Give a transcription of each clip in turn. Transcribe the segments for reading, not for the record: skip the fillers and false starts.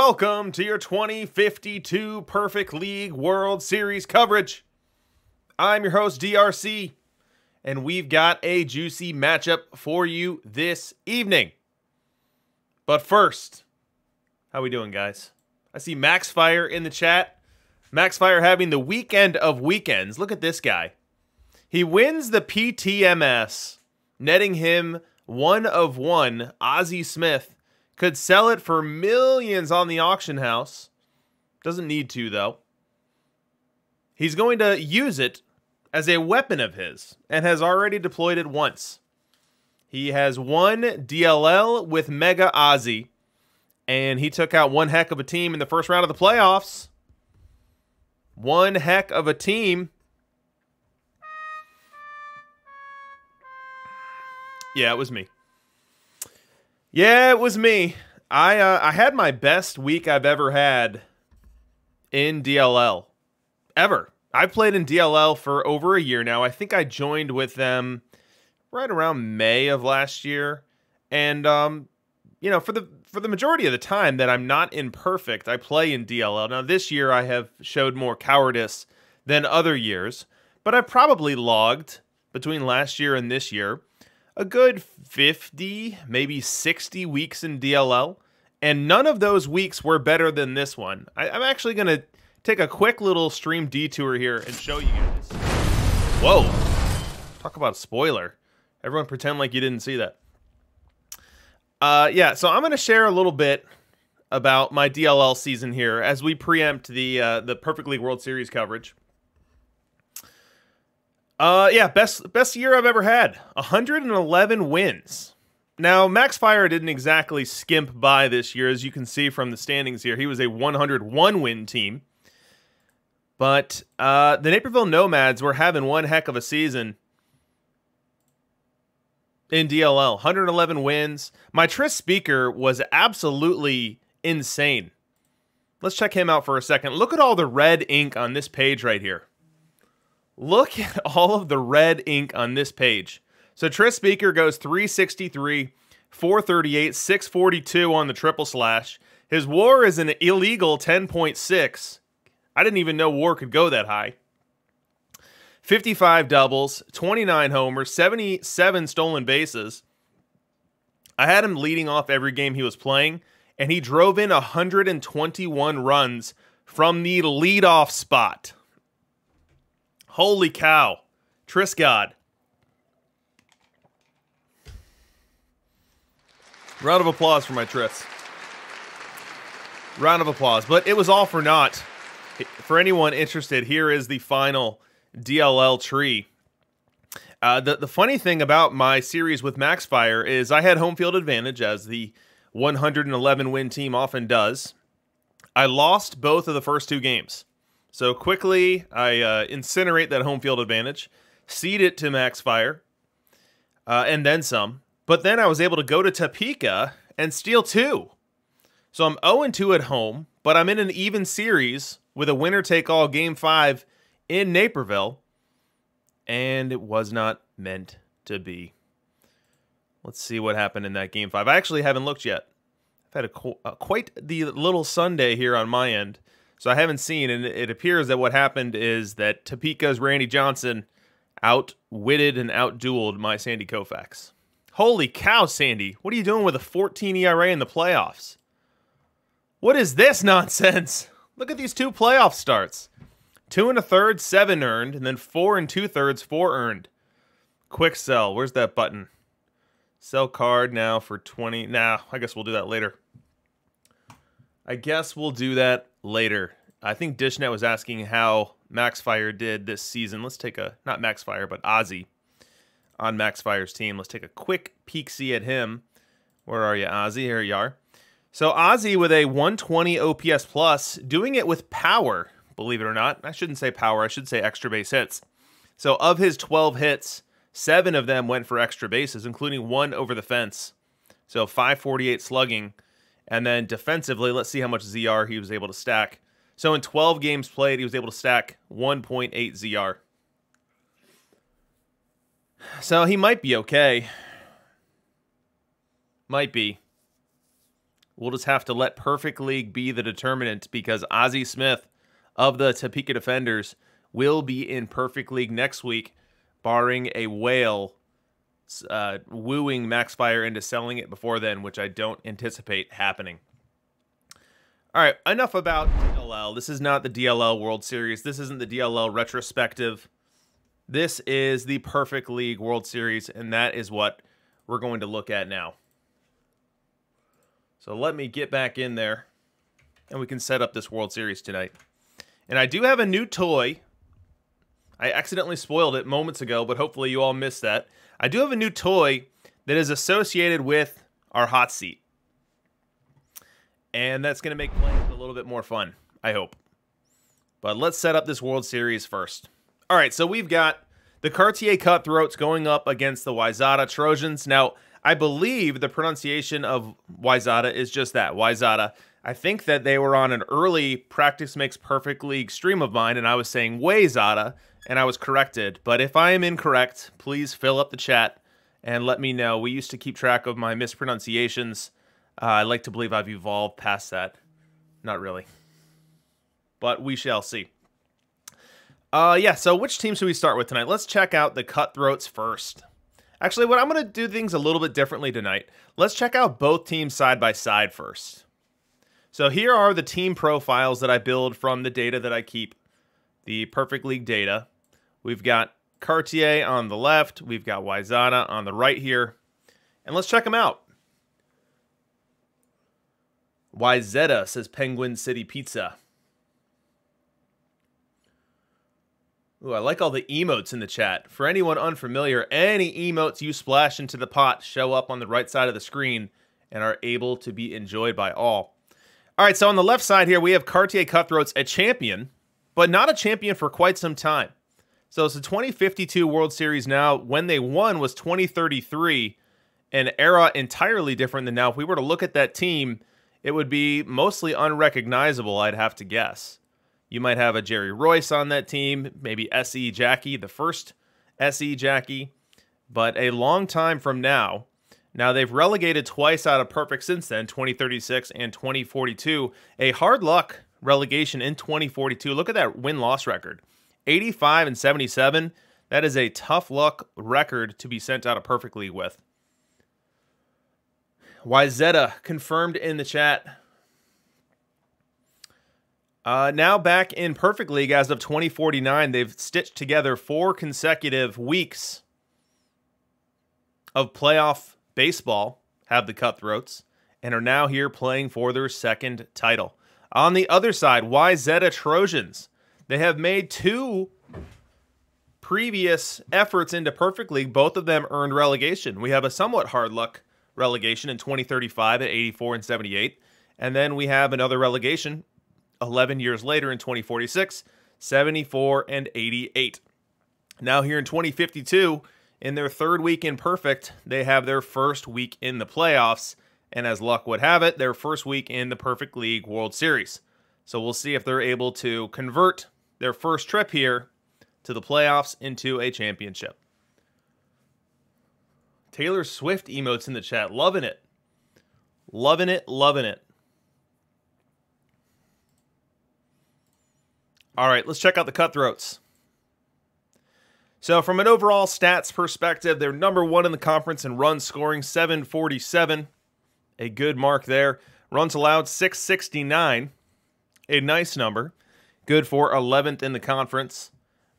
Welcome to your 2052 Perfect League World Series coverage. I'm your host, DRC, and we've got a juicy matchup for you this evening. But first, how we doing, guys? I see MaxFire in the chat. MaxFire having the weekend of weekends. Look at this guy. He wins the PTMS, netting him 1 of 1. Ozzie Smith could sell it for millions on the auction house. Doesn't need to, though. He's going to use it as a weapon of his and has already deployed it once. He has won DLL with Mega Ozzie, and he took out one heck of a team in the first round of the playoffs. One heck of a team. Yeah, it was me. Yeah, it was me. I had my best week I've ever had in DLL. Ever. I've played in DLL for over a year now. I think I joined with them right around May of last year. And, you know, for the majority of the time that I'm not imperfect, I play in DLL. Now, this year I have showed more cowardice than other years. But I've probably logged, between last year and this year, a good 50, maybe 60 weeks in DLL, and none of those weeks were better than this one. I'm actually going to take a quick little stream detour here and show you guys. Whoa. Talk about a spoiler. Everyone pretend like you didn't see that. Yeah, so I'm going to share a little bit about my DLL season here as we preempt the Perfect League World Series coverage. Yeah, best year I've ever had. 111 wins. Now, MaxFire didn't exactly skimp by this year, as you can see from the standings here. He was a 101-win team. But the Naperville Nomads were having one heck of a season in DLL. 111 wins. My Tris Speaker was absolutely insane. Let's check him out for a second. Look at all the red ink on this page right here. Look at all of the red ink on this page. So Tris Speaker goes 363, 438, 642 on the triple slash. His WAR is an illegal 10.6. I didn't even know WAR could go that high. 55 doubles, 29 homers, 77 stolen bases. I had him leading off every game he was playing, and he drove in 121 runs from the leadoff spot. Holy cow. Tris God. Round of applause for my Tris. Round of applause. But it was all for naught. For anyone interested, here is the final DLL tree. The funny thing about my series with MaxFire is I had home field advantage, as the 111-win team often does. I lost both of the first two games. So quickly, I incinerate that home field advantage, cede it to MaxFire, and then some. But then I was able to go to Topeka and steal 2. So I'm 0-2 at home, but I'm in an even series with a winner-take-all Game 5 in Naperville, and it was not meant to be. Let's see what happened in that Game 5. I actually haven't looked yet. I've had quite the little Sunday here on my end. So I haven't seen, and it appears that what happened is that Topeka's Randy Johnson outwitted and outdueled my Sandy Koufax. Holy cow, Sandy. What are you doing with a 14 ERA in the playoffs? What is this nonsense? Look at these 2 playoff starts. 2 1/3, 7 earned, and then 4 2/3, 4 earned. Quick sell. Where's that button? Sell card now for 20. Nah, I guess we'll do that later. I think DishNet was asking how MaxFire did this season. Let's take a, not MaxFire, but Ozzie on MaxFire's team. Let's take a quick peek-see at him. Where are you, Ozzie? Here you are. So Ozzie with a 120 OPS plus, doing it with power, believe it or not. I shouldn't say power, I should say extra base hits. So of his 12 hits, 7 of them went for extra bases, including 1 over the fence. So 548 slugging. And then defensively, let's see how much ZR he was able to stack. So in 12 games played, he was able to stack 1.8 ZR. So he might be okay. Might be. We'll just have to let Perfect League be the determinant, because Ozzie Smith of the Topeka Defenders will be in Perfect League next week, barring a whale wooing Maxfire into selling it before then, which I don't anticipate happening. All right, enough about DLL. This is not the DLL World Series. This isn't the DLL retrospective. This is the Perfect League World Series, and that is what we're going to look at now. So let me get back in there, and we can set up this World Series tonight. And I do have a new toy. I accidentally spoiled it moments ago, but hopefully you all missed that. I do have a new toy that is associated with our hot seat. And that's going to make playing a little bit more fun, I hope. But let's set up this World Series first. All right, so we've got the Cartier Cutthroats going up against the Wayzata Trojans. Now, I believe the pronunciation of Wayzata is just that, Wayzata. I think that they were on an early Practice Makes Perfect League stream of mine, and I was saying Wayzata, and I was corrected. But if I am incorrect, please fill up the chat and let me know. We used to keep track of my mispronunciations. I like to believe I've evolved past that. Not really. But we shall see. Yeah, so which team should we start with tonight? Let's check out the Cutthroats first. Actually, what I'm going to do things a little bit differently tonight. Let's check out both teams side by side first. So here are the team profiles that I build from the data that I keep, the Perfect League data. We've got Cartier on the left. We've got Wayzata on the right here. And let's check them out. Wayzata, says Penguin City Pizza. Ooh, I like all the emotes in the chat. For anyone unfamiliar, any emotes you splash into the pot show up on the right side of the screen and are able to be enjoyed by all. All right, so on the left side here, we have Cartier Cutthroats, a champion, but not a champion for quite some time. So it's the 2052 World Series now. When they won was 2033, an era entirely different than now. If we were to look at that team, it would be mostly unrecognizable, I'd have to guess. You might have a Jerry Royce on that team, maybe S.E. Jackie, the first S.E. Jackie, but a long time from now. Now, they've relegated twice out of Perfect since then, 2036 and 2042. A hard luck relegation in 2042. Look at that win-loss record. 85 and 77. That is a tough luck record to be sent out of Perfect League with. Wayzata confirmed in the chat. Now back in Perfect League as of 2049, they've stitched together 4 consecutive weeks of playoff baseball, have the Cutthroats, and are now here playing for their second title. On the other side, Wayzata Trojans. They have made 2 previous efforts into Perfect League. Both of them earned relegation. We have a somewhat hard luck relegation in 2035 at 84 and 78. And then we have another relegation 11 years later in 2046, 74 and 88. Now here in 2052, in their 3rd week in Perfect, they have their 1st week in the playoffs, and as luck would have it, their 1st week in the Perfect League World Series. So we'll see if they're able to convert their first trip here to the playoffs into a championship. Taylor Swift emotes in the chat. Loving it. Loving it, loving it. All right, let's check out the Cutthroats. So from an overall stats perspective, they're number 1 in the conference in runs scoring, 747. A good mark there. Runs allowed, 669. A nice number. Good for 11th in the conference.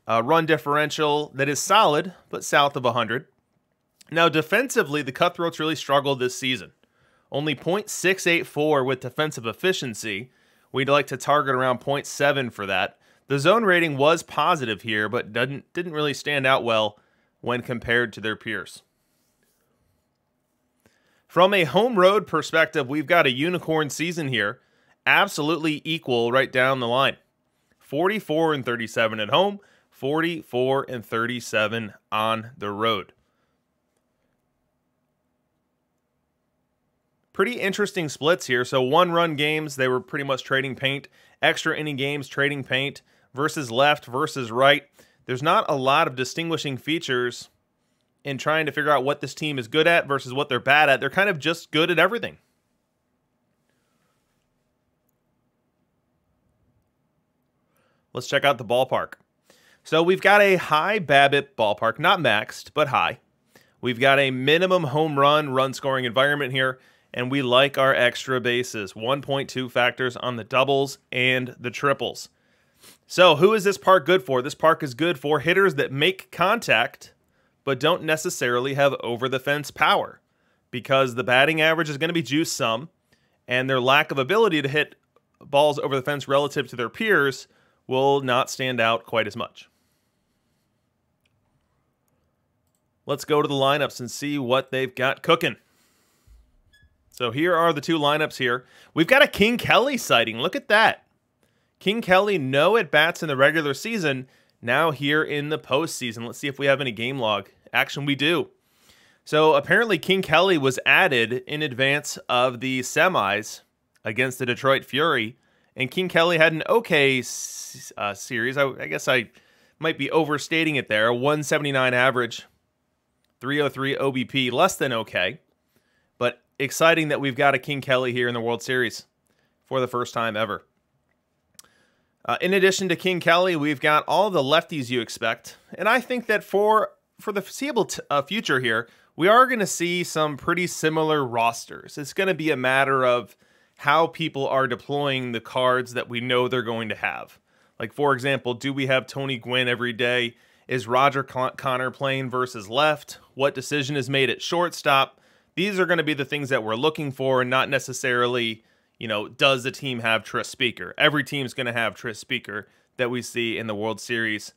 Run differential that is solid, but south of 100. Now defensively, the Cutthroats really struggled this season. Only .684 with defensive efficiency. We'd like to target around .7 for that. The zone rating was positive here, but didn't really stand out well when compared to their peers. From a home road perspective, we've got a unicorn season here. Absolutely equal right down the line. 44 and 37 at home, 44 and 37 on the road. Pretty interesting splits here. So 1-run games, they were pretty much trading paint. Extra inning games, trading paint. Versus left versus right. There's not a lot of distinguishing features in trying to figure out what this team is good at versus what they're bad at. They're kind of just good at everything. Let's check out the ballpark. So we've got a high BABIP ballpark, not maxed, but high. We've got a minimum home run scoring environment here, and we like our extra bases, 1.2 factors on the doubles and the triples. So who is this park good for? This park is good for hitters that make contact, but don't necessarily have over-the-fence power, because the batting average is going to be juiced some, and their lack of ability to hit balls over the fence relative to their peers will not stand out quite as much. Let's go to the lineups and see what they've got cooking. So here are the two lineups here. We've got a King Kelly sighting. Look at that. King Kelly, no at-bats in the regular season, now here in the postseason. Let's see if we have any game log action. We do. So apparently King Kelly was added in advance of the semis against the Detroit Fury, and King Kelly had an okay series. I guess I might be overstating it there. 179 average, 303 OBP, less than okay. But exciting that we've got a King Kelly here in the World Series for the first time ever. In addition to King Kelly, we've got all the lefties you expect. And I think that for the foreseeable future here, we are going to see some pretty similar rosters. It's going to be a matter of how people are deploying the cards that we know they're going to have. Like, for example, do we have Tony Guin every day? Is Roger Connor playing versus left? What decision is made at shortstop? These are going to be the things that we're looking for, and not necessarily, you know, does the team have Tris Speaker? Every team's going to have Tris Speaker that we see in the World Series,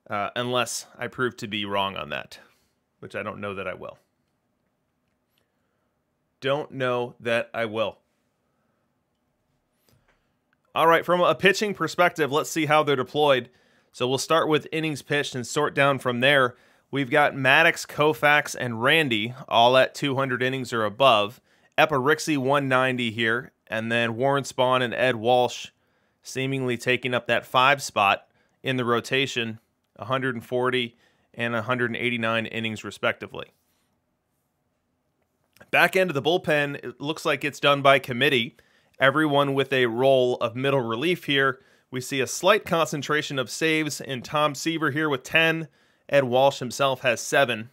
unless I prove to be wrong on that, which I don't know that I will. Don't know that I will. All right, from a pitching perspective, let's see how they're deployed. So we'll start with innings pitched and sort down from there. We've got Maddox, Koufax, and Randy all at 200 innings or above. Eparixi 190 here, and then Warren Spahn and Ed Walsh seemingly taking up that 5 spot in the rotation, 140 and 189 innings respectively. Back end of the bullpen, it looks like it's done by committee. Everyone with a role of middle relief here. We see a slight concentration of saves in Tom Seaver here with 10. Ed Walsh himself has 7.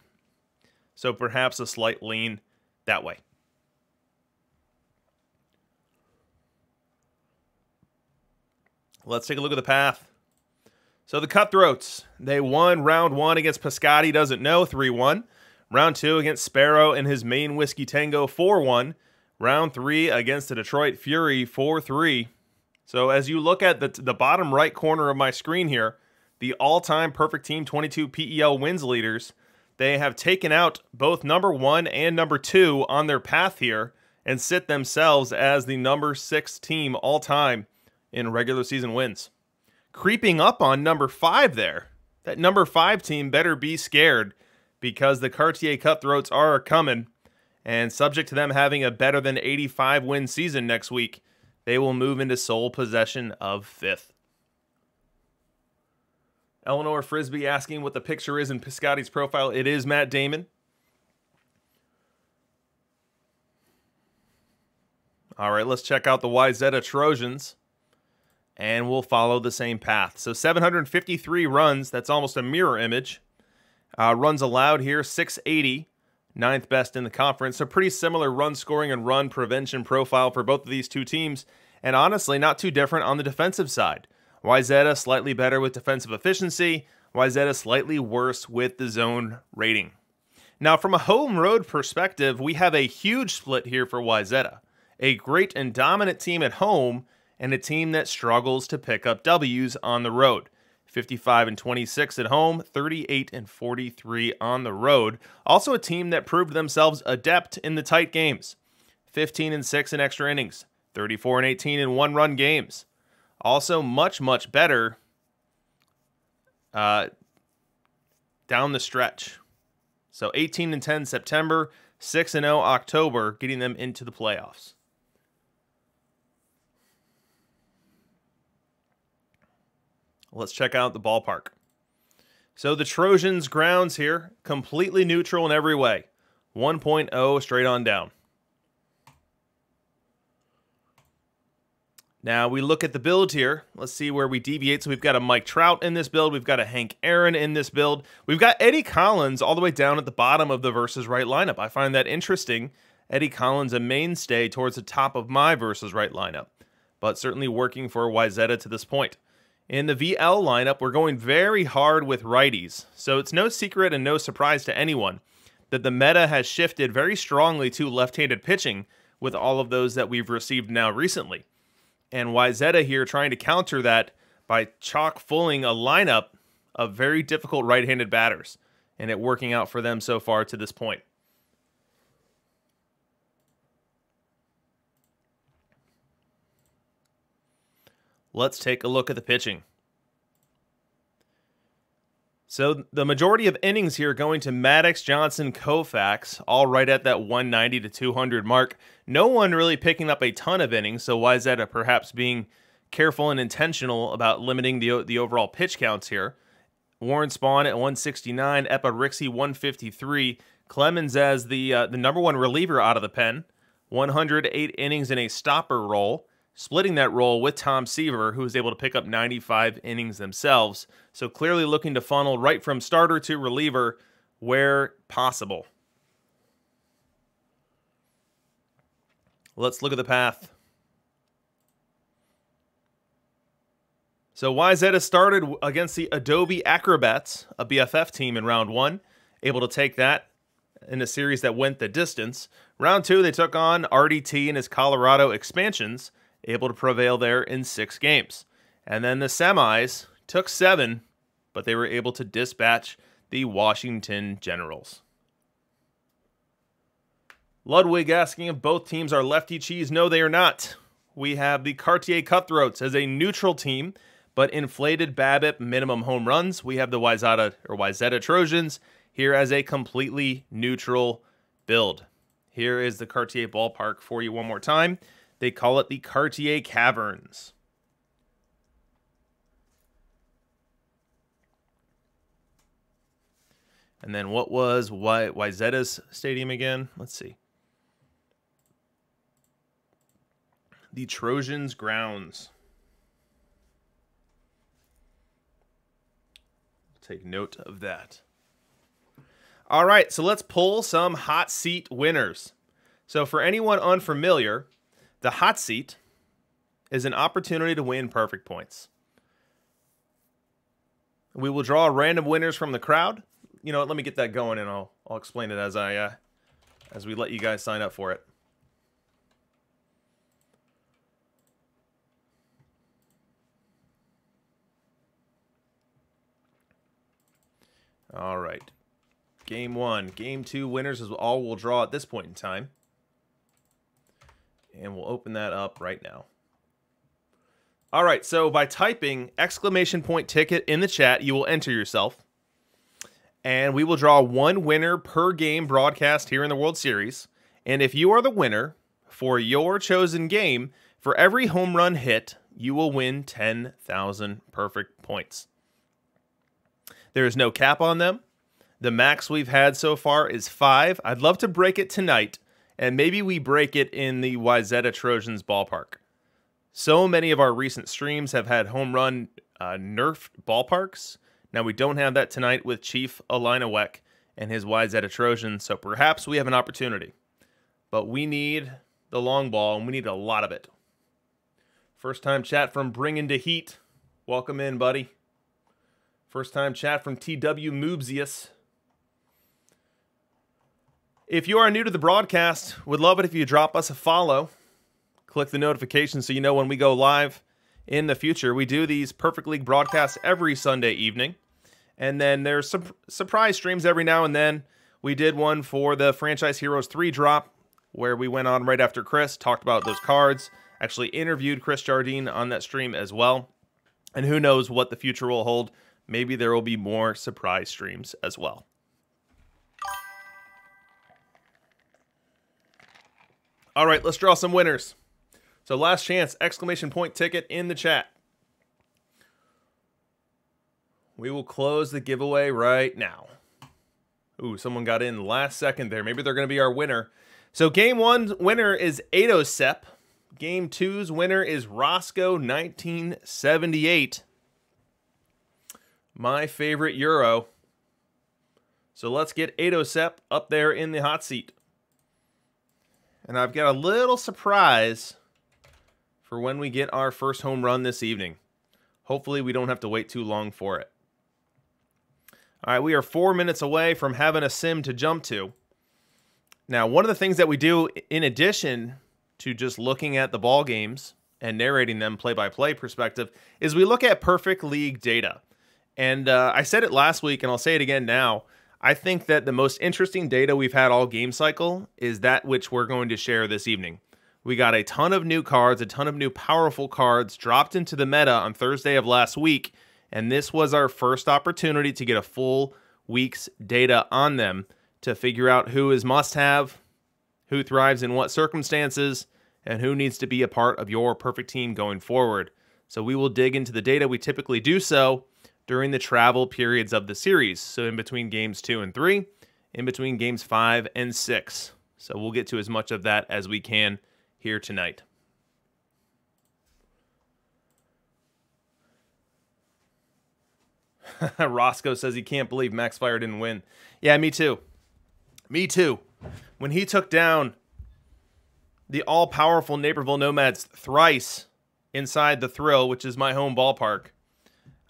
So perhaps a slight lean that way. Let's take a look at the path. So the Cutthroats, they won round 1 against Piscotti Doesn't Know, 3-1. Round 2 against Sparrow and his main Whiskey Tango, 4-1. Round 3 against the Detroit Fury, 4-3. So as you look at the bottom right corner of my screen here, the all-time perfect team 22 PEL wins leaders, they have taken out both number 1 and number 2 on their path here and sit themselves as the number 6 team all-time in regular season wins. Creeping up on number 5 there. That number 5 team better be scared, because the Cartier Cutthroats are coming, and subject to them having a better than 85 win season next week, they will move into sole possession of 5th. Eleanor Frisbee asking what the picture is in Piscotty's profile. It is Matt Damon. All right, let's check out the Wayzata Trojans, and we'll follow the same path. So 753 runs, that's almost a mirror image. Runs allowed here, 680, 9th best in the conference. So pretty similar run scoring and run prevention profile for both of these two teams, and honestly not too different on the defensive side. Wayzata slightly better with defensive efficiency, Wayzata slightly worse with the zone rating. Now from a home road perspective, we have a huge split here for Wayzata. A great and dominant team at home, and a team that struggles to pick up W's on the road. 55-26 at home, 38-43 on the road. Also a team that proved themselves adept in the tight games. 15-6 in extra innings, 34-18 in one-run games. Also much, much better down the stretch. So 18-10 September, 6-0 October, getting them into the playoffs. Let's check out the ballpark. So the Trojans grounds here, completely neutral in every way. 1.0 straight on down. Now we look at the build here. Let's see where we deviate. So we've got a Mike Trout in this build. We've got a Hank Aaron in this build. We've got Eddie Collins all the way down at the bottom of the versus right lineup. I find that interesting. Eddie Collins a mainstay towards the top of my versus right lineup, but certainly working for Wayzata to this point. In the VL lineup, we're going very hard with righties. So it's no secret and no surprise to anyone that the meta has shifted very strongly to left-handed pitching with all of those that we've received now recently. And Wayzata here trying to counter that by chock-fulling a lineup of very difficult right-handed batters, and it working out for them so far to this point. Let's take a look at the pitching. So the majority of innings here going to Maddox, Johnson, Koufax, all right at that 190 to 200 mark. No one really picking up a ton of innings, so Wayzata perhaps being careful and intentional about limiting the overall pitch counts here. Warren Spahn at 169, Epa Rixey 153, Clemens as the number one reliever out of the pen, 108 innings in a stopper role. Splitting that role with Tom Seaver, who was able to pick up 95 innings themselves. So clearly looking to funnel right from starter to reliever where possible. Let's look at the path. So Wayzata started against the Adobe Acrobats, a BFF team in round 1, able to take that in a series that went the distance. Round 2, they took on RDT and his Colorado Expansions, able to prevail there in 6 games. And then the semis took 7, but they were able to dispatch the Washington Generals. Ludwig asking if both teams are lefty cheese. No, they are not. We have the Cartier Cutthroats as a neutral team, but inflated BABIP minimum home runs. We have the Wayzata Trojans here as a completely neutral build. Here is the Cartier ballpark for you one more time. They call it the Cartier Caverns. And then what was Wayzata's stadium again? Let's see. The Trojans grounds. Take note of that. All right, so let's pull some hot seat winners. So for anyone unfamiliar, the hot seat is an opportunity to win perfect points. We will draw random winners from the crowd. You know what, let me get that going and I'll explain it as we let you guys sign up for it. All right. Game 1. Game 2 winners is all we'll draw at this point in time. And we'll open that up right now. All right, so by typing !ticket in the chat, you will enter yourself. And we will draw 1 winner per game broadcast here in the World Series. And if you are the winner for your chosen game, for every home run hit, you will win 10,000 perfect points. There is no cap on them. The max we've had so far is 5. I'd love to break it tonight, and maybe we break it in the Wayzata Trojans ballpark. So many of our recent streams have had home run nerfed ballparks. Now we don't have that tonight with Chief Alinawek and his Wayzata Trojans, so perhaps we have an opportunity. But we need the long ball, and we need a lot of it. First time chat from Bringin' to Heat. Welcome in, buddy. First time chat from TW Moobsius. If you are new to the broadcast, would love it if you drop us a follow. Click the notification so you know when we go live in the future. We do these Perfect League broadcasts every Sunday evening. And then there's some surprise streams every now and then. We did one for the Franchise Heroes 3 drop, where we went on right after Chris, talked about those cards, actually interviewed Chris Jardine on that stream as well. And who knows what the future will hold. Maybe there will be more surprise streams as well. All right, let's draw some winners. So last chance, !ticket in the chat. We will close the giveaway right now. Ooh, someone got in last second there. Maybe they're going to be our winner. So game 1 winner is Adosep. Game 2's winner is Roscoe 1978. My favorite Euro. So let's get Adosep up there in the hot seat. And I've got a little surprise for when we get our first home run this evening. Hopefully we don't have to wait too long for it. All right, we are 4 minutes away from having a sim to jump to. Now, one of the things that we do in addition to just looking at the ball games and narrating them play-by-play perspective is we look at Perfect League data. And I said it last week, and I'll say it again now. I think that the most interesting data we've had all game cycle is that which we're going to share this evening. We got a ton of new cards, a ton of new powerful cards dropped into the meta on Thursday of last week, and this was our first opportunity to get a full week's data on them to figure out who is must-have, who thrives in what circumstances, and who needs to be a part of your perfect team going forward. So we will dig into the data. We typically do so during the travel periods of the series. So in between games 2 and 3, in between games 5 and 6. So we'll get to as much of that as we can here tonight. Roscoe says he can't believe Maxfire didn't win. Yeah, me too. Me too. When he took down the all-powerful Naperville Nomads thrice inside the Thrill, which is my home ballpark,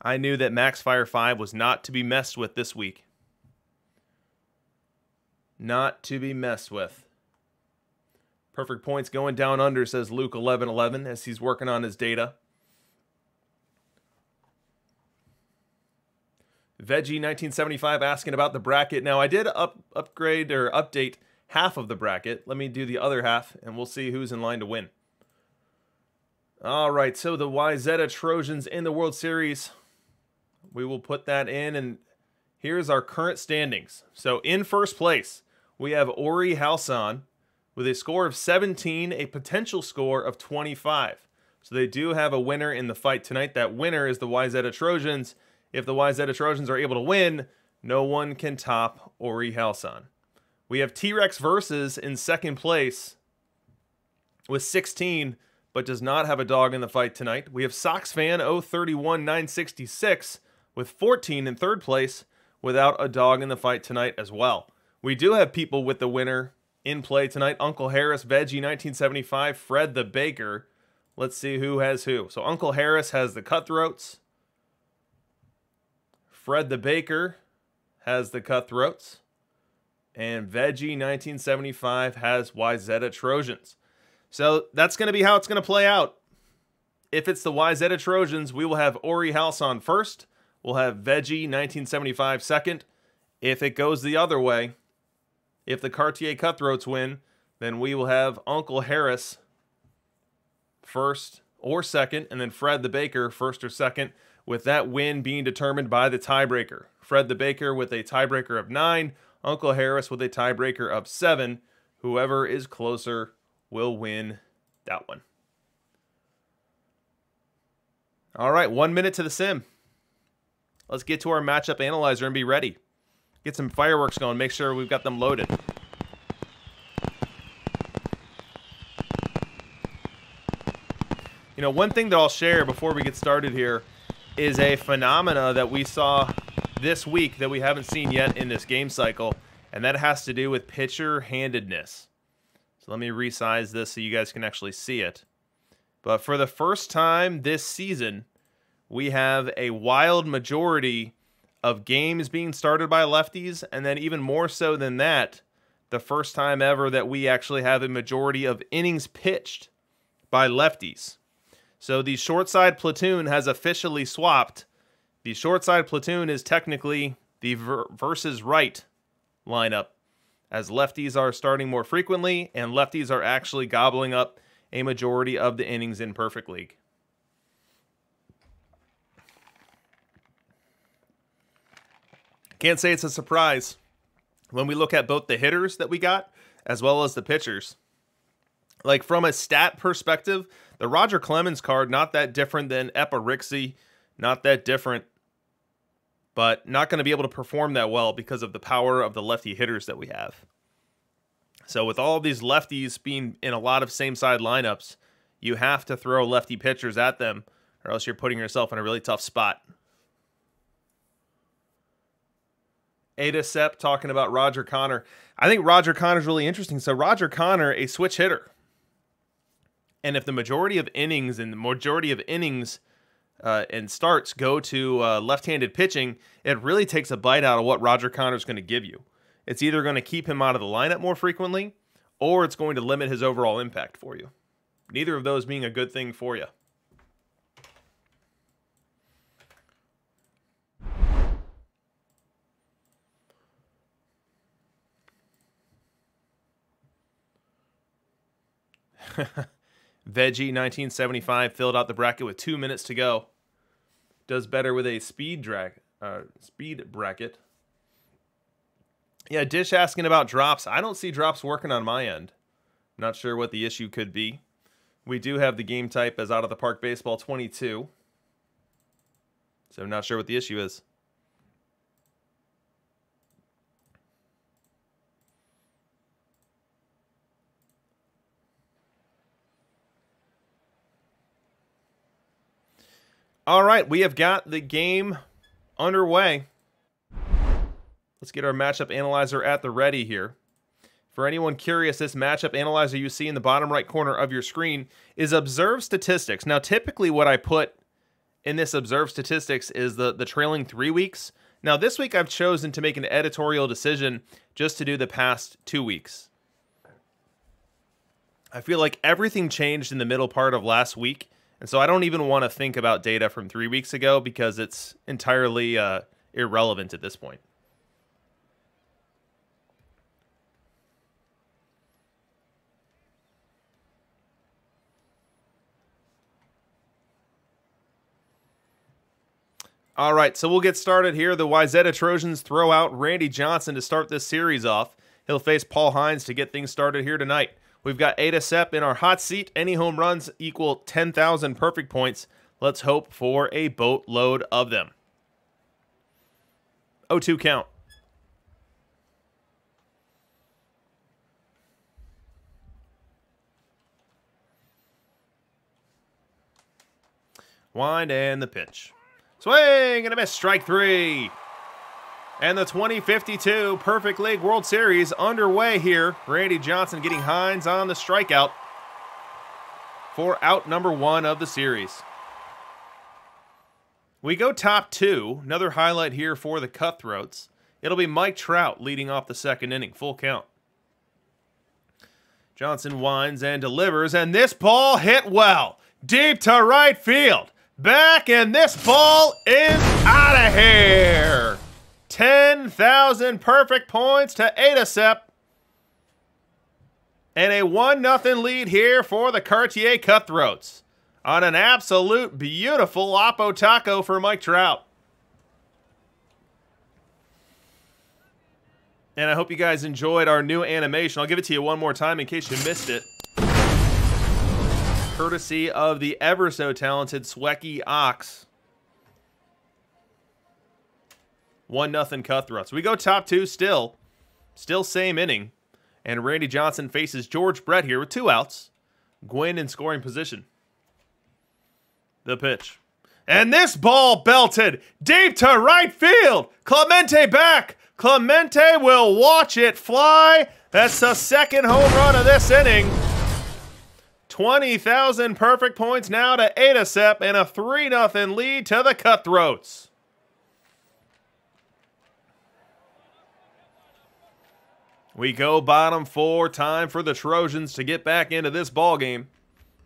I knew that Maxfire 5 was not to be messed with this week. Not to be messed with. Perfect points going down under, says Luke 1111 as he's working on his data. Veggie 1975 asking about the bracket. Now, I did upgrade or update half of the bracket. Let me do the other half, and we'll see who's in line to win. All right, so the YZ Trojans in the World Series. We will put that in, and here's our current standings. So in first place, we have Ori Halson with a score of 17, a potential score of 25. So they do have a winner in the fight tonight. That winner is the YZ Trojans. If the YZ Trojans are able to win, no one can top Ori Halson. We have T-Rex Versus in second place with 16, but does not have a dog in the fight tonight. We have Soxfan 031966 with 14 in third place without a dog in the fight tonight as well. We do have people with the winner in play tonight. Uncle Harris, Veggie 1975, Fred the Baker. Let's see who has who. So Uncle Harris has the Cutthroats. Fred the Baker has the Cutthroats. And Veggie 1975 has YZ Trojans. So that's going to be how it's going to play out. If it's the YZ Trojans, we will have Ori Halson first. We'll have Veggie 1975 second. If it goes the other way, if the Cartier Cutthroats win, then we will have Uncle Harris first or second, and then Fred the Baker first or second, with that win being determined by the tiebreaker. Fred the Baker with a tiebreaker of 9, Uncle Harris with a tiebreaker of 7. Whoever is closer will win that one. All right, 1 minute to the sim. Let's get to our matchup analyzer and be ready. Get some fireworks going, make sure we've got them loaded. You know, one thing that I'll share before we get started here is a phenomena that we saw this week that we haven't seen yet in this game cycle, and that has to do with pitcher handedness. So let me resize this so you guys can actually see it. But for the first time this season, we have a wild majority of games being started by lefties, and then even more so than that, the first time ever that we actually have a majority of innings pitched by lefties. So the short side platoon has officially swapped. The short side platoon is technically the versus right lineup, as lefties are starting more frequently, and lefties are actually gobbling up a majority of the innings in Perfect League. Can't say it's a surprise when we look at both the hitters that we got as well as the pitchers. Like, from a stat perspective, the Roger Clemens card, not that different than Eparixi, not that different, but not going to be able to perform that well because of the power of the lefty hitters that we have. So with all of these lefties being in a lot of same-side lineups, You have to throw lefty pitchers at them, or else you're putting yourself in a really tough spot. Ada Sepp talking about Roger Connor. I think Roger Connor's really interesting. So Roger Connor, a switch hitter. And if the majority of innings and starts go to left-handed pitching, it really takes a bite out of what Roger Connor's going to give you. It's either going to keep him out of the lineup more frequently, or it's going to limit his overall impact for you. Neither of those being a good thing for you. Veggie 1975 filled out the bracket with 2 minutes to go. Does better with a speed bracket. Yeah, Dish asking about drops. I don't see drops working on my end. Not sure what the issue could be. We do have the game type as Out of the Park Baseball 22. So I'm not sure what the issue is. All right, we have got the game underway. Let's get our matchup analyzer at the ready here. For anyone curious, this matchup analyzer you see in the bottom right corner of your screen is Observe Statistics. Now, typically what I put in this Observe Statistics is the trailing 3 weeks. Now, this week I've chosen to make an editorial decision just to do the past 2 weeks. I feel like everything changed in the middle part of last week, and so I don't even want to think about data from 3 weeks ago because it's entirely irrelevant at this point. All right, so we'll get started here. The Wayzata Trojans throw out Randy Johnson to start this series off. He'll face Paul Hines to get things started here tonight. We've got Ada Sepp in our hot seat. Any home runs equal 10,000 perfect points. Let's hope for a boatload of them. 0-2 count. Wind and the pitch. Swing and a miss, strike 3. And the 2052 Perfect League World Series underway here. Randy Johnson getting Hines on the strikeout for out number 1 of the series. We go top 2. Another highlight here for the Cutthroats. It'll be Mike Trout leading off the second inning, full count. Johnson winds and delivers, and this ball hit well. Deep to right field. Back, and this ball is out of here. 10,000 perfect points to Ada Sepp. And a 1-0 lead here for the Cartier Cutthroats on an absolute beautiful Oppo Taco for Mike Trout. And I hope you guys enjoyed our new animation. I'll give it to you one more time in case you missed it. Courtesy of the ever so talented Swecky Ox. 1-0 Cutthroats. We go top 2 still. Still same inning. And Randy Johnson faces George Brett here with 2 outs. Guin in scoring position. The pitch. And this ball belted deep to right field. Clemente back. Clemente will watch it fly. That's the second home run of this inning. 20,000 perfect points now to Ada Sepp and a 3-0 lead to the Cutthroats. We go bottom 4, time for the Trojans to get back into this ballgame.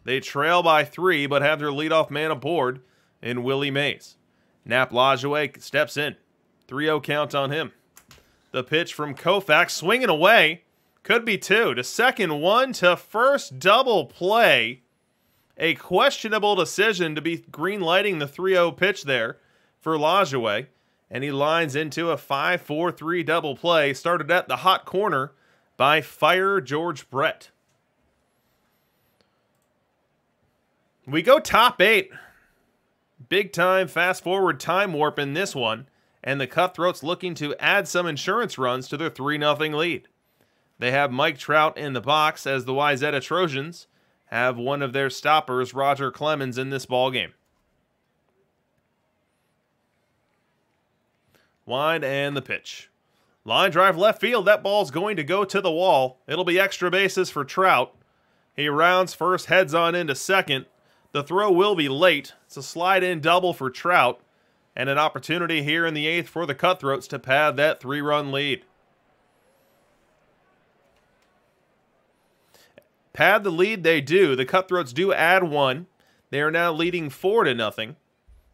They trail by 3, but have their leadoff man aboard in Willie Mays. Nap Lajoie steps in. 3-0 count on him. The pitch from Koufax, swinging away. Could be 2 to second, 1 to first, double play. A questionable decision to be green-lighting the 3-0 pitch there for Lajoie. And he lines into a 5-4-3 double play. Started at the hot corner by Fire George Brett. We go top 8. Big time fast-forward time warp in this one. And the Cutthroats looking to add some insurance runs to their 3-0 lead. They have Mike Trout in the box as the Wayzata Trojans have one of their stoppers, Roger Clemens, in this ballgame. Wind and the pitch. Line drive left field. That ball's going to go to the wall. It'll be extra bases for Trout. He rounds first, heads on into second. The throw will be late. It's a slide-in double for Trout, and an opportunity here in the 8th for the Cutthroats to pad that 3-run lead. Pad the lead they do. The Cutthroats do add one. They are now leading 4-0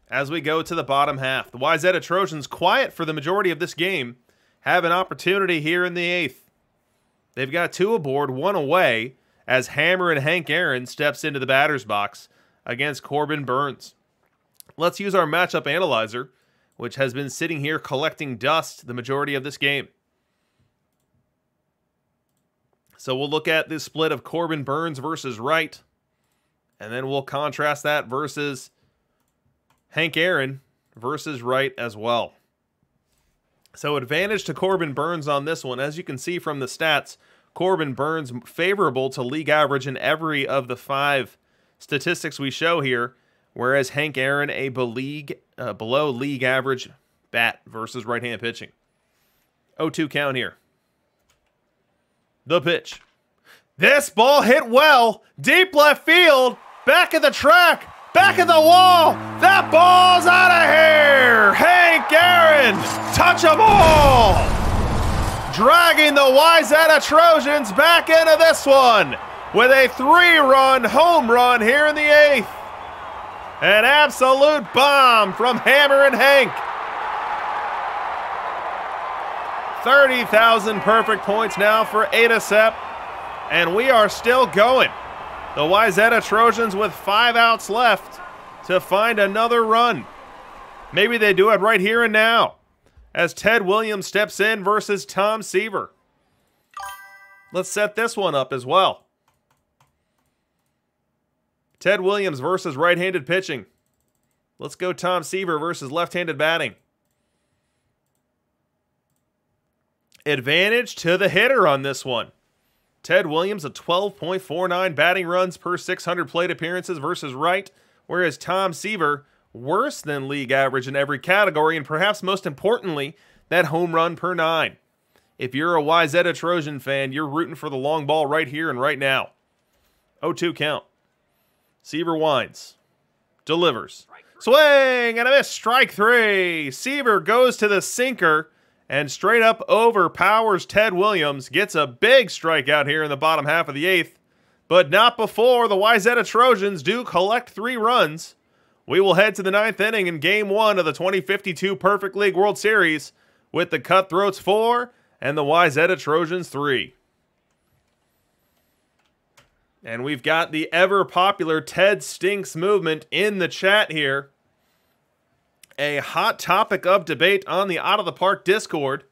as we go to the bottom half. The Wayzata Trojans, quiet for the majority of this game, have an opportunity here in the 8th. They've got 2 aboard, 1 away, as Hammer and Hank Aaron steps into the batter's box against Corbin Burns. Let's use our matchup analyzer, which has been sitting here collecting dust the majority of this game. So we'll look at this split of Corbin Burns versus Wright, and then we'll contrast that versus Hank Aaron versus Wright as well. So advantage to Corbin Burns on this one. As you can see from the stats, Corbin Burns favorable to league average in every of the 5 statistics we show here, whereas Hank Aaron a below league average bat versus right-hand pitching. 0-2 count here. The pitch. This ball hit well. Deep left field. Back of the track. Back of the wall. That ball's out of here. Hank Aaron. Touch a ball. Dragging the Wayzata Trojans back into this one with a 3-run home run here in the 8th. An absolute bomb from Hammer and Hank. 30,000 perfect points now for Adasep, and we are still going. The Wayzata Trojans with 5 outs left to find another run. Maybe they do it right here and now, as Ted Williams steps in versus Tom Seaver. Let's set this one up as well. Ted Williams versus right-handed pitching. Let's go Tom Seaver versus left-handed batting. Advantage to the hitter on this one. Ted Williams at 12.49 batting runs per 600 plate appearances versus Wright, whereas Tom Seaver worse than league average in every category, and perhaps most importantly, that home run per 9. If you're a Wayzata Trojan fan, you're rooting for the long ball right here and right now. 0-2 count. Seaver winds. Delivers. Swing and a miss. Strike 3. Seaver goes to the sinker and straight up overpowers Ted Williams. Gets a big strikeout here in the bottom half of the 8th. But not before the Wayzata Trojans do collect 3 runs. We will head to the 9th inning in Game 1 of the 2052 Perfect League World Series with the Cutthroats 4 and the Wayzata Trojans 3. And we've got the ever-popular Ted Stinks movement in the chat here. A hot topic of debate on the Out of the Park Discord,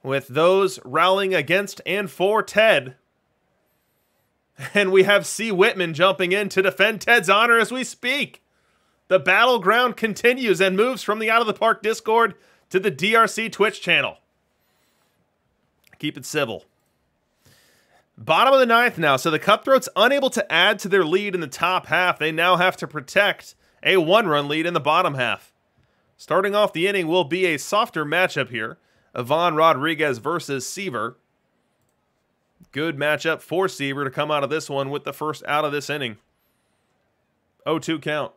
with those rallying against and for Ted. And we have C. Whitman jumping in to defend Ted's honor as we speak. The battleground continues and moves from the Out of the Park Discord to the DRC Twitch channel. Keep it civil. Bottom of the 9th now, so the Cutthroats unable to add to their lead in the top half. They now have to protect a 1-run lead in the bottom half. Starting off the inning will be a softer matchup here. Avon Rodriguez versus Seaver. Good matchup for Seaver to come out of this one with the first out of this inning. 0-2 count.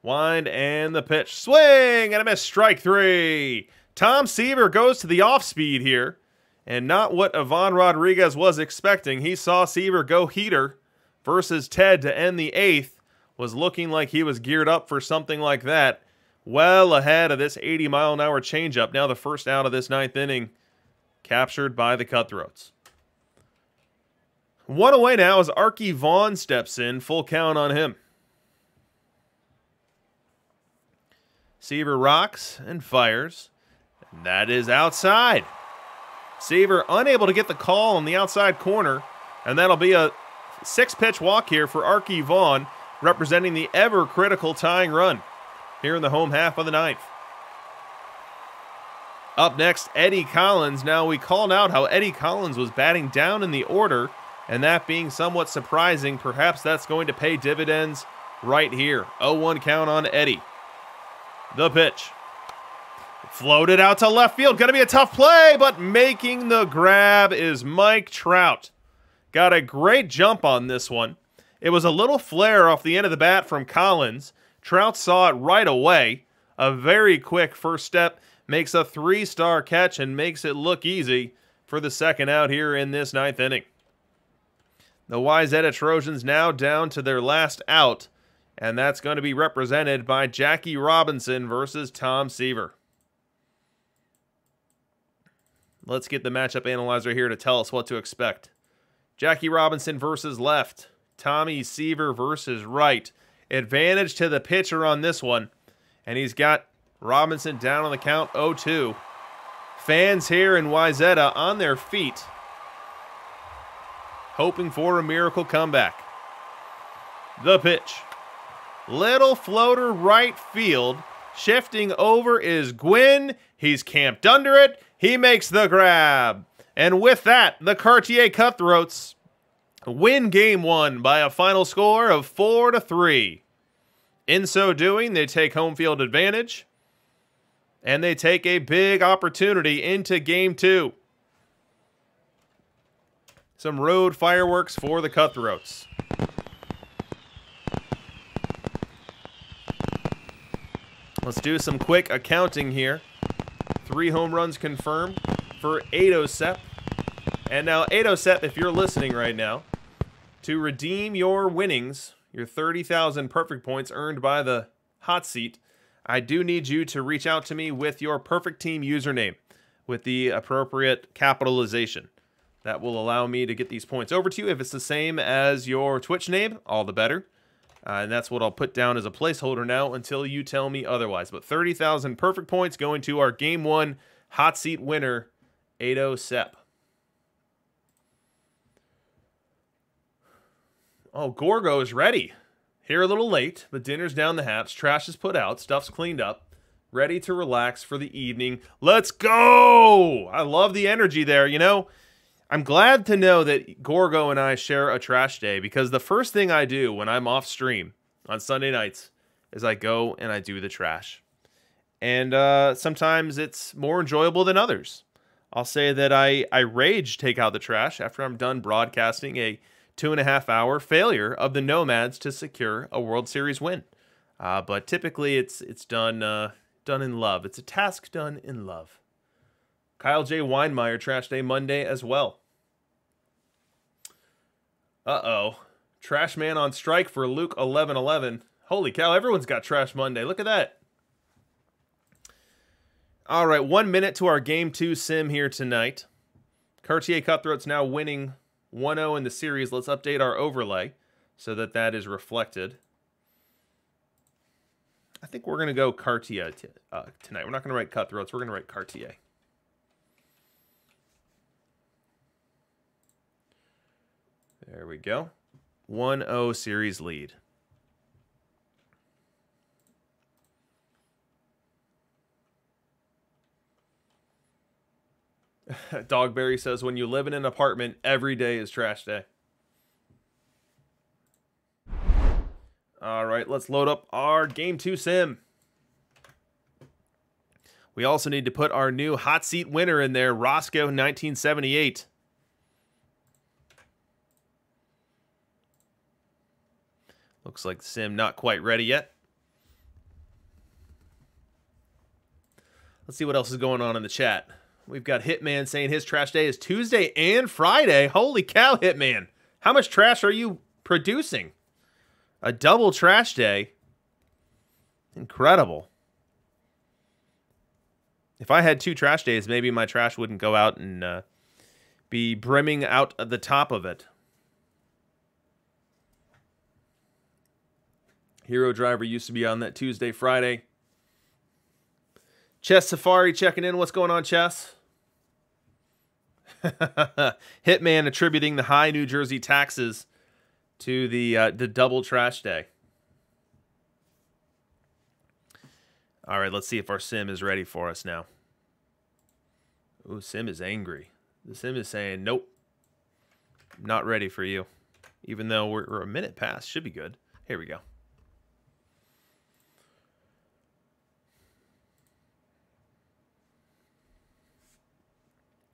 Wind and the pitch. Swing and a miss. Strike 3. Tom Seaver goes to the off-speed here. And not what Avon Rodriguez was expecting. He saw Seaver go heater versus Ted to end the 8th. Was looking like he was geared up for something like that. Well ahead of this 80-mile-an-hour changeup. Now the first out of this 9th inning captured by the Cutthroats. 1 away now as Arky Vaughn steps in. Full count on him. Seaver rocks and fires. And that is outside. Seaver unable to get the call on the outside corner, and that'll be a 6-pitch walk here for Arky Vaughn, representing the ever-critical tying run here in the home half of the 9th. Up next, Eddie Collins. Now, we called out how Eddie Collins was batting down in the order And that being somewhat surprising, perhaps that's going to pay dividends right here. 0-1 count on Eddie. The pitch. Floated out to left field. Going to be a tough play, but making the grab is Mike Trout. Got a great jump on this one. It was a little flare off the end of the bat from Collins. Trout saw it right away. A very quick first step. Makes a 3-star catch and makes it look easy for the second out here in this 9th inning. The Wayzata Trojans now down to their last out, and that's going to be represented by Jackie Robinson versus Tom Seaver. Let's get the matchup analyzer here to tell us what to expect. Jackie Robinson versus left. Tommy Seaver versus right. Advantage to the pitcher on this one, and he's got Robinson down on the count 0-2. Fans here in Wayzata on their feet, hoping for a miracle comeback. The pitch. Little floater right field. Shifting over is Guin. He's camped under it. He makes the grab. And with that, the Cartier Cutthroats win Game 1 by a final score of 4-3. In so doing, they take home field advantage, and they take a big opportunity into Game 2. Some road fireworks for the Cutthroats. Let's do some quick accounting here. 3 home runs confirmed for Adosep. And now, Adosep, if you're listening right now, to redeem your winnings, your 30,000 perfect points earned by the hot seat, I do need you to reach out to me with your perfect team username with the appropriate capitalization. That will allow me to get these points over to you. If it's the same as your Twitch name, all the better. And that's what I'll put down as a placeholder now until you tell me otherwise. But 30,000 perfect points going to our Game 1 hot seat winner, Adosep. Oh, Gorgo is ready. Here a little late, but dinner's down the hatch. Trash is put out. Stuff's cleaned up. Ready to relax for the evening. Let's go! I love the energy there. You know, I'm glad to know that Gorgo and I share a trash day, because the first thing I do when I'm off stream on Sunday nights is I go and I do the trash. And sometimes it's more enjoyable than others. I'll say that I rage take out the trash after I'm done broadcasting a 2.5-hour failure of the Nomads to secure a World Series win. But typically it's done in love. It's a task done in love. Kyle J. Weinmeyer, trash day Monday as well. Uh-oh. Trash man on strike for Luke 1111. Holy cow, everyone's got trash Monday. Look at that. All right, 1 minute to our Game 2 sim here tonight. Cartier Cutthroats now winning 1-0 in the series. Let's update our overlay so that that is reflected. I think we're going to go Cartier tonight. We're not going to write Cutthroats. We're going to write Cartier. There we go. 1-0 series lead. Dogberry says, when you live in an apartment, every day is trash day. All right, let's load up our Game 2 sim. We also need to put our new hot seat winner in there, Roscoe 1978. Looks like the sim not quite ready yet. Let's see what else is going on in the chat. We've got Hitman saying his trash day is Tuesday and Friday. Holy cow, Hitman. How much trash are you producing? A double trash day? Incredible. If I had 2 trash days, maybe my trash wouldn't go out and be brimming out at the top of it. Hero Driver used to be on that Tuesday, Friday. Chess Safari checking in. What's going on, Chess? Hitman attributing the high New Jersey taxes to the double trash day. All right, let's see if our sim is ready for us now. Ooh, sim is angry. The sim is saying, nope. Not ready for you. Even though we're a minute past. Should be good. Here we go.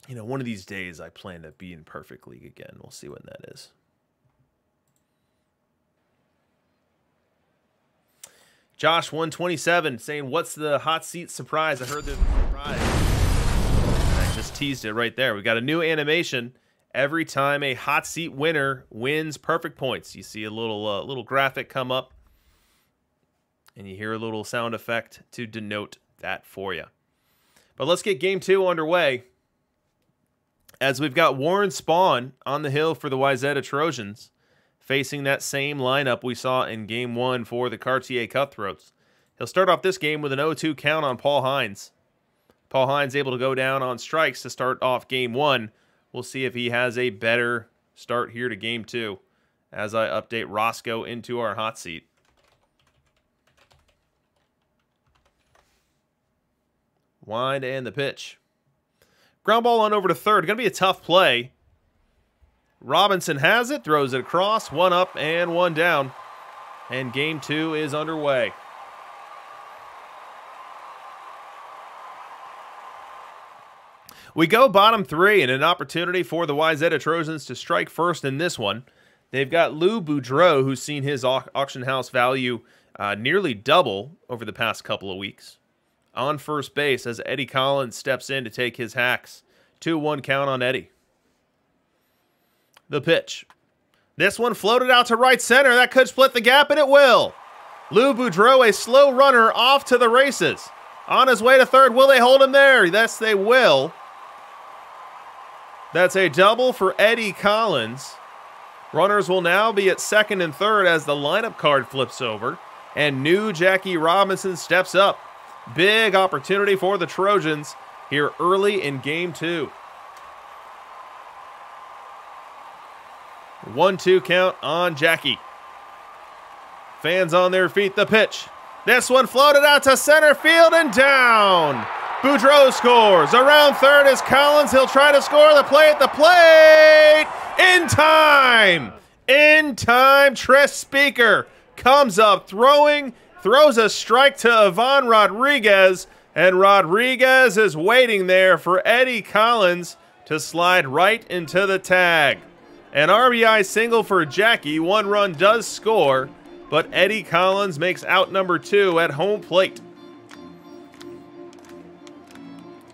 You know, one of these days I plan to be in Perfect League again. We'll see when that is. Josh 127 saying, what's the hot seat surprise? I heard there's a surprise. I just teased it right there. We got a new animation. Every time a hot seat winner wins perfect points. You see a little graphic come up. And you hear a little sound effect to denote that for you. But let's get game 2 underway. As we've got Warren Spahn on the hill for the Wayzata Trojans, facing that same lineup we saw in Game 1 for the Cartier Cutthroats. He'll start off this game with an 0-2 count on Paul Hines. Paul Hines able to go down on strikes to start off Game 1. We'll see if he has a better start here to Game 2 as I update Roscoe into our hot seat. Wind and the pitch. Ground ball on over to third. Going to be a tough play. Robinson has it, throws it across, one up and one down. And game 2 is underway. We go bottom 3 and an opportunity for the Wayzata Trojans to strike first in this one. They've got Lou Boudreau, who's seen his auction house value nearly double over the past couple of weeks. On first base as Eddie Collins steps in to take his hacks. 2-1 count on Eddie. The pitch. This one floated out to right center. That could split the gap, and it will. Lou Boudreau, a slow runner, off to the races. On his way to third. Will they hold him there? Yes, they will. That's a double for Eddie Collins. Runners will now be at second and third as the lineup card flips over. And new Jackie Robinson steps up. Big opportunity for the Trojans here early in game 2. 1-2 count on Jackie. Fans on their feet, the pitch. This one floated out to center field and down. Boudreau scores. Around third is Collins. He'll try to score the play at the plate. In time. In time. Tres Speaker comes up throwing. Throws a strike to Avon Rodriguez, and Rodriguez is waiting there for Eddie Collins to slide right into the tag. An RBI single for Jackie. 1 run does score, but Eddie Collins makes out number 2 at home plate.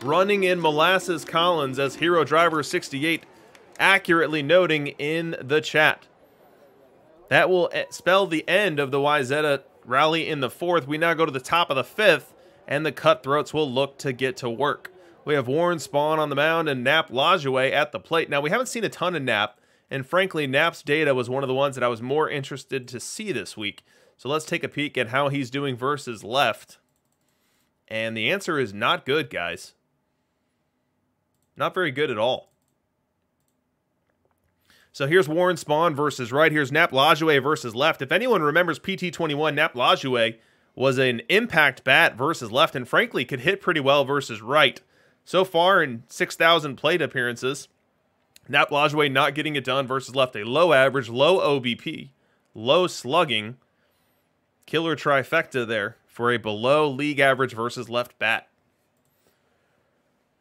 Running in Molasses Collins, as Hero Driver 68 accurately noting in the chat. That will spell the end of the Wayzata rally in the 4th. We now go to the top of the 5th, and the Cutthroats will look to get to work. We have Warren Spahn on the mound and Nap Lajoie at the plate. Now, we haven't seen a ton of Nap, and frankly, Nap's data was one of the ones that I was more interested to see this week. So let's take a peek at how he's doing versus left. And the answer is not good, guys. Not very good at all. So here's Warren Spahn versus right. Here's Nap Lajoie versus left. If anyone remembers PT21, Nap Lajoie was an impact bat versus left and frankly could hit pretty well versus right. So far in 6,000 plate appearances, Nap Lajoie not getting it done versus left. A low average, low OBP, low slugging, killer trifecta there for a below league average versus left bat.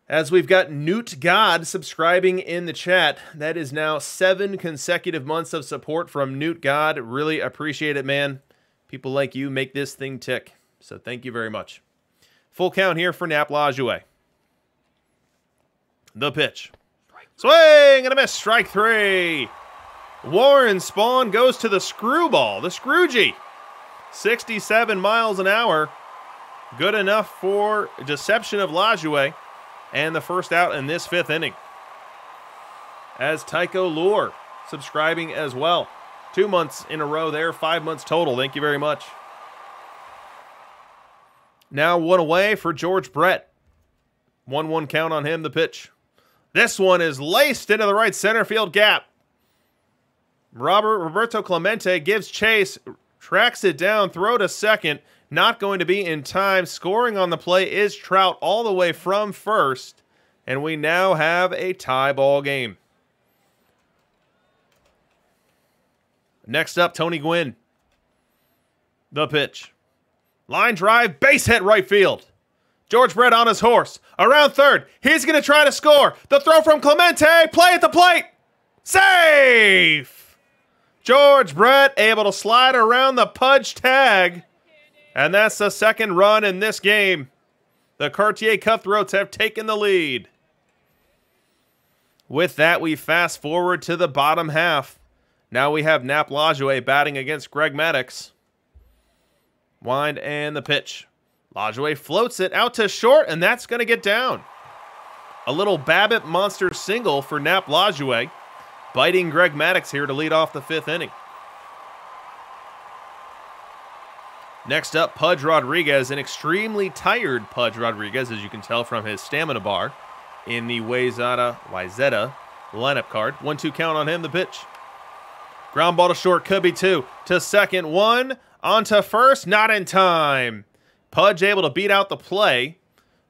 As we've got Newt God subscribing in the chat. That is now 7 consecutive months of support from Newt God. Really appreciate it, man. People like you make this thing tick. So thank you very much. Full count here for Nap Lajoie. The pitch. Swing and a miss. Strike 3. Warren Spahn goes to the screwball. The Scroogey. 67 miles an hour. Good enough for deception of Lajoie. And the first out in this 5th inning. As Tycho Lure subscribing as well. 2 months in a row there, 5 months total. Thank you very much. Now 1 away for George Brett. 1-1 count on him, the pitch. This one is laced into the right center field gap. Roberto Clemente gives chase, tracks it down, throw to second. Not going to be in time. Scoring on the play is Trout all the way from first. And we now have a tie ball game. Next up, Tony Guin. The pitch. Line drive, base hit right field. George Brett on his horse. Around third. He's going to try to score. The throw from Clemente. Play at the plate. Safe! George Brett able to slide around the Pudge tag. And that's the second run in this game. The Cartier Cutthroats have taken the lead. With that, we fast forward to the bottom half. Now we have Nap Lajoie batting against Greg Maddux. Wind and the pitch. Lajoie floats it out to short, and that's going to get down. A little Babbitt monster single for Nap Lajoie, biting Greg Maddux here to lead off the fifth inning. Next up, Pudge Rodriguez, an extremely tired Pudge Rodriguez, as you can tell from his stamina bar in the Wayzata lineup card. 1-2 count on him, the pitch. Ground ball to short, could be two. To second, one. On to first, not in time. Pudge able to beat out the play.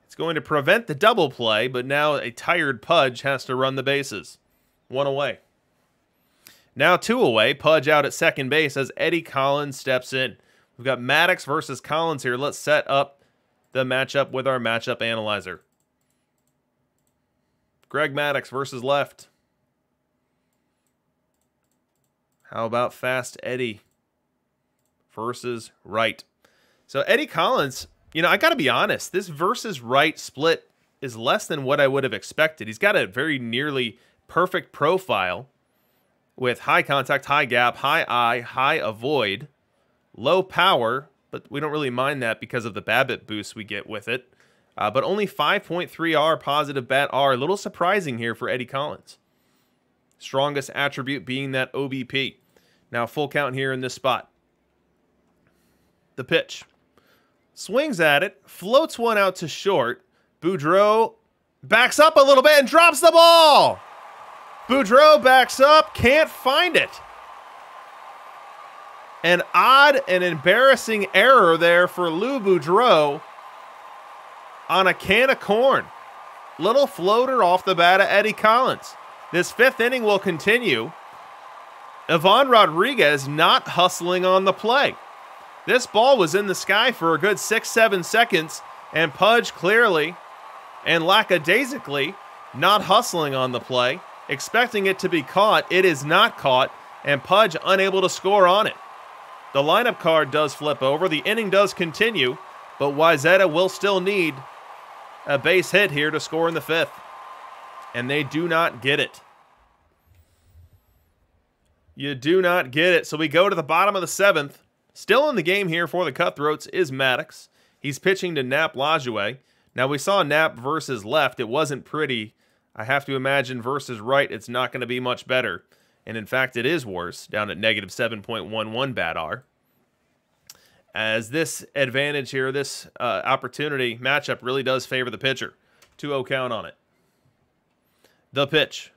It's going to prevent the double play, but now a tired Pudge has to run the bases. One away. Now two away. Pudge out at second base as Eddie Collins steps in. We've got Maddux versus Collins here. Let's set up the matchup with our matchup analyzer. Greg Maddux versus left. How about fast Eddie versus right? So Eddie Collins, you know, I got to be honest, this versus right split is less than what I would have expected. He's got a very nearly perfect profile with high contact, high gap, high eye, high avoid, low power, but we don't really mind that because of the Babbitt boost we get with it. But only 5.3 R positive bat R. A little surprising here for Eddie Collins. Strongest attribute being that OBP. Now full count here in this spot. The pitch. Swings at it, floats one out to short. Boudreau backs up a little bit and drops the ball. Boudreau backs up, can't find it. An odd and embarrassing error there for Lou Boudreau on a can of corn. Little floater off the bat of Eddie Collins. This fifth inning will continue. Avon Rodriguez not hustling on the play. This ball was in the sky for a good 6-7 seconds, and Pudge clearly and lackadaisically not hustling on the play, expecting it to be caught. It is not caught, and Pudge unable to score on it. The lineup card does flip over. The inning does continue, but Wayzata will still need a base hit here to score in the fifth, and they do not get it. You do not get it. So we go to the bottom of the seventh. Still in the game here for the Cutthroats is Maddux. He's pitching to Nap Lajoie. Now we saw Nap versus left. It wasn't pretty. I have to imagine versus right, it's not going to be much better. And in fact, it is worse, down at negative 7.11 bat R. As this advantage here, this opportunity matchup really does favor the pitcher. 2-0 count on it. The pitch.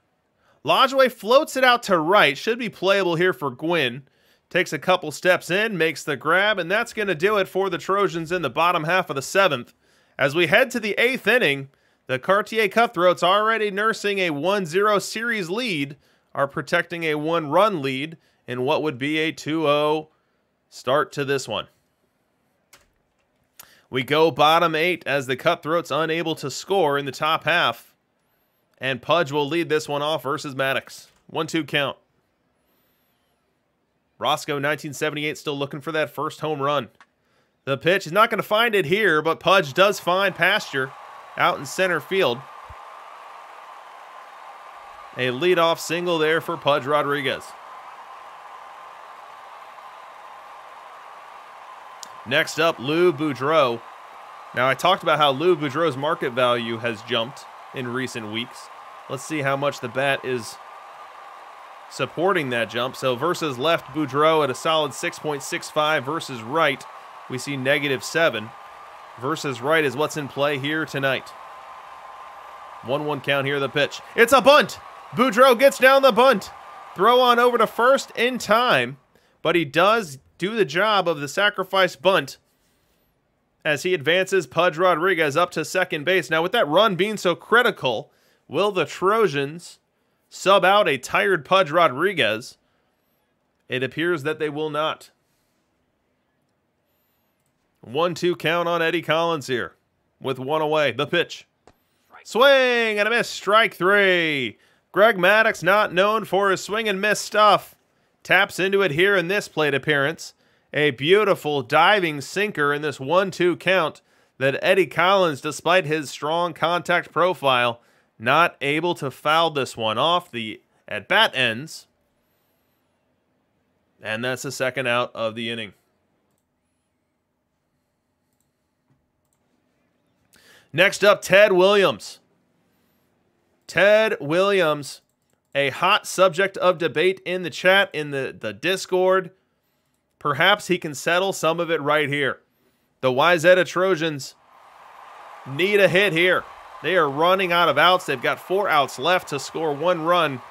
Lajoie floats it out to right. Should be playable here for Guin. Takes a couple steps in, makes the grab, and that's going to do it for the Trojans in the bottom half of the seventh. As we head to the eighth inning, the Cartier Cutthroats already nursing a 1-0 series lead, are protecting a 1-run lead in what would be a 2-0 start to this one. We go bottom eight as the Cutthroats unable to score in the top half. And Pudge will lead this one off versus Maddux. 1-2 count. Roscoe, 1978, still looking for that first home run. The pitch is not going to find it here, but Pudge does find pasture out in center field. A leadoff single there for Pudge Rodriguez. Next up, Lou Boudreau. Now, I talked about how Lou Boudreau's market value has jumped in recent weeks. Let's see how much the bat is supporting that jump. So versus left, Boudreau at a solid 6.65. Versus right, we see -7. Versus right is what's in play here tonight. 1-1 count here, the pitch. It's a bunt. Boudreau gets down the bunt. Throw on over to first in time, but he does do the job of the sacrifice bunt as he advances Pudge Rodriguez up to second base. Now, with that run being so critical, will the Trojans sub out a tired Pudge Rodriguez It appears that they will not. 1-2 count on Eddie Collins here with one away. The pitch. Swing and a miss. Strike three. Greg Maddux, not known for his swing and miss stuff, taps into it here in this plate appearance. A beautiful diving sinker in this 1-2 count that Eddie Collins, despite his strong contact profile, not able to foul this one off. The at-bat ends. And that's the second out of the inning. Next up, Ted Williams. Ted Williams, a hot subject of debate in the chat, in the Discord. Perhaps he can settle some of it right here. The Wayzata Trojans need a hit here. They are running out of outs. They've got 4 outs left to score 1 run.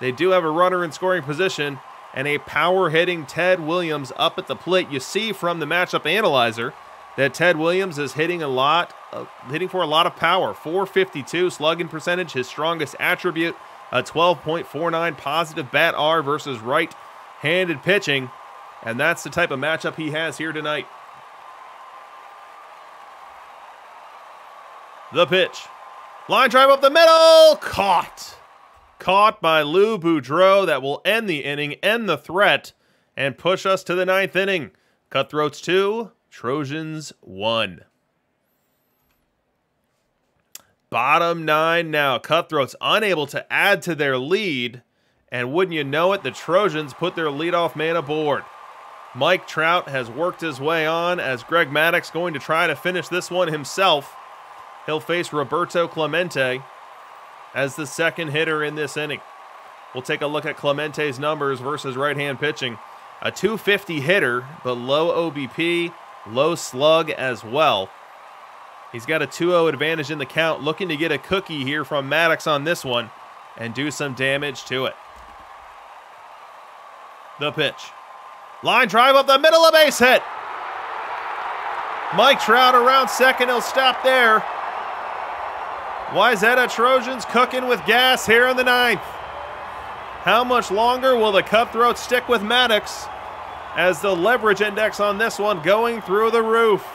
They do have a runner in scoring position and a power-hitting Ted Williams up at the plate. You see from the matchup analyzer that Ted Williams is hitting for a lot of power. 452 slugging percentage, his strongest attribute, a 12.49 positive bat R versus right-handed pitching, and that's the type of matchup he has here tonight. The pitch. Line drive up the middle. Caught by Lou Boudreau. That will end the inning, end the threat, and push us to the 9th inning. Cutthroats 2, Trojans 1. Bottom 9 now. Cutthroats unable to add to their lead, and wouldn't you know it, the Trojans put their leadoff man aboard. Mike Trout has worked his way on as Greg Maddux going to try to finish this one himself. He'll face Roberto Clemente as the second hitter in this inning. We'll take a look at Clemente's numbers versus right-hand pitching. A .250 hitter, but low OBP, low slug as well. He's got a 2-0 advantage in the count, looking to get a cookie here from Maddux on this one and do some damage to it. The pitch. Line drive up the middle, a base hit. Mike Trout around second, he'll stop there. Wayzata Trojans cooking with gas here in the 9th. How much longer will the Cutthroats stick with Maddux as the leverage index on this one going through the roof?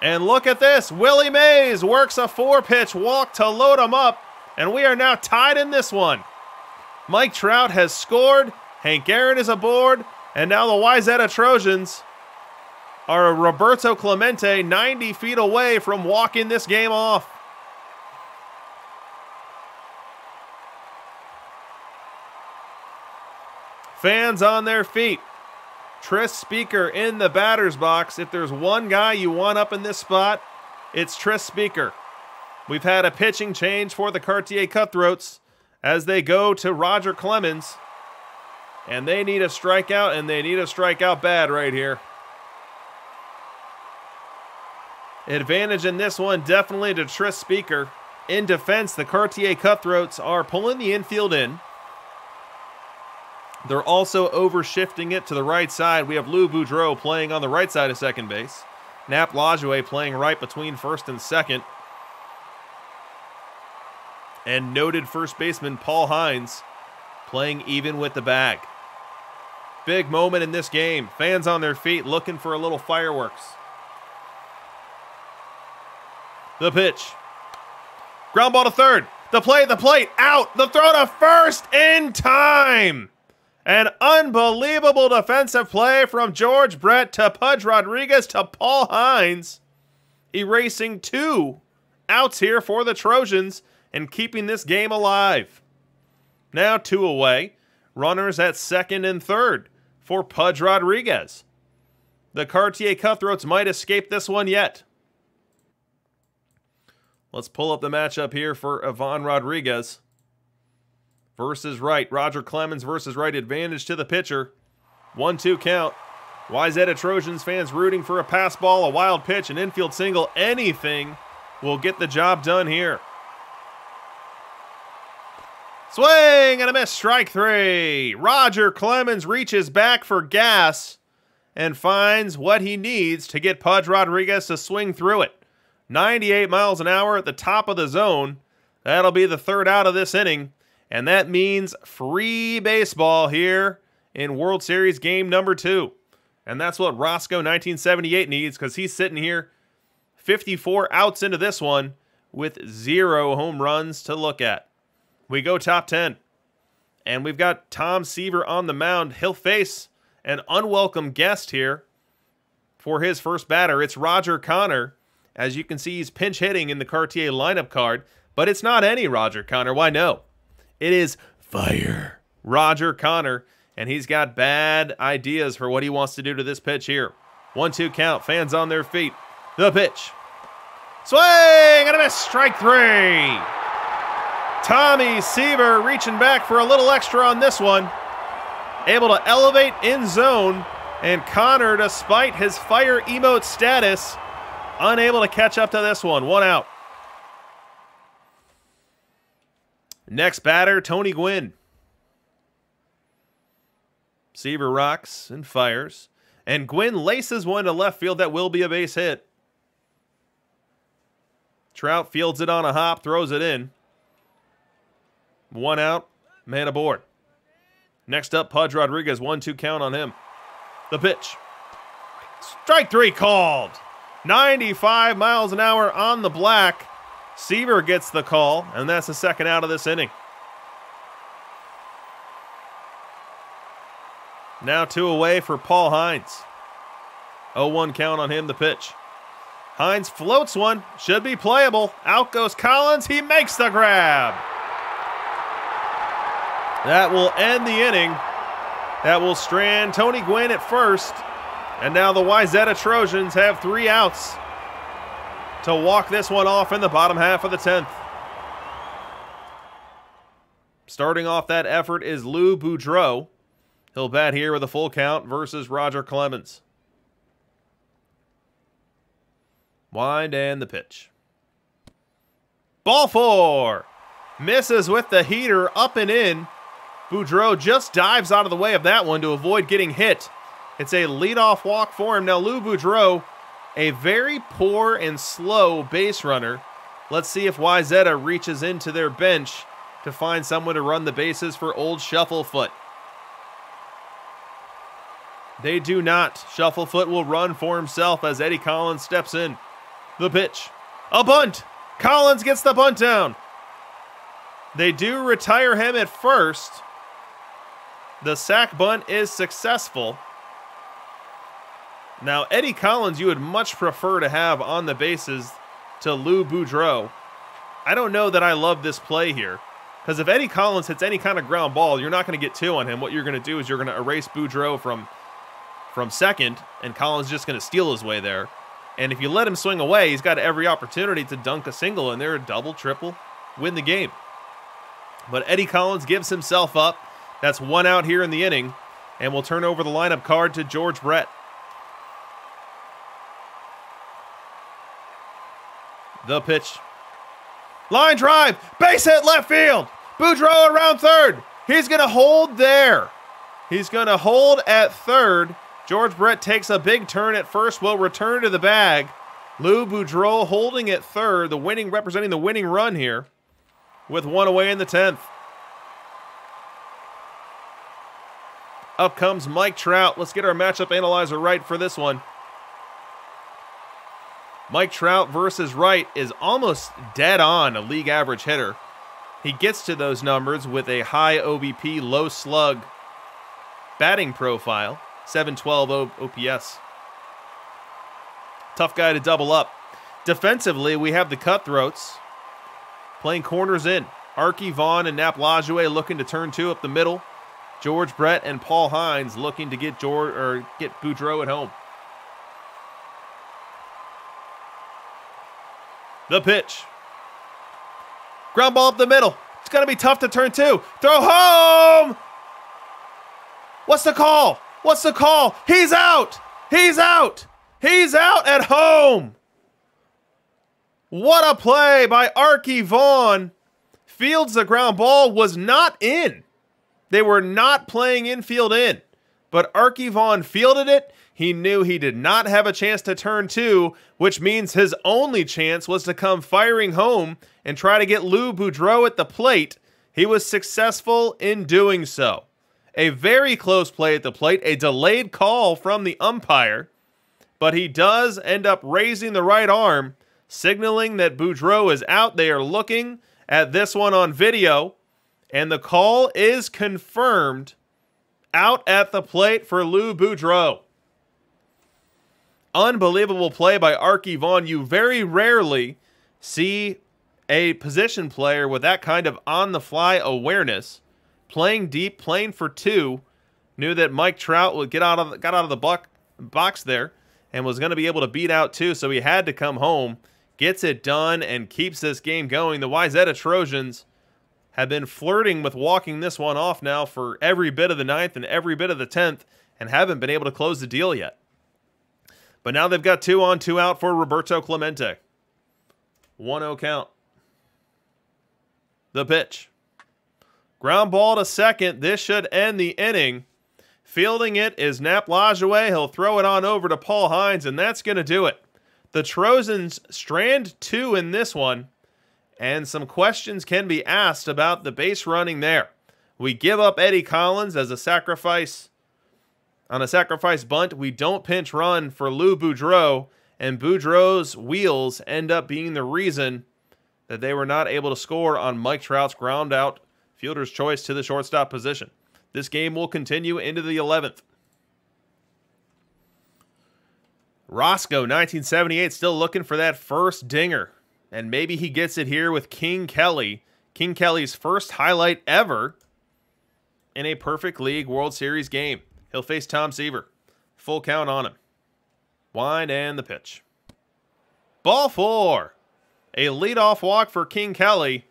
And look at this. Willie Mays works a 4-pitch walk to load him up, and we are now tied in this one. Mike Trout has scored, Hank Aaron is aboard, and now the Wayzata Trojans are Roberto Clemente 90 feet away from walking this game off. Fans on their feet. Tris Speaker in the batter's box. If there's one guy you want up in this spot, it's Tris Speaker. We've had a pitching change for the Cartier Cutthroats as they go to Roger Clemens. And they need a strikeout, and they need a strikeout bad right here. Advantage in this one definitely to Tris Speaker. In defense, the Cartier Cutthroats are pulling the infield in. They're also overshifting it to the right side. We have Lou Boudreau playing on the right side of second base. Nap Lajoie playing right between first and second. And noted first baseman Paul Hines playing even with the bag. Big moment in this game. Fans on their feet looking for a little fireworks. The pitch. Ground ball to third. The plate, out. The throw to first in time. An unbelievable defensive play from George Brett to Pudge Rodriguez to Paul Hines. Erasing 2 outs here for the Trojans and keeping this game alive. Now 2 away. Runners at second and third for Pudge Rodriguez. The Cartier Cutthroats might escape this one yet. Let's pull up the matchup here for Avon Rodriguez versus right. Roger Clemens versus right. Advantage to the pitcher. 1-2 count. Wayzata Trojans fans rooting for a pass ball, a wild pitch, an infield single. Anything will get the job done here. Swing and a miss. Strike 3. Roger Clemens reaches back for gas and finds what he needs to get Pudge Rodriguez to swing through it. 98 miles an hour at the top of the zone. That'll be the third out of this inning. And that means free baseball here in World Series game number 2. And that's what Roscoe 1978 needs, because he's sitting here 54 outs into this one with 0 home runs to look at. We go top 10. And we've got Tom Seaver on the mound. He'll face an unwelcome guest here for his first batter. It's Roger Connor. As you can see, he's pinch hitting in the Cartier lineup card. But it's not any Roger Connor. Why, no. It is Fire Roger Connor. And he's got bad ideas for what he wants to do to this pitch here. 1-2 count. Fans on their feet. The pitch. Swing and a miss. Strike 3. Tommy Seaver reaching back for a little extra on this one. Able to elevate in zone. And Connor, despite his fire emote status, unable to catch up to this one. 1 out. Next batter, Tony Guin. Seaver rocks and fires. And Guin laces one to left field that will be a base hit. Trout fields it on a hop, throws it in. 1 out, man aboard. Next up, Pudge Rodriguez, 1-2 count on him. The pitch. Strike 3 called. 95 miles an hour on the black. Seaver gets the call, and that's the second out of this inning. Now 2 away for Paul Hines. 0-1 count on him, the pitch. Hines floats one, should be playable. Out goes Collins, he makes the grab. That will end the inning. That will strand Tony Guin at first. And now the Wayzata Trojans have 3 outs to walk this one off in the bottom half of the 10th. Starting off that effort is Lou Boudreau. He'll bat here with a full count versus Roger Clemens. Wind and the pitch. Ball 4. Misses with the heater up and in. Boudreau just dives out of the way of that one to avoid getting hit. It's a leadoff walk for him. Now Lou Boudreau, a very poor and slow base runner. Let's see if Wayzata reaches into their bench to find someone to run the bases for old Shufflefoot. They do not. Shufflefoot will run for himself as Eddie Collins steps in. The pitch. A bunt. Collins gets the bunt down. They do retire him at first. The sac bunt is successful. Now, Eddie Collins, you would much prefer to have on the bases to Lou Boudreau. I don't know that I love this play here. Because if Eddie Collins hits any kind of ground ball, you're not going to get 2 on him. What you're going to do is you're going to erase Boudreau from second, and Collins is just going to steal his way there. And if you let him swing away, he's got every opportunity to dunk a single in there, a double, triple, win the game. But Eddie Collins gives himself up. That's 1 out here in the inning, and we'll turn over the lineup card to George Brett. The pitch. Line drive, base hit left field. Boudreau around third. He's going to hold there. He's going to hold at third. George Brett takes a big turn at first, will return to the bag. Lou Boudreau holding at third, representing the winning run here, with 1 away in the 10th. Up comes Mike Trout. Let's get our matchup analyzer right for this one. Mike Trout versus Wright is almost dead on a league average hitter. He gets to those numbers with a high OBP, low slug batting profile. 712 OPS. Tough guy to double up. Defensively, we have the Cutthroats playing corners in. Arky Vaughn and Nap Lajoie looking to turn 2 up the middle. George Brett and Paul Hines looking to get Boudreau at home. The pitch. Ground ball up the middle. It's going to be tough to turn 2. Throw home! What's the call? What's the call? He's out! He's out! He's out at home! What a play by Arky Vaughn. Fields the ground ball, was not in. They were not playing infield in. But Arky Vaughn fielded it. He knew he did not have a chance to turn 2, which means his only chance was to come firing home and try to get Lou Boudreau at the plate. He was successful in doing so. A very close play at the plate, a delayed call from the umpire, but he does end up raising the right arm, signaling that Boudreau is out. They are looking at this one on video, and the call is confirmed. Out at the plate for Lou Boudreau. Unbelievable play by Ivonne. You very rarely see a position player with that kind of on-the-fly awareness, playing deep, playing for two, knew that Mike Trout would got out of the box there and was going to be able to beat out two, so he had to come home, gets it done, and keeps this game going. The Wayzata Trojans have been flirting with walking this one off now for every bit of the ninth and every bit of the 10th and haven't been able to close the deal yet. But now they've got 2 on, 2 out for Roberto Clemente. 1-0 count. The pitch. Ground ball to second. This should end the inning. Fielding it is Nap Lajoie. He'll throw it on over to Paul Hines, and that's going to do it. The Trojans strand 2 in this one. And some questions can be asked about the base running there. We give up Eddie Collins as a sacrifice. On a sacrifice bunt, we don't pinch run for Lou Boudreau, and Boudreau's wheels end up being the reason that they were not able to score on Mike Trout's ground out fielder's choice to the shortstop position. This game will continue into the 11th. Roscoe, 1978, still looking for that first dinger. And maybe he gets it here with King Kelly. King Kelly's first highlight ever in a Perfect League World Series game. He'll face Tom Seaver. Full count on him. Wind and the pitch. Ball 4. A leadoff walk for King Kelly.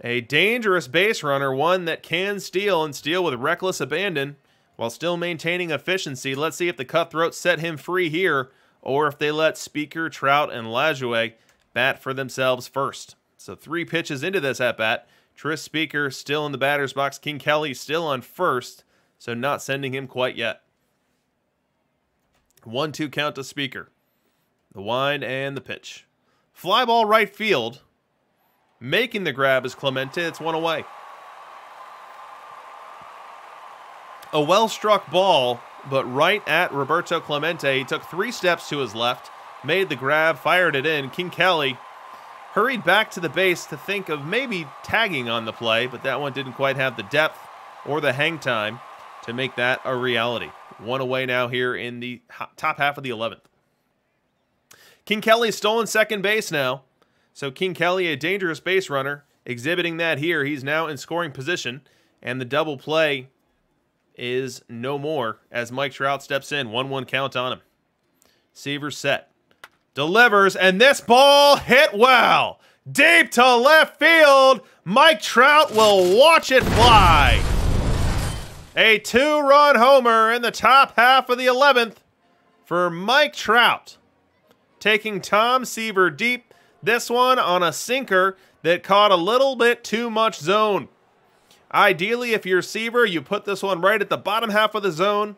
A dangerous base runner, one that can steal and steal with reckless abandon while still maintaining efficiency. Let's see if the Cutthroats set him free here or if they let Speaker, Trout, and Lajoie bat for themselves first. So 3 pitches into this at-bat. Tris Speaker still in the batter's box. King Kelly still on first, so not sending him quite yet. 1-2 count to Speaker. The wind and the pitch. Fly ball right field. Making the grab is Clemente. It's 1 away. A well-struck ball, but right at Roberto Clemente. He took 3 steps to his left, made the grab, fired it in. King Kelly hurried back to the base to think of maybe tagging on the play, but that one didn't quite have the depth or the hang time to make that a reality. 1 away now here in the top half of the 11th. King Kelly stolen second base now. So King Kelly, a dangerous base runner, exhibiting that here. He's now in scoring position, and the double play is no more as Mike Trout steps in. 1-1 count on him. Seaver set. Delivers, and this ball hit well. Deep to left field. Mike Trout will watch it fly. A 2-run homer in the top half of the 11th for Mike Trout. Taking Tom Seaver deep. This one on a sinker that caught a little bit too much zone. Ideally, if you're Seaver, you put this one right at the bottom half of the zone,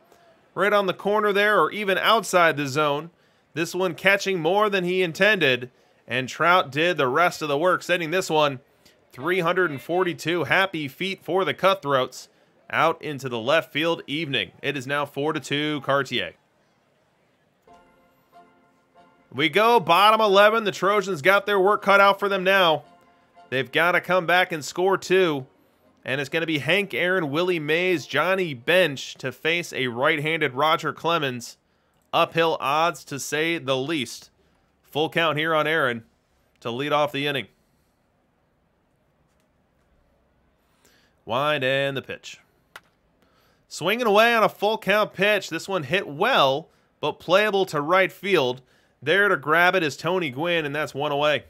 right on the corner there, or even outside the zone. This one catching more than he intended, and Trout did the rest of the work, sending this one 342 happy feet for the Cutthroats out into the left field evening. It is now 4-2 Cartier. We go bottom 11. The Trojans got their work cut out for them now. They've got to come back and score 2. And it's going to be Hank Aaron, Willie Mays, Johnny Bench to face a right-handed Roger Clemens. Uphill odds, to say the least. Full count here on Aaron to lead off the inning. Wind and the pitch. Swinging away on a full count pitch. This one hit well, but playable to right field. There to grab it is Tony Guin, and that's 1 away.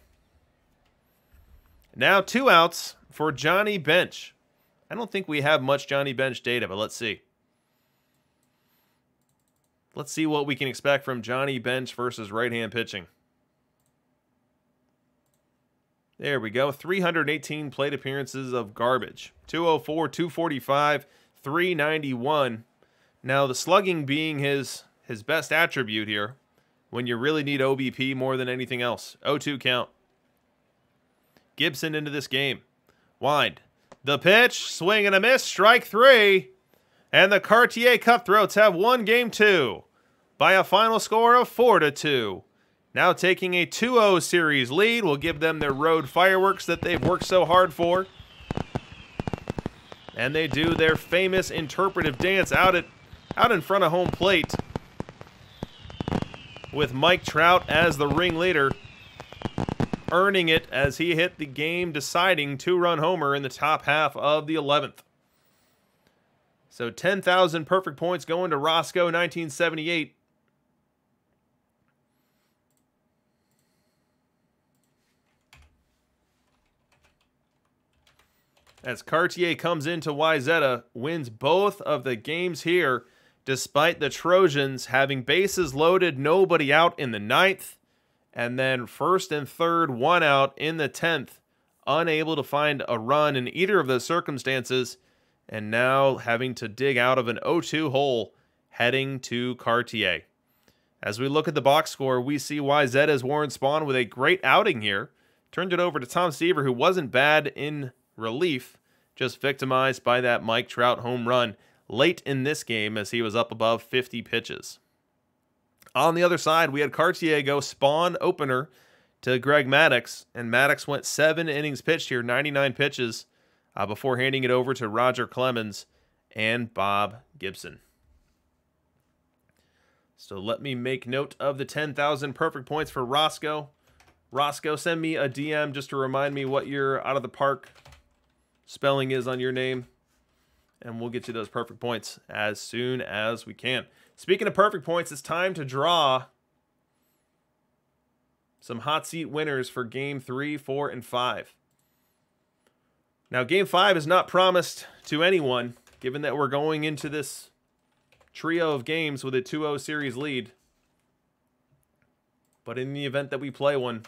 Now 2 outs for Johnny Bench. I don't think we have much Johnny Bench data, but let's see. Let's see what we can expect from Johnny Bench versus right-hand pitching. There we go. 318 plate appearances of garbage. 204, 245, 391. Now the slugging being his best attribute here when you really need OBP more than anything else. 0-2 count. Gibson into this game. Wind. The pitch, swing and a miss, strike 3. And the Cartier Cutthroats have won Game 2 by a final score of 4-2. Now taking a 2-0 series lead will give them their road fireworks that they've worked so hard for. And they do their famous interpretive dance out in front of home plate with Mike Trout as the ringleader, earning it as he hit the game-deciding 2-run homer in the top half of the 11th. So 10,000 perfect points going to Roscoe, 1978. As Cartier comes into Wayzata, wins both of the games here, despite the Trojans having bases loaded, nobody out in the 9th, and then first and third, 1 out in the 10th, unable to find a run in either of those circumstances, and now having to dig out of an 0-2 hole, heading to Cartier. As we look at the box score, we see Wayzata's Warren Spahn with a great outing here. Turned it over to Tom Seaver, who wasn't bad in relief, just victimized by that Mike Trout home run late in this game as he was up above 50 pitches. On the other side, we had Cartier go Spahn opener to Greg Maddux, and Maddux went 7 innings pitched here, 99 pitches, before handing it over to Roger Clemens and Bob Gibson. So let me make note of the 10,000 perfect points for Roscoe. Roscoe, send me a DM just to remind me what your out of the park spelling is on your name, and we'll get you those perfect points as soon as we can. Speaking of perfect points, it's time to draw some hot seat winners for Game 3, 4, and 5. Now, Game 5 is not promised to anyone, given that we're going into this trio of games with a 2-0 series lead. But in the event that we play one,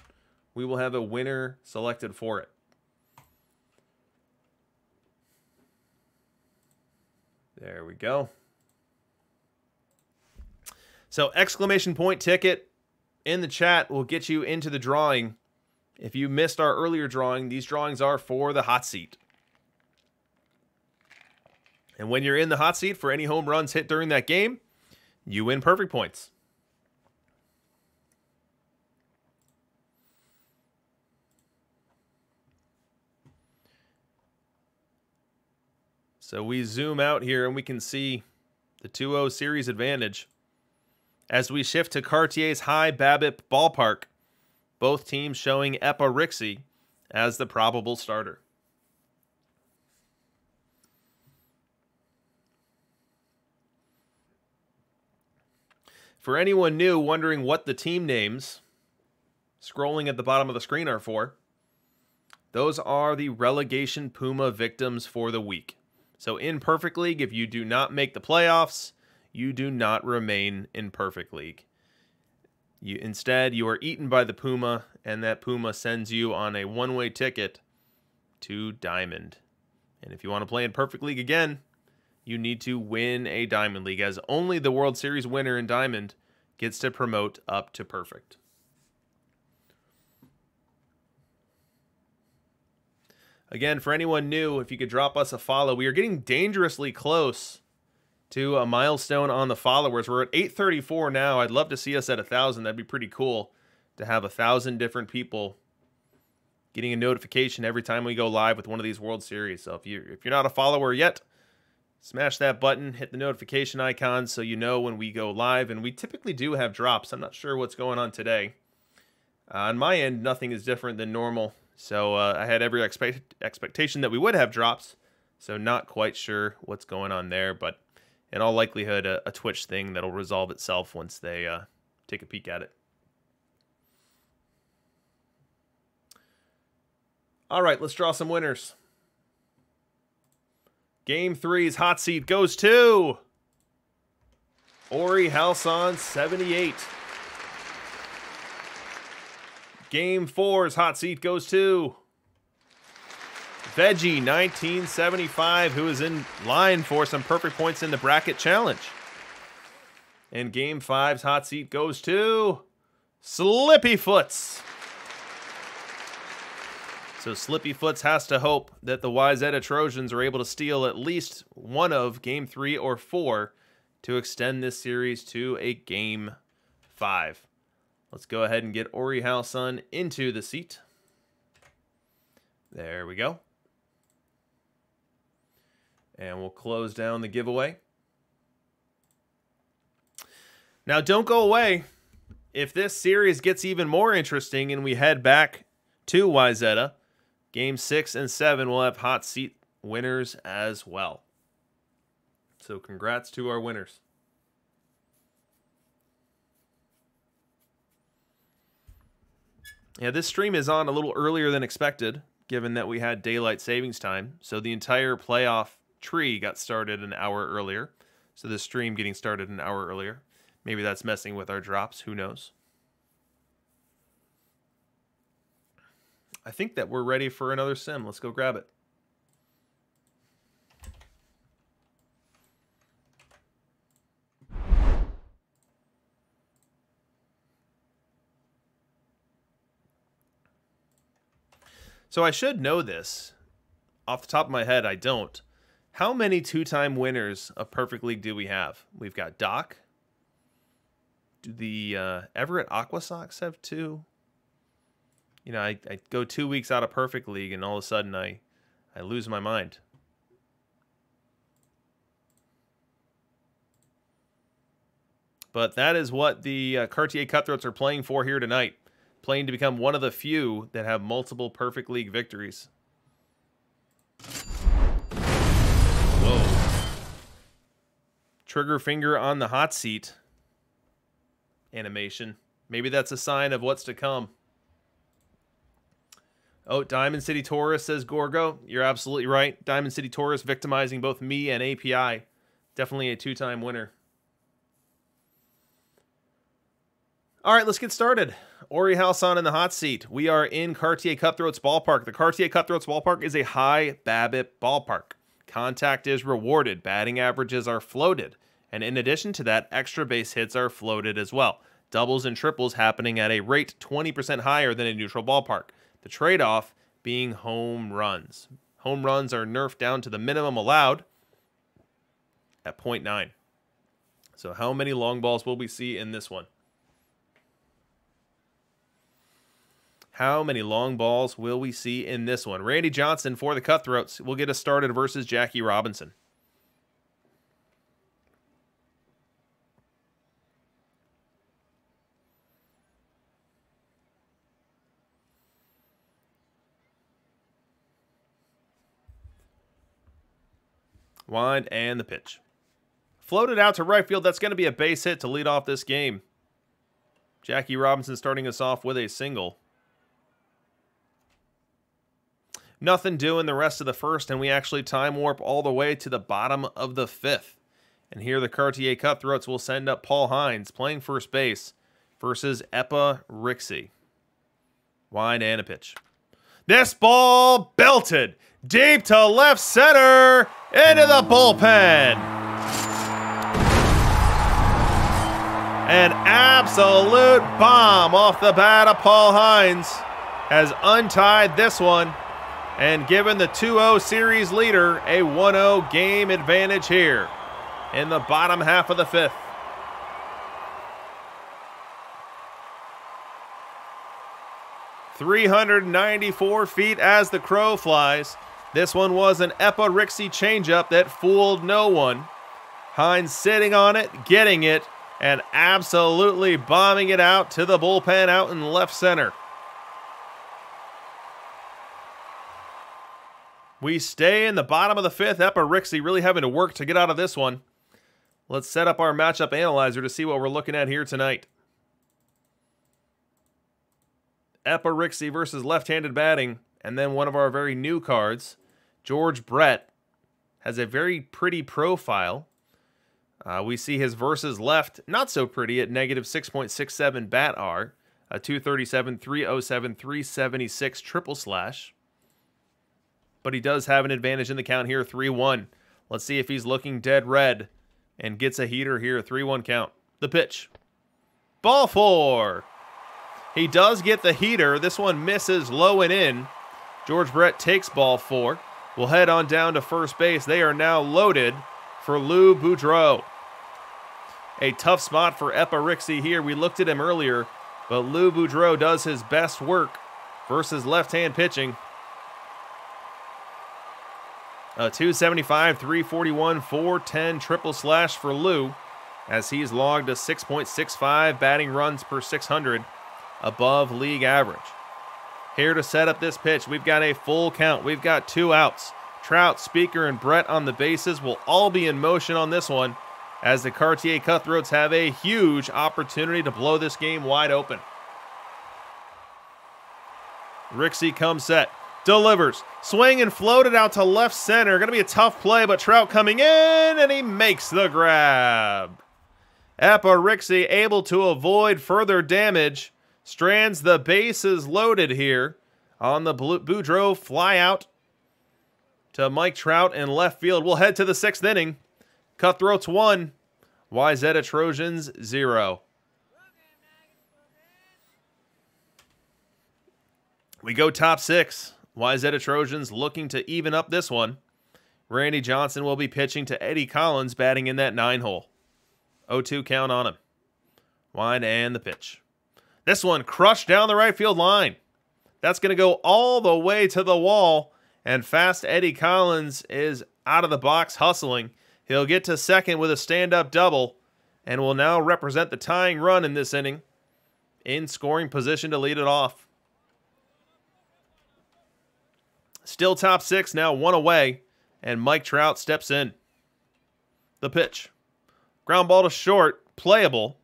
we will have a winner selected for it. There we go. So, exclamation point ticket in the chat will get you into the drawing. If you missed our earlier drawing, these drawings are for the hot seat. And when you're in the hot seat for any home runs hit during that game, you win perfect points. So we zoom out here and we can see the 2-0 series advantage as we shift to Cartier's high BABIP ballpark. Both teams showing Epa Rixey as the probable starter. For anyone new wondering what the team names scrolling at the bottom of the screen are for, those are the relegation Puma victims for the week. So in Perfect League, if you do not make the playoffs, you do not remain in Perfect League. Instead, you are eaten by the Puma, and that Puma sends you on a one-way ticket to Diamond. And if you want to play in Perfect League again, you need to win a Diamond League, as only the World Series winner in Diamond gets to promote up to Perfect. Again, for anyone new, if you could drop us a follow, we are getting dangerously close to a milestone on the followers. We're at 834 now. I'd love to see us at 1,000. That'd be pretty cool to have 1,000 different people getting a notification every time we go live with one of these World Series. So if you're not a follower yet, smash that button, hit the notification icon so you know when we go live. And we typically do have drops. I'm not sure what's going on today. On my end, nothing is different than normal. So I had every expectation that we would have drops. So not quite sure what's going on there, but in all likelihood, a Twitch thing that'll resolve itself once they take a peek at it. All right, let's draw some winners. Game 3's hot seat goes to Ori Halson, 78. Game 4's hot seat goes to Veggie, 1975, who is in line for some perfect points in the bracket challenge. And Game 5's hot seat goes to Slippy Foots. So Slippy Foots has to hope that the Wayzata Trojans are able to steal at least one of Game 3 or 4 to extend this series to a Game 5. Let's go ahead and get Ori Halson into the seat. There we go. And we'll close down the giveaway. Now, don't go away. If this series gets even more interesting and we head back to Wayzata, Game 6 and 7 will have hot seat winners as well. So congrats to our winners. Yeah, this stream is on a little earlier than expected, given that we had daylight savings time. So the entire playoff tree got started an hour earlier. So the stream getting started an hour earlier. Maybe that's messing with our drops. Who knows? I think that we're ready for another sim. Let's go grab it. So I should know this. Off the top of my head, I don't. How many two-time winners of Perfect League do we have? We've got Doc. Do the Everett Aqua Sox have 2? You know, I go 2 weeks out of Perfect League, and all of a sudden I lose my mind. But that is what the Cartier Cutthroats are playing for here tonight. Playing to become one of the few that have multiple Perfect League victories. Whoa. Trigger finger on the hot seat animation. Maybe that's a sign of what's to come. Oh, Diamond City Taurus, says Gorgo. You're absolutely right. Diamond City Taurus victimizing both me and API. Definitely a two-time winner. All right, let's get started. Ori Halson in the hot seat. We are in Cartier Cutthroats Ballpark. The Cartier Cutthroats Ballpark is a high BABIP ballpark. Contact is rewarded. Batting averages are floated. And in addition to that, extra base hits are floated as well. Doubles and triples happening at a rate 20% higher than a neutral ballpark. The trade-off being home runs. Home runs are nerfed down to the minimum allowed at 0.9. So how many long balls will we see in this one? How many long balls will we see in this one? Randy Johnson for the Cutthroats will get us started versus Jackie Robinson. Wind and the pitch. Floated out to right field. That's going to be a base hit to lead off this game. Jackie Robinson starting us off with a single. Nothing doing the rest of the first, and we actually time warp all the way to the bottom of the 5th. And here the Cartier Cutthroats will send up Paul Hines playing first base versus Epa Rixey. Wind and a pitch. This ball belted deep to left center into the bullpen. An absolute bomb off the bat of Paul Hines has untied this one and given the 2-0 series leader a 1-0 game advantage here in the bottom half of the 5th. .394 feet as the crow flies. This one was an Epa Rixey changeup that fooled no one. Hines sitting on it, getting it, and absolutely bombing it out to the bullpen out in left center. We stay in the bottom of the 5th. Epa Rixey really having to work to get out of this one. Let's set up our matchup analyzer to see what we're looking at here tonight. Epa Rixey versus left-handed batting. And then one of our very new cards, George Brett, has a very pretty profile. We see his versus left, not so pretty, at negative 6.67 bat R, a 237, 307, 376 triple slash. But he does have an advantage in the count here, 3-1. Let's see if he's looking dead red and gets a heater here, 3-1 count. The pitch. Ball 4. He does get the heater. This one misses low and in. George Brett takes ball 4. Will head on down to first base. They are now loaded for Lou Boudreau. A tough spot for Epirixie here. We looked at him earlier, but Lou Boudreau does his best work versus left-hand pitching. 275, 341, 410 triple slash for Lou, as he's logged a 6.65 batting runs per 600, above league average. Here to set up this pitch, we've got a full count. We've got 2 outs. Trout, Speaker, and Brett on the bases will all be in motion on this one, as the Cartier Cutthroats have a huge opportunity to blow this game wide open. Rixey comes set. Delivers. Swing and floated out to left center. Going to be a tough play, but Trout coming in, and he makes the grab. Epirixie able to avoid further damage. Strands the bases loaded here on the Boudreau fly out to Mike Trout in left field. We'll head to the 6th inning. Cutthroats 1, Wayzata Trojans 0. We go top 6. Wayzata Trojans looking to even up this one. Randy Johnson will be pitching to Eddie Collins, batting in that 9 hole. 0-2 count on him. Wind and the pitch. This one crushed down the right field line. That's going to go all the way to the wall, and fast Eddie Collins is out of the box hustling. He'll get to second with a stand-up double, and will now represent the tying run in this inning, in scoring position to lead it off. Still top 6, now 1 away, and Mike Trout steps in. The pitch. Ground ball to short, playable.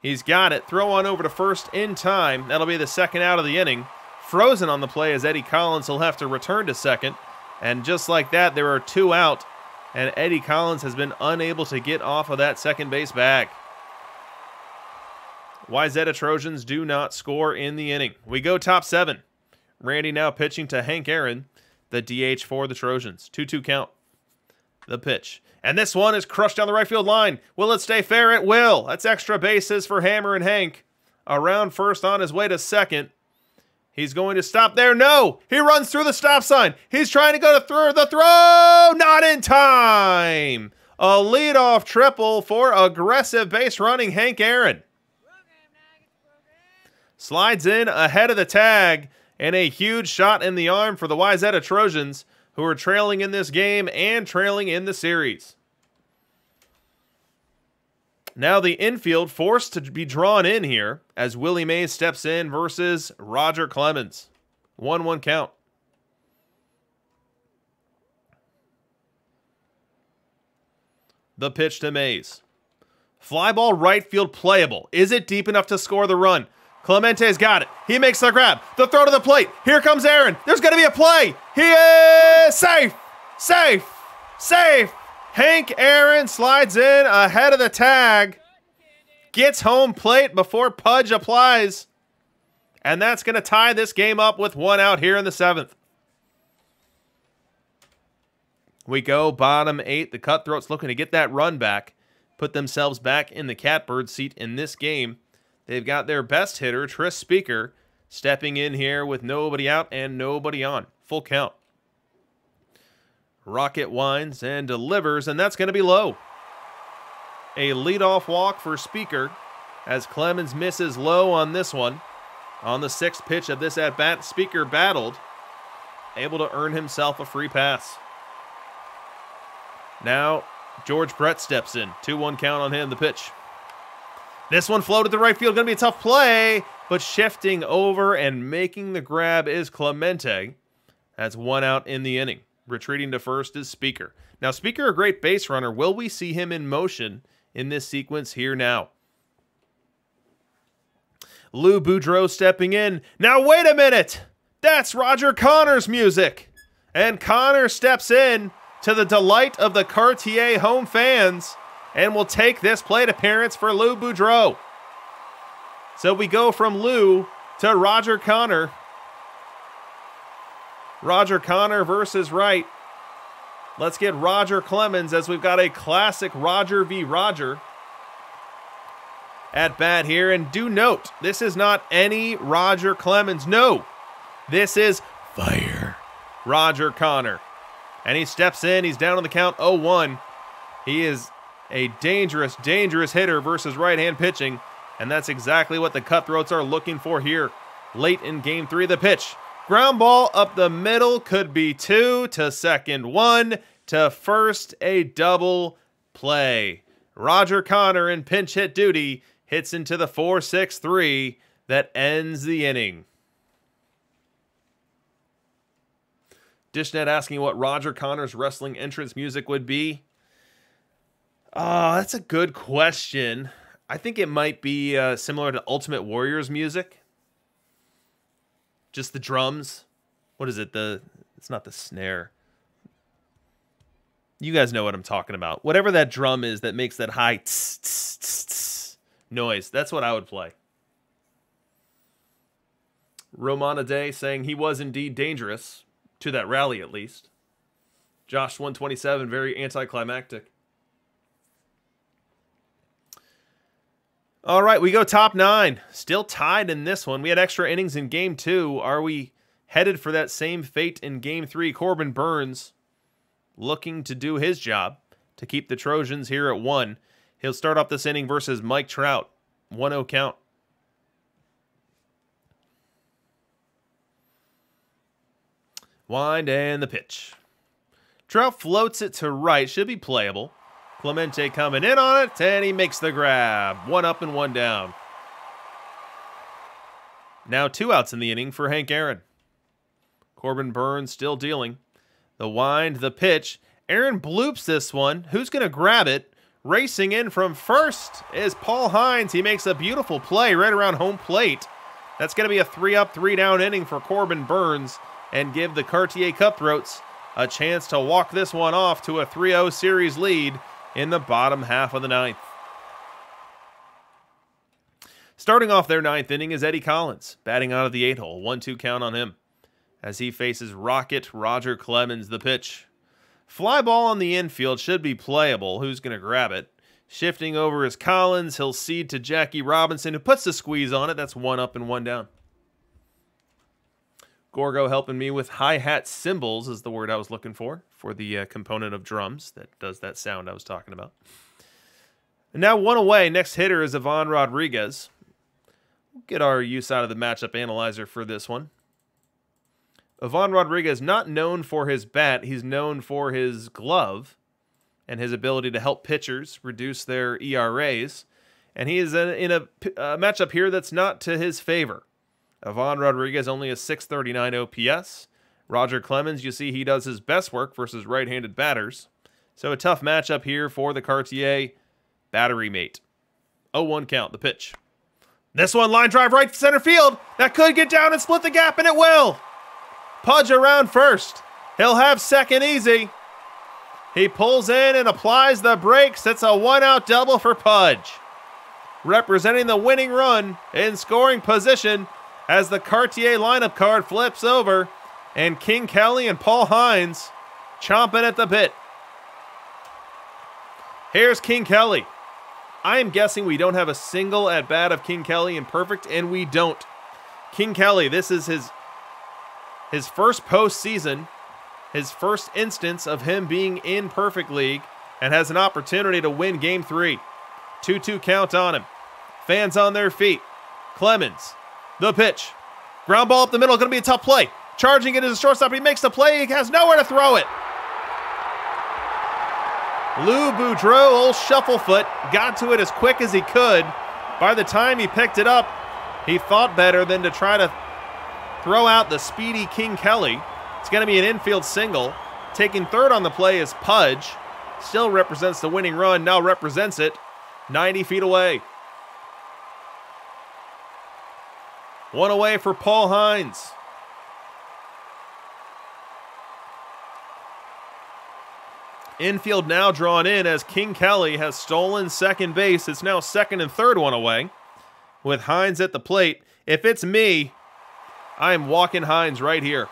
He's got it. Throw on over to first in time. That'll be the 2nd out of the inning. Frozen on the play as Eddie Collins will have to return to second. And just like that, there are 2 out, and Eddie Collins has been unable to get off of that second base bag. Wayzata Trojans do not score in the inning. We go top 7. Randy now pitching to Hank Aaron, the DH for the Trojans. 2-2 count. The pitch. And this one is crushed down the right field line. Will it stay fair? It will. That's extra bases for Hammer and Hank. Around first on his way to second. He's going to stop there. No! He runs through the stop sign. He's trying to go to the throw. Not in time. A leadoff triple for aggressive base running Hank Aaron. Slides in ahead of the tag. And a huge shot in the arm for the Wayzata Trojans, who are trailing in this game and trailing in the series. Now the infield forced to be drawn in here as Willie Mays steps in versus Roger Clemens. 1-1 count. The pitch to Mays. Fly ball right field playable. Is it deep enough to score the run? Clemente's got it. He makes the grab. The throw to the plate. Here comes Aaron. There's going to be a play. He is safe. Safe. Safe. Hank Aaron slides in ahead of the tag. Gets home plate before Pudge applies. And that's going to tie this game up with 1 out here in the 7th. We go bottom 8. The Cutthroats looking to get that run back. Put themselves back in the catbird seat in this game. They've got their best hitter, Tris Speaker, stepping in here with nobody out and nobody on. Full count. Rocket winds and delivers, and that's going to be low. A leadoff walk for Speaker as Clemens misses low on this one. On the 6th pitch of this at-bat, Speaker battled, able to earn himself a free pass. Now, George Brett steps in. 2-1 count on him, the pitch. This one floated to right field. Going to be a tough play, but shifting over and making the grab is Clemente. That's 1 out in the inning. Retreating to first is Speaker. Now, Speaker, a great base runner. Will we see him in motion in this sequence here now? Lou Boudreau stepping in. Now, wait a minute. That's Roger Connor's music. And Connor steps in to the delight of the Cartier home fans, and will take this plate appearance for Lou Boudreau. So we go from Lou to Roger Connor. Roger Connor versus Wright. Let's get Roger Clemens, as we've got a classic Roger v. Roger at bat here. And do note, this is not any Roger Clemens. No, this is fire. Roger Connor. And he steps in. He's down on the count 0-1. He is a dangerous, dangerous hitter versus right-hand pitching. And that's exactly what the Cutthroats are looking for here. Late in Game 3, the pitch. Ground ball up the middle. Could be 2 to second, 1 to first. A double play. Roger Connor in pinch hit duty hits into the 4-6-3 that ends the inning. Dishnet asking what Roger Connor's wrestling entrance music would be. That's a good question. I think it might be similar to Ultimate Warrior's music. Just the drums. What is it? It's not the snare. You guys know what I'm talking about. Whatever that drum is that makes that high tss, tss, tss, tss noise. That's what I would play. Romana Day saying he was indeed dangerous. To that rally, at least. Josh 127, very anticlimactic. All right, we go top 9. Still tied in this one. We had extra innings in Game 2. Are we headed for that same fate in Game 3? Corbin Burns looking to do his job to keep the Trojans here at 1. He'll start off this inning versus Mike Trout. 1-0 count. Wind and the pitch. Trout floats it to right. Should be playable. Clemente coming in on it, and he makes the grab. 1 up and 1 down. Now 2 outs in the inning for Hank Aaron. Corbin Burns still dealing. The wind, the pitch. Aaron bloops this one. Who's going to grab it? Racing in from first is Paul Hines. He makes a beautiful play right around home plate. That's going to be a 3 up, 3 down inning for Corbin Burns, and give the Cartier Cutthroats a chance to walk this one off to a 3-0 series lead in the bottom half of the 9th. Starting off their 9th inning is Eddie Collins, batting out of the 8-hole. 1-2 count on him as he faces Rocket Roger Clemens, the pitch. Fly ball on the infield should be playable. Who's going to grab it? Shifting over is Collins. He'll cede to Jackie Robinson, who puts the squeeze on it. That's 1 up and 1 down. Gorgo helping me with hi-hat cymbals is the word I was looking for the component of drums that does that sound I was talking about. And now 1 away. Next hitter is Avon Rodriguez. We'll get our use out of the matchup analyzer for this one. Avon Rodriguez, not known for his bat, he's known for his glove and his ability to help pitchers reduce their ERAs. And he is in a matchup here that's not to his favor. Avon Rodriguez only a 639 OPS. Roger Clemens, you see he does his best work versus right-handed batters. So a tough matchup here for the Cartier battery mate. 0-1 count, the pitch. This one, line drive right center field. That could get down and split the gap, and it will. Pudge around first. He'll have second easy. He pulls in and applies the brakes. It's a 1-out double for Pudge. Representing the winning run in scoring position as the Cartier lineup card flips over and King Kelly and Paul Hines chomping at the bit. Here's King Kelly. I am guessing we don't have a single at-bat of King Kelly in perfect, and we don't. King Kelly, this is his first postseason, his first instance of him being in perfect league, and has an opportunity to win Game 3. 2-2 count on him. Fans on their feet. Clemens. The pitch. Ground ball up the middle. Going to be a tough play. Charging it as a shortstop. He makes the play. He has nowhere to throw it. Lou Boudreau, old shufflefoot, got to it as quick as he could. By the time he picked it up, he thought better than to try to throw out the speedy King Kelly. It's going to be an infield single. Taking third on the play is Pudge. Still represents the winning run. Now represents it 90 feet away. 1 away for Paul Hines. Infield now drawn in as King Kelly has stolen second base. It's now second and third 1 away with Hines at the plate. If it's me, I am walking Hines right here.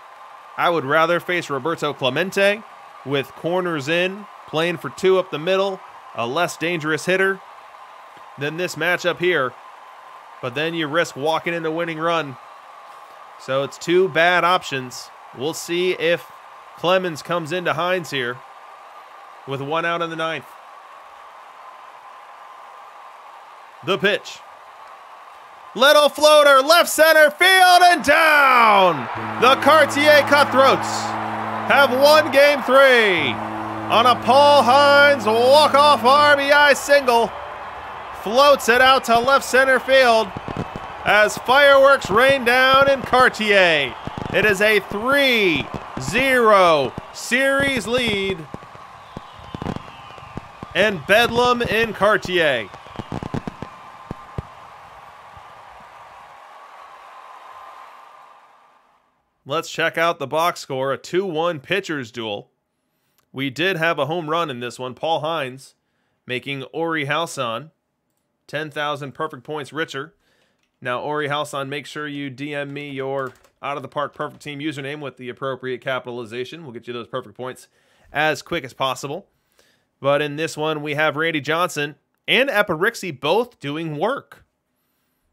I would rather face Roberto Clemente with corners in, playing for 2 up the middle, a less dangerous hitter than this matchup here. But then you risk walking in the winning run. So it's 2 bad options. We'll see if Clemens comes into Hines here with 1 out in the 9th. The pitch. Little floater, left center field and down! The Cartier Cutthroats have won Game 3 on a Paul Hines walk-off RBI single. Floats it out to left center field as fireworks rain down in Cartier. It is a 3-0 series lead. And Bedlam in Cartier. Let's check out the box score, a 2-1 pitcher's duel. We did have a home run in this one. Paul Hines making Ori Halson 10,000 perfect points richer. Now, Ori Halson, make sure you DM me your Out of the Park Perfect Team username with the appropriate capitalization. We'll get you those perfect points as quick as possible. But in this one, we have Randy Johnson and Epirixie both doing work.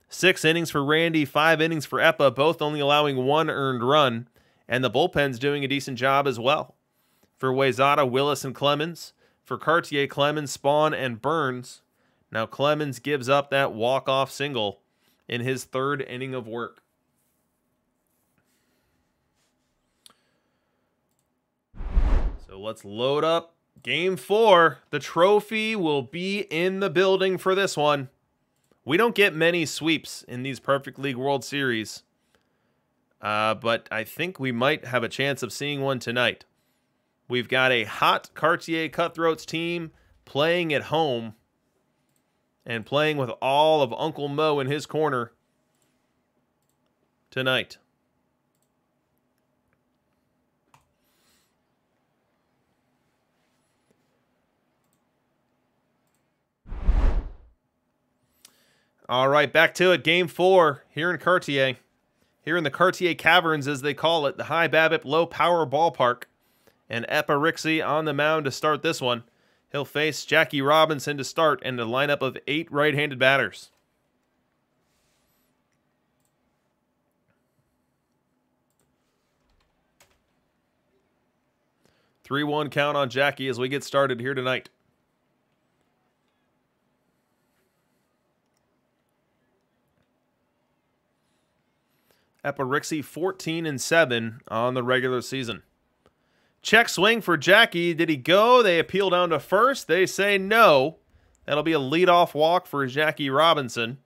6 innings for Randy, 5 innings for Epa, both only allowing 1 earned run. And the bullpen's doing a decent job as well. For Wayzata, Willis, and Clemens. For Cartier, Clemens, Spawn, and Burns. Now Clemens gives up that walk-off single in his 3rd inning of work. So let's load up Game 4. The trophy will be in the building for this one. We don't get many sweeps in these Perfect League World Series. But I think we might have a chance of seeing one tonight. We've got a hot Cartier Cutthroats team playing at home and playing with all of Uncle Mo in his corner tonight. All right, back to it. Game 4 here in Cartier. Here in the Cartier Caverns, as they call it, the high BABIP, low power ballpark. And Epirixie on the mound to start this one. He'll face Jackie Robinson to start and a lineup of 8 right-handed batters. Three-one count on Jackie as we get started here tonight. Epirixie 14-7 on the regular season. Check swing for Jackie. Did he go? They appeal down to first. They say no. That'll be a leadoff walk for Jackie Robinson.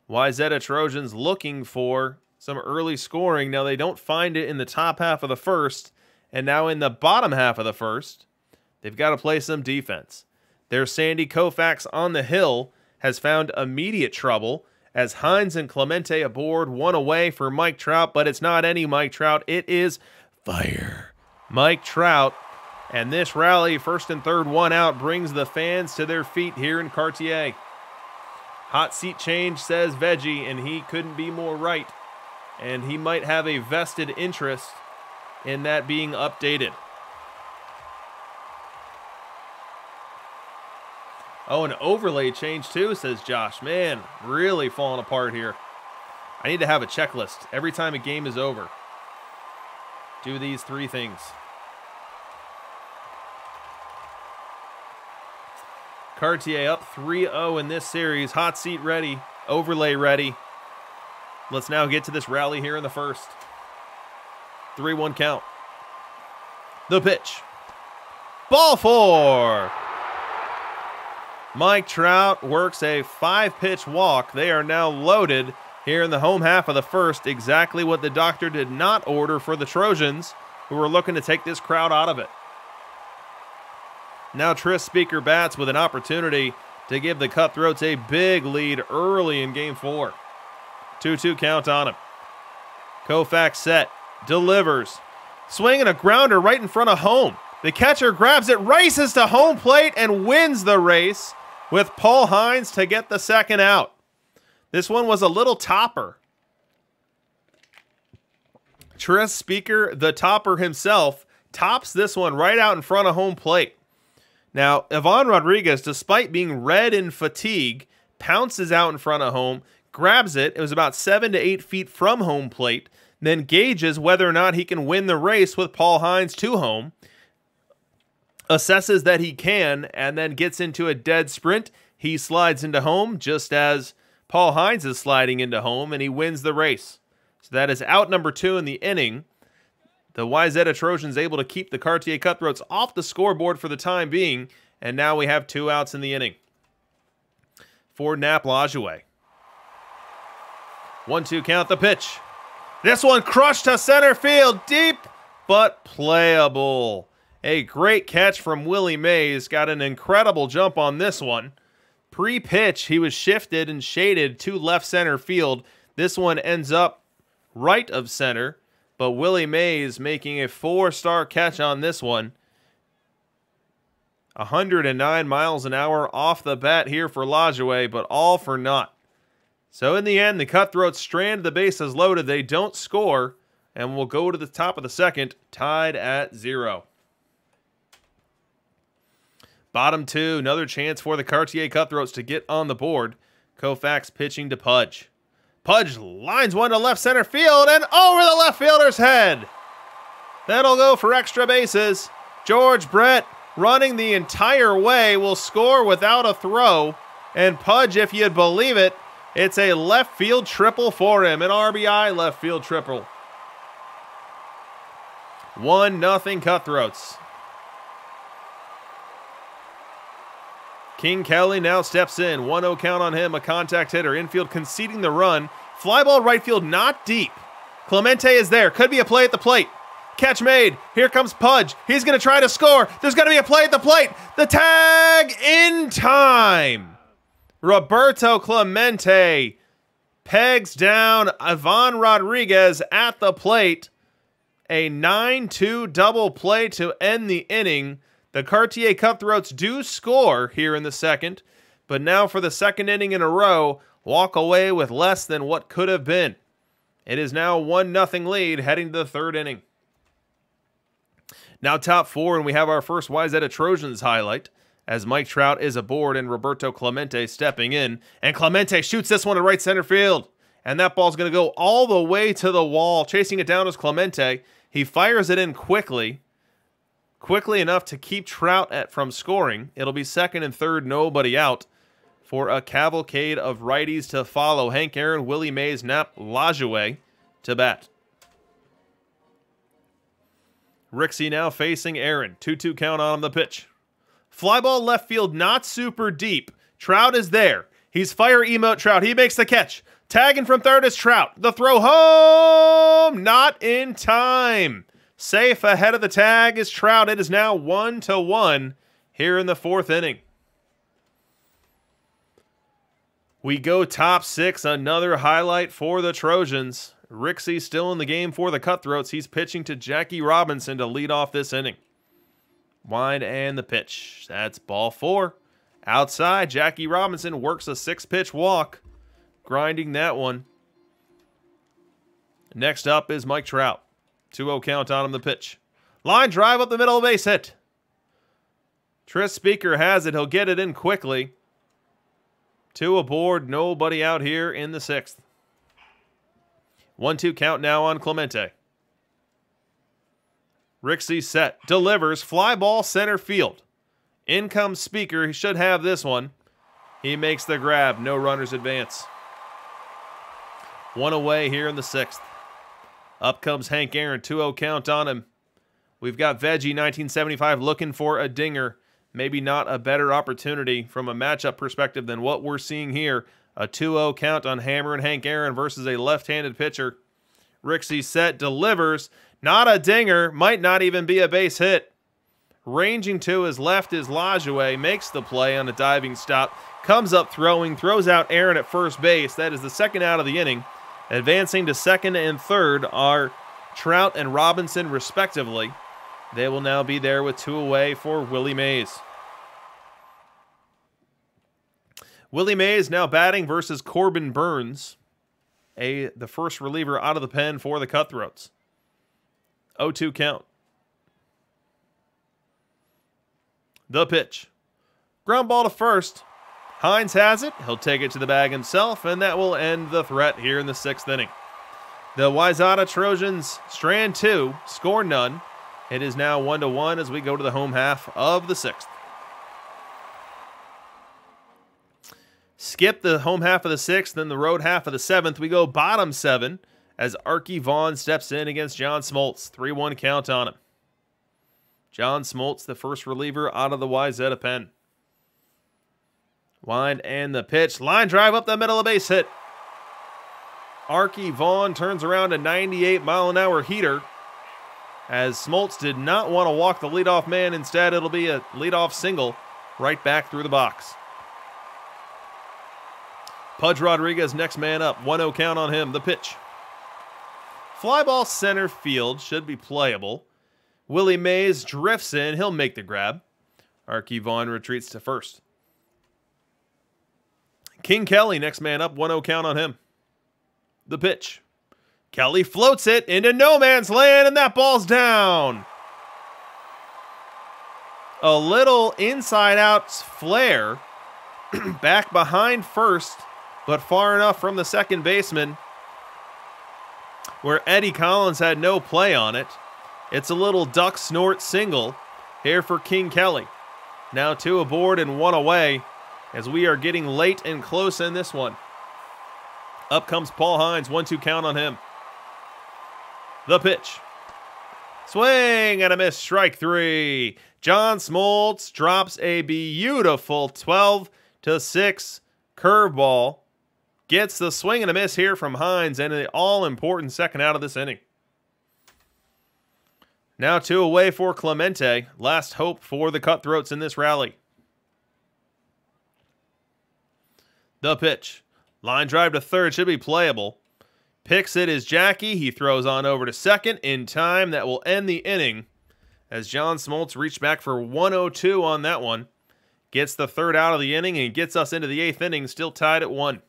Wayzata Trojans looking for some early scoring. Now they don't find it in the top half of the first. And now in the bottom half of the first, they've got to play some defense. Their Sandy Koufax on the hill has found immediate trouble as Hines and Clemente aboard, 1 away for Mike Trout, but it's not any Mike Trout. It is fire Mike Trout. And this rally, 1st and 3rd, 1 out, brings the fans to their feet here in Cartier. Hot seat change, says Veggie, and he couldn't be more right. And he might have a vested interest in that being updated. Oh, an overlay change too, says Josh. Man, really falling apart here. I need to have a checklist every time a game is over. Do these 3 things. Cartier up 3-0 in this series. Hot seat ready. Overlay ready. Let's now get to this rally here in the first. 3-1 count. The pitch. Ball 4. Mike Trout works a 5-pitch walk. They are now loaded here in the home half of the first. Exactly what the doctor did not order for the Trojans, who are looking to take this crowd out of it. Now Tris Speaker bats with an opportunity to give the Cutthroats a big lead early in Game 4. 2-2 count on him. Koufax set. Delivers. Swinging a grounder right in front of home. The catcher grabs it, races to home plate, and wins the race with Paul Hines to get the 2nd out. This one was a little topper. Tris Speaker, the topper himself, tops this one right out in front of home plate. Now, Avon Rodriguez, despite being red in fatigue, pounces out in front of home, grabs it. It was about 7 to 8 feet from home plate. then gauges whether or not he can win the race with Paul Hines to home, assesses that he can, and then gets into a dead sprint. He slides into home just as Paul Hines is sliding into home, and he wins the race. So that is out number 2 in the inning. The Wayzata Trojans able to keep the Cartier Cutthroats off the scoreboard for the time being, and now we have 2 outs in the inning for Nap Lajoie. 1-2 count, the pitch. This one crushed to center field, deep but playable. A great catch from Willie Mays. Got an incredible jump on this one. Pre-pitch, he was shifted and shaded to left center field. This one ends up right of center, but Willie Mays making a 4-star catch on this one. 109 miles an hour off the bat here for Lajoie, but all for naught. So in the end, the Cutthroats strand the bases loaded. They don't score, and will go to the top of the second, tied at 0. Bottom 2, another chance for the Cartier Cutthroats to get on the board. Koufax pitching to Pudge. Pudge lines one to left center field and over the left fielder's head. That'll go for extra bases. George Brett, running the entire way, will score without a throw. And Pudge, if you'd believe it, it's a left field triple for him. An RBI left field triple. 1-0 Cutthroats. King Kelly now steps in. 1-0 count on him. A contact hitter. Infield conceding the run. Fly ball right field, not deep. Clemente is there. Could be a play at the plate. Catch made. Here comes Pudge. He's going to try to score. There's going to be a play at the plate. The tag in time. Roberto Clemente pegs down Ivonne Rodriguez at the plate. A 9-2 double play to end the inning. The Cartier Cutthroats do score here in the second, but now for the second inning in a row, walk away with less than what could have been. It is now 1-0 lead heading to the third inning. Now top 4, and we have our first Wayzata Trojans highlight as Mike Trout is aboard and Roberto Clemente stepping in. And Clemente shoots this one to right center field. And that ball's going to go all the way to the wall. Chasing it down is Clemente. He fires it in quickly enough to keep Trout from scoring. It'll be second and third, nobody out, for a cavalcade of righties to follow. Hank Aaron, Willie Mays, Nap Lajoie to bat. Rixey now facing Aaron. 2-2 count on him, the pitch. Fly ball left field, not super deep. Trout is there. He's fire emote Trout. He makes the catch. Tagging from third is Trout. The throw home, not in time. Safe ahead of the tag is Trout. It is now 1-1 here in the fourth inning. We go top 6, another highlight for the Trojans. Rixey still in the game for the Cutthroats. He's pitching to Jackie Robinson to lead off this inning. Wide and the pitch. That's ball 4. Outside, Jackie Robinson works a 6-pitch walk, grinding that one. Next up is Mike Trout. 2-0 count on him, the pitch. Line drive up the middle, base hit. Tris Speaker has it. He'll get it in quickly. 2 aboard, nobody out here in the 6th. 1-2 count now on Clemente. Rixey set, delivers, fly ball center field. In comes Speaker, he should have this one. He makes the grab, no runners advance. 1 away here in the 6th. Up comes Hank Aaron, 2-0 count on him. We've got Veggie 1975 looking for a dinger. Maybe not a better opportunity from a matchup perspective than what we're seeing here. A 2-0 count on Hammer and Hank Aaron versus a left-handed pitcher. Rixey set, delivers. Not a dinger, might not even be a base hit. Ranging to his left is Lajoie, makes the play on a diving stop. Comes up throwing, throws out Aaron at first base. That is the second out of the inning. Advancing to second and third are Trout and Robinson respectively. They will now be there with 2 away for Willie Mays. Willie Mays now batting versus Corbin Burns, the first reliever out of the pen for the Cutthroats. 0-2 count. The pitch. Ground ball to first. Hines has it. He'll take it to the bag himself, and that will end the threat here in the 6th inning. The Wayzata Trojans strand 2, score none. It is now 1-1 as we go to the home half of the 6th. Skip the home half of the 6th, then the road half of the 7th. We go bottom 7 as Ivonne steps in against John Smoltz. 3-1 count on him. John Smoltz, the first reliever out of the Wayzata pen. Wind and the pitch. Line drive up the middle, a base hit. Ivonne turns around a 98-mile-an-hour heater as Smoltz did not want to walk the leadoff man. Instead, it'll be a leadoff single right back through the box. Pudge Rodriguez, next man up. 1-0 count on him. The pitch. Fly ball center field should be playable. Willie Mays drifts in. He'll make the grab. Ivonne retreats to first. King Kelly, next man up. 1-0 count on him. The pitch. Kelly floats it into no man's land, and that ball's down. A little inside-out flare back behind first, but far enough from the second baseman where Eddie Collins had no play on it. It's a little duck snort single here for King Kelly. Now 2 aboard and 1 away as we are getting late and close in this one. Up comes Paul Hines, 1-2 count on him. The pitch. Swing and a miss, strike 3. John Smoltz drops a beautiful 12-6 curveball. Gets the swing and a miss here from Hines and an all-important second out of this inning. Now 2 away for Clemente. Last hope for the Cutthroats in this rally. The pitch. Line drive to third should be playable. Picks it is Jackie. He throws on over to second in time. That will end the inning as John Smoltz reached back for 102 on that one. Gets the third out of the inning and gets us into the 8th inning, still tied at 1.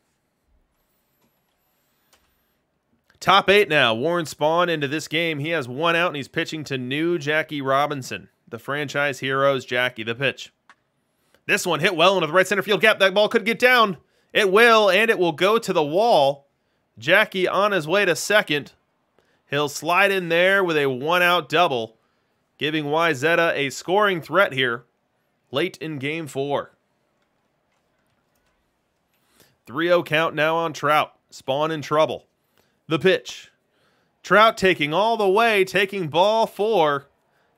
Top 8 now. Warren Spahn into this game. He has 1 out and he's pitching to new Jackie Robinson. The franchise heroes, Jackie. The pitch. This one hit well into the right center field gap. That ball could get down. It will, and it will go to the wall. Jackie on his way to second. He'll slide in there with a 1-out double, giving Wayzata a scoring threat here late in Game 4. 3-0 count now on Trout. Spahn in trouble. The pitch. Trout taking all the way, taking ball 4.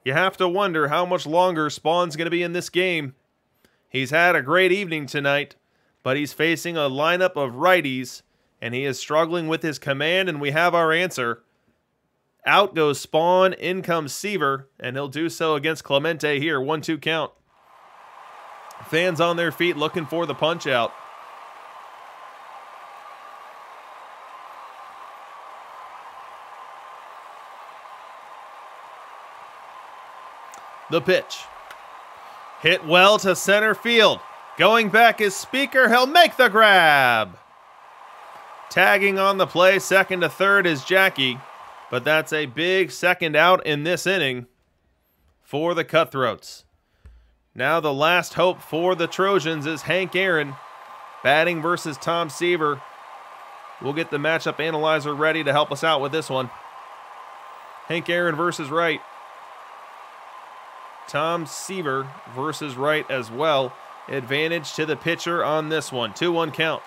You have to wonder how much longer Spahn's going to be in this game. He's had a great evening tonight, but he's facing a lineup of righties, and he is struggling with his command, and we have our answer. Out goes Spahn, in comes Seaver, and he'll do so against Clemente here. 1-2 count. Fans on their feet looking for the punch out. The pitch. Hit well to center field. Going back is Speaker. He'll make the grab. Tagging on the play, second to third is Jackie. But that's a big second out in this inning for the Cutthroats. Now the last hope for the Trojans is Hank Aaron batting versus Tom Seaver. We'll get the matchup analyzer ready to help us out with this one. Hank Aaron versus Wright. Tom Seaver versus Wright as well. Advantage to the pitcher on this one. 2-1 count.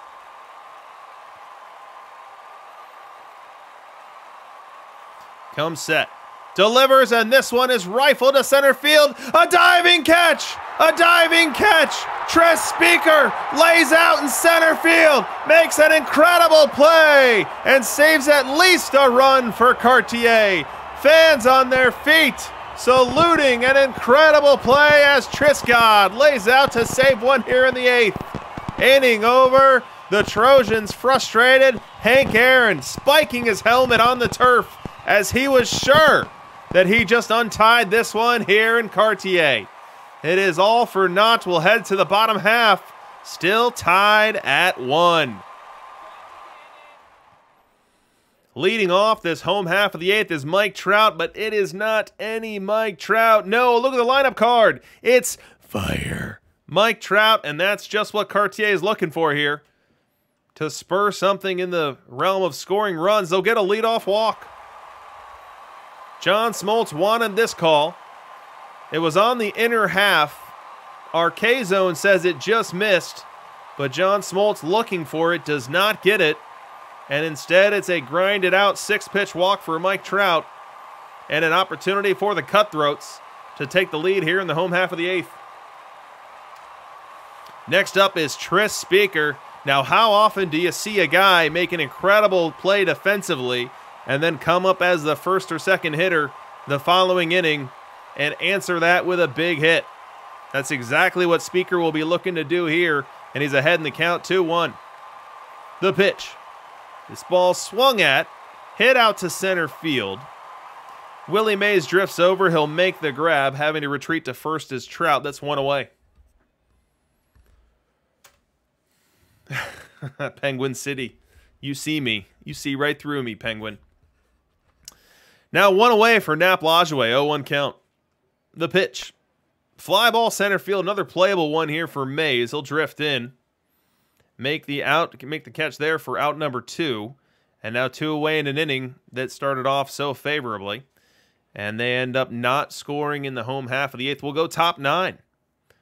Comes set. Delivers, and this one is rifled to center field. A diving catch! A diving catch! Tress Speaker lays out in center field, makes an incredible play, and saves at least a run for Cartier. Fans on their feet, saluting an incredible play as Triscott lays out to save one here in the 8th. Inning over. The Trojans frustrated. Hank Aaron spiking his helmet on the turf as he was sure that he just untied this one here in Cartier. It is all for naught. We'll head to the bottom half. Still tied at 1. Leading off this home half of the 8th is Mike Trout, but it is not any Mike Trout. No, look at the lineup card. It's fire. Mike Trout, and that's just what Cartier is looking for here. to spur something in the realm of scoring runs. They'll get a leadoff walk. John Smoltz wanted this call. It was on the inner half. Our K-Zone says it just missed, but John Smoltz looking for it, does not get it, and instead it's a grinded out 6-pitch walk for Mike Trout, and an opportunity for the Cutthroats to take the lead here in the home half of the 8th. Next up is Tris Speaker. Now, how often do you see a guy make an incredible play defensively and then come up as the first or second hitter the following inning and answer that with a big hit? That's exactly what Speaker will be looking to do here, and he's ahead in the count, 2-1. The pitch. This ball swung at, hit out to center field. Willie Mays drifts over. He'll make the grab, having to retreat to first is Trout. That's 1 away. Penguin City. You see me. You see right through me, Penguin. Now 1 away for Nap Lajoie. 0-1 count. The pitch. Fly ball center field. Another playable one here for Mays. He'll drift in. Make the catch there for out number 2. And now 2 away in an inning that started off so favorably. And they end up not scoring in the home half of the 8th. We'll go top 9.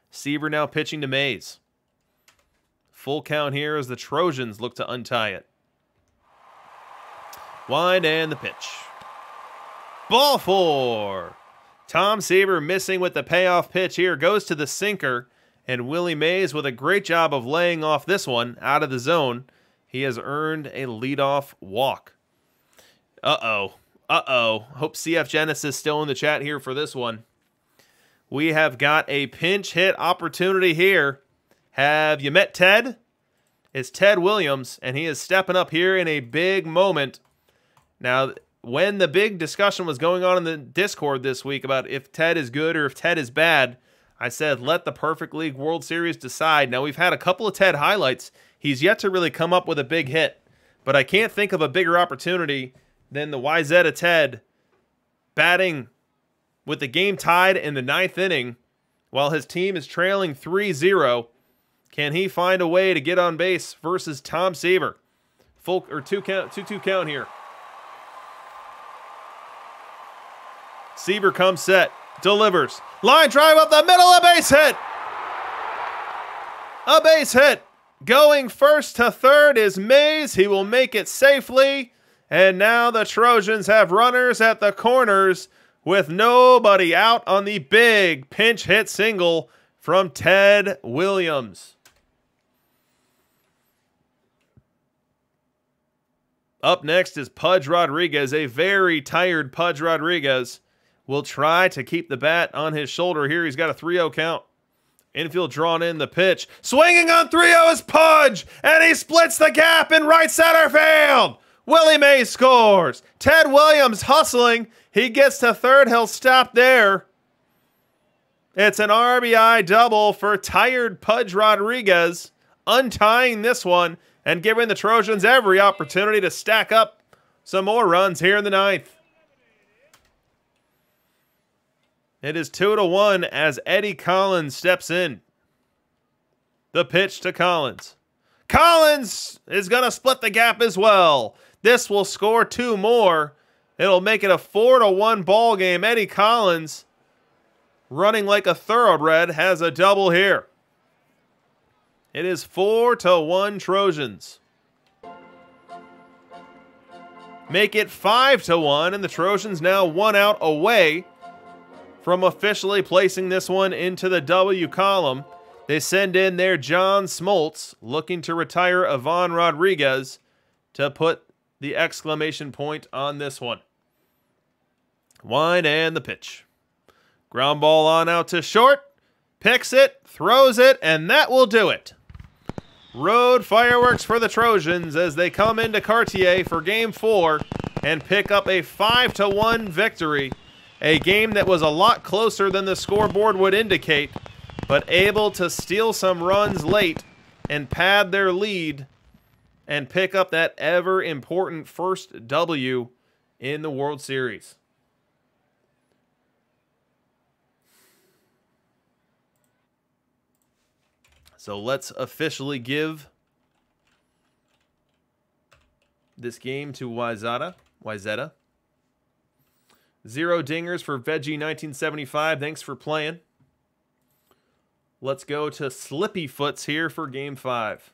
Seaver now pitching to Mays. Full count here as the Trojans look to untie it. Wide and the pitch. Ball 4. Tom Seaver missing with the payoff pitch here. Goes to the sinker. And Willie Mays with a great job of laying off this one out of the zone. He has earned a leadoff walk. Uh-oh. Hope CF Genesis still in the chat here for this one. We have got a pinch hit opportunity here. Have you met Ted? It's Ted Williams, and he is stepping up here in a big moment. Now, when the big discussion was going on in the Discord this week about if Ted is good or if Ted is bad, I said, let the Perfect League World Series decide. Now, we've had a couple of Ted highlights. He's yet to really come up with a big hit, but I can't think of a bigger opportunity than the YZ of Ted batting with the game tied in the 9th inning while his team is trailing 3-0. Can he find a way to get on base versus Tom Seaver? Full or 2-2 count here. Seaver comes set, delivers. Line drive up the middle, a base hit. A base hit. Going first to third is Mays. He will make it safely. And now the Trojans have runners at the corners with nobody out on the big pinch hit single from Ted Williams. Up next is Pudge Rodriguez. A very tired Pudge Rodriguez will try to keep the bat on his shoulder here. He's got a 3-0 count. Infield drawn in the pitch. Swinging on 3-0 is Pudge, and he splits the gap in right center field. Willie Mays scores. Ted Williams hustling. He gets to third. He'll stop there. It's an RBI double for tired Pudge Rodriguez, untying this one and giving the Trojans every opportunity to stack up some more runs here in the 9th. It is 2-1 as Eddie Collins steps in. The pitch to Collins. Collins is going to split the gap as well. This will score 2 more. It'll make it a 4-1 ball game. Eddie Collins, running like a thoroughbred, has a double here. It is 4-1 Trojans. Make it 5-1, and the Trojans now 1 out away from officially placing this one into the W column. They send in their John Smoltz, looking to retire Avon Rodriguez to put the exclamation point on this one. Wide and the pitch. Ground ball on out to short. Picks it, throws it, and that will do it. Road fireworks for the Trojans as they come into Cartier for Game 4 and pick up a 5-1 victory. A game that was a lot closer than the scoreboard would indicate, but able to steal some runs late and pad their lead and pick up that ever-important first W in the World Series. So let's officially give this game to Wyzetta. 0 dingers for Veggie 1975. Thanks for playing. Let's go to Slippy Foots here for Game 5.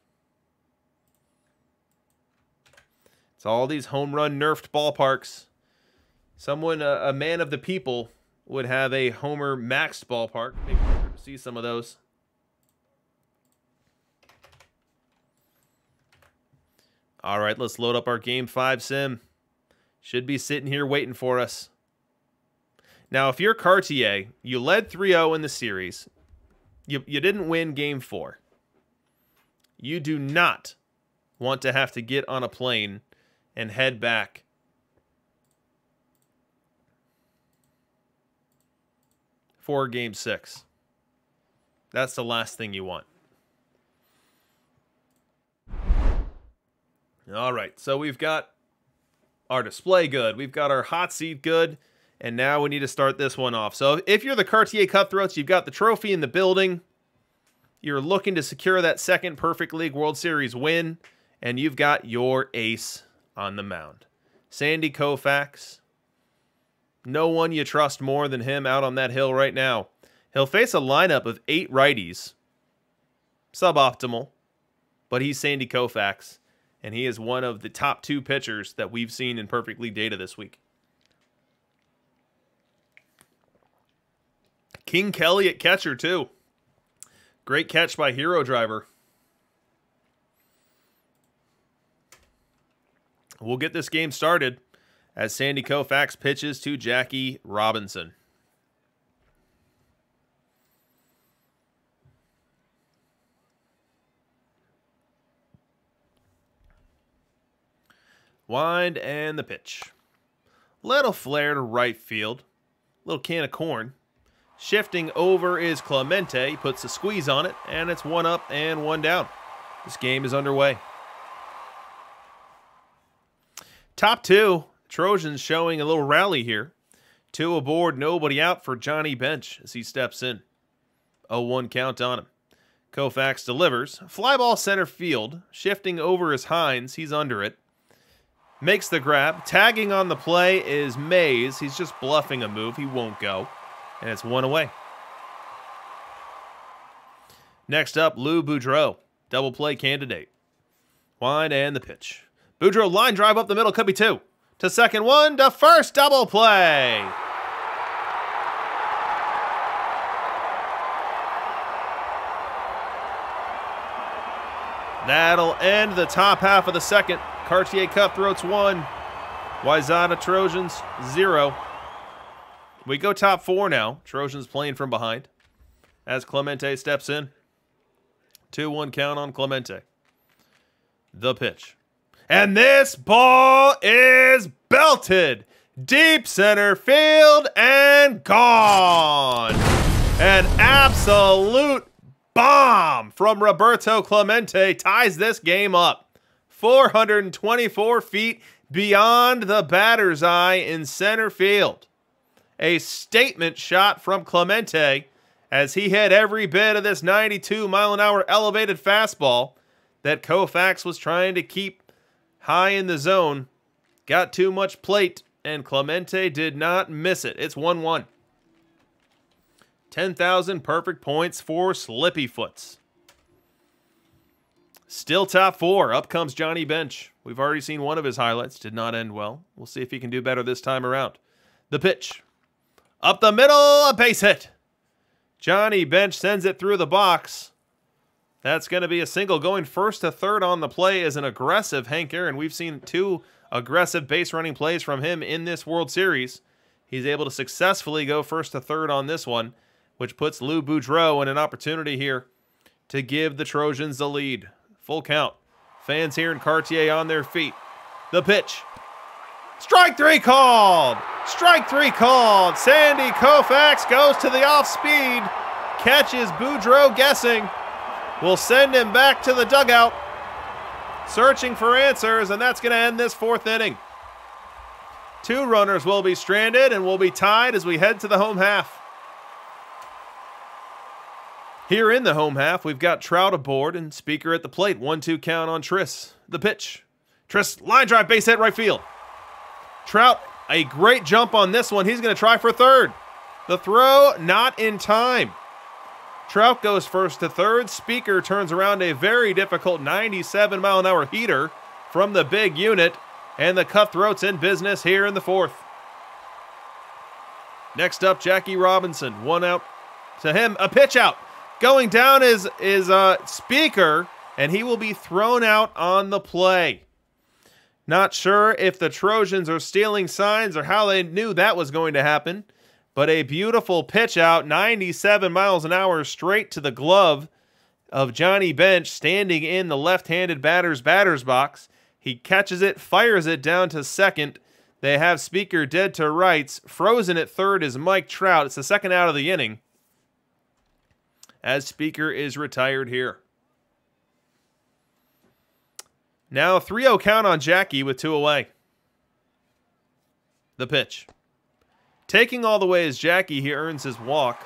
It's all these home run nerfed ballparks. Someone, a man of the people, would have a homer maxed ballpark. Maybe we'll see some of those. All right, let's load up our Game 5 sim. Should be sitting here waiting for us. Now, if you're Cartier, you led 3-0 in the series. You didn't win Game 4. You do not want to have to get on a plane and head back for Game 6. That's the last thing you want. All right, so we've got our display good. We've got our hot seat good. And now we need to start this one off. So if you're the Cartier Cutthroats, you've got the trophy in the building. You're looking to secure that second Perfect League World Series win. And you've got your ace on the mound. Sandy Koufax. No one you trust more than him out on that hill right now. He'll face a lineup of 8 righties. Suboptimal. But he's Sandy Koufax. And he is one of the top 2 pitchers that we've seen in Perfect League data this week. King Kelly at catcher, too. Great catch by Hero Driver. We'll get this game started as Sandy Koufax pitches to Jackie Robinson. Wind and the pitch. Little flare to right field. Little can of corn. Shifting over is Clemente. He puts a squeeze on it, and it's 1 up and 1 down. This game is underway. Top 2, Trojans showing a little rally here. 2 aboard, nobody out for Johnny Bench as he steps in. 0-1 count on him. Koufax delivers. Fly ball center field. Shifting over is Hines. He's under it. Makes the grab. Tagging on the play is Mays. He's just bluffing a move. He won't go. And it's 1 away. Next up, Lou Boudreau. Double play candidate. Wind and the pitch. Boudreau line drive up the middle. Could be 2. To second 1. To first. Double play. That'll end the top half of the second. Cartier Cutthroats 1. Wyzetta Trojans 0. We go top 4 now. Trojans playing from behind as Clemente steps in. 2-1 count on Clemente. The pitch. And this ball is belted. Deep center field and gone. An absolute bomb from Roberto Clemente ties this game up. 424 feet beyond the batter's eye in center field. A statement shot from Clemente as he hit every bit of this 92-mile-an-hour elevated fastball that Koufax was trying to keep high in the zone. Got too much plate, and Clemente did not miss it. It's 1-1. 10,000 perfect points for Slippy Foots. Still top 4. Up comes Johnny Bench. We've already seen one of his highlights. Did not end well. We'll see if he can do better this time around. The pitch. Up the middle, a base hit. Johnny Bench sends it through the box. That's going to be a single. Going first to third on the play is an aggressive Hank Aaron. We've seen 2 aggressive base running plays from him in this World Series. He's able to successfully go first to third on this one, which puts Lou Boudreau in an opportunity here to give the Trojans the lead. Full count. Fans here in Cartier on their feet. The pitch. Strike 3 called. Strike 3 called. Sandy Koufax goes to the off-speed. Catches Boudreau guessing. Will send him back to the dugout. Searching for answers, and that's going to end this 4th inning. 2 runners will be stranded and will be tied as we head to the home half. Here in the home half, we've got Trout aboard and Speaker at the plate. 1-2 count on Triss. The pitch. Line drive, base hit, right field. Trout, a great jump on this one. He's going to try for third. The throw, not in time. Trout goes first to third. Speaker turns around a very difficult 97-mile-an-hour heater from the big unit, and the Cutthroats in business here in the fourth. Next up, Jackie Robinson. One out to him. A pitch out. Going down is Speaker, and he will be thrown out on the play. Not sure if the Trojans are stealing signs or how they knew that was going to happen, but a beautiful pitch out, 97 miles an hour straight to the glove of Johnny Bench, standing in the left-handed batter's box. He catches it, fires it down to second. They have Speaker dead to rights. Frozen at third is Mike Trout. It's the second out of the inning, as Speaker is retired here. Now 3-0 count on Jackie with 2 away. The pitch. Taking all the way is Jackie. He earns his walk.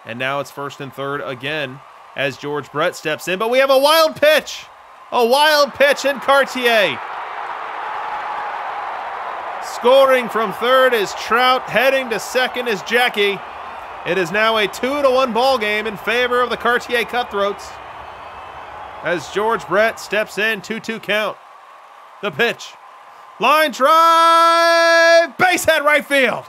And now it's first and third again as George Brett steps in. But we have a wild pitch. A wild pitch in Cartier. Scoring from third is Trout. Heading to second is Jackie. It is now a 2-1 ball game in favor of the Cartier Cutthroats, as George Brett steps in, 2-2 count. The pitch. Line drive. Base hit, right field.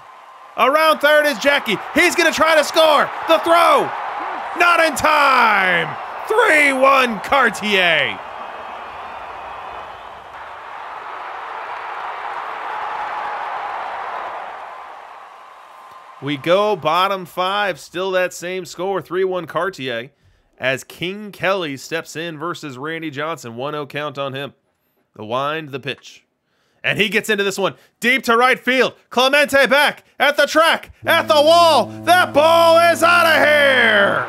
Around third is Jackie. He's going to try to score. The throw. Not in time. 3-1 Cartier. We go bottom five. Still that same score, 3-1 Cartier, as King Kelly steps in versus Randy Johnson. 1-0 count on him. The wind, the pitch. And he gets into this one. Deep to right field. Clemente back at the track, at the wall. That ball is out of here.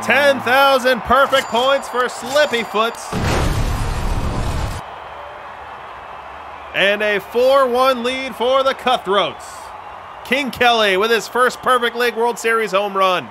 10,000 perfect points for Slippy Foots. And a 4-1 lead for the Cutthroats. King Kelly with his first Perfect League World Series home run.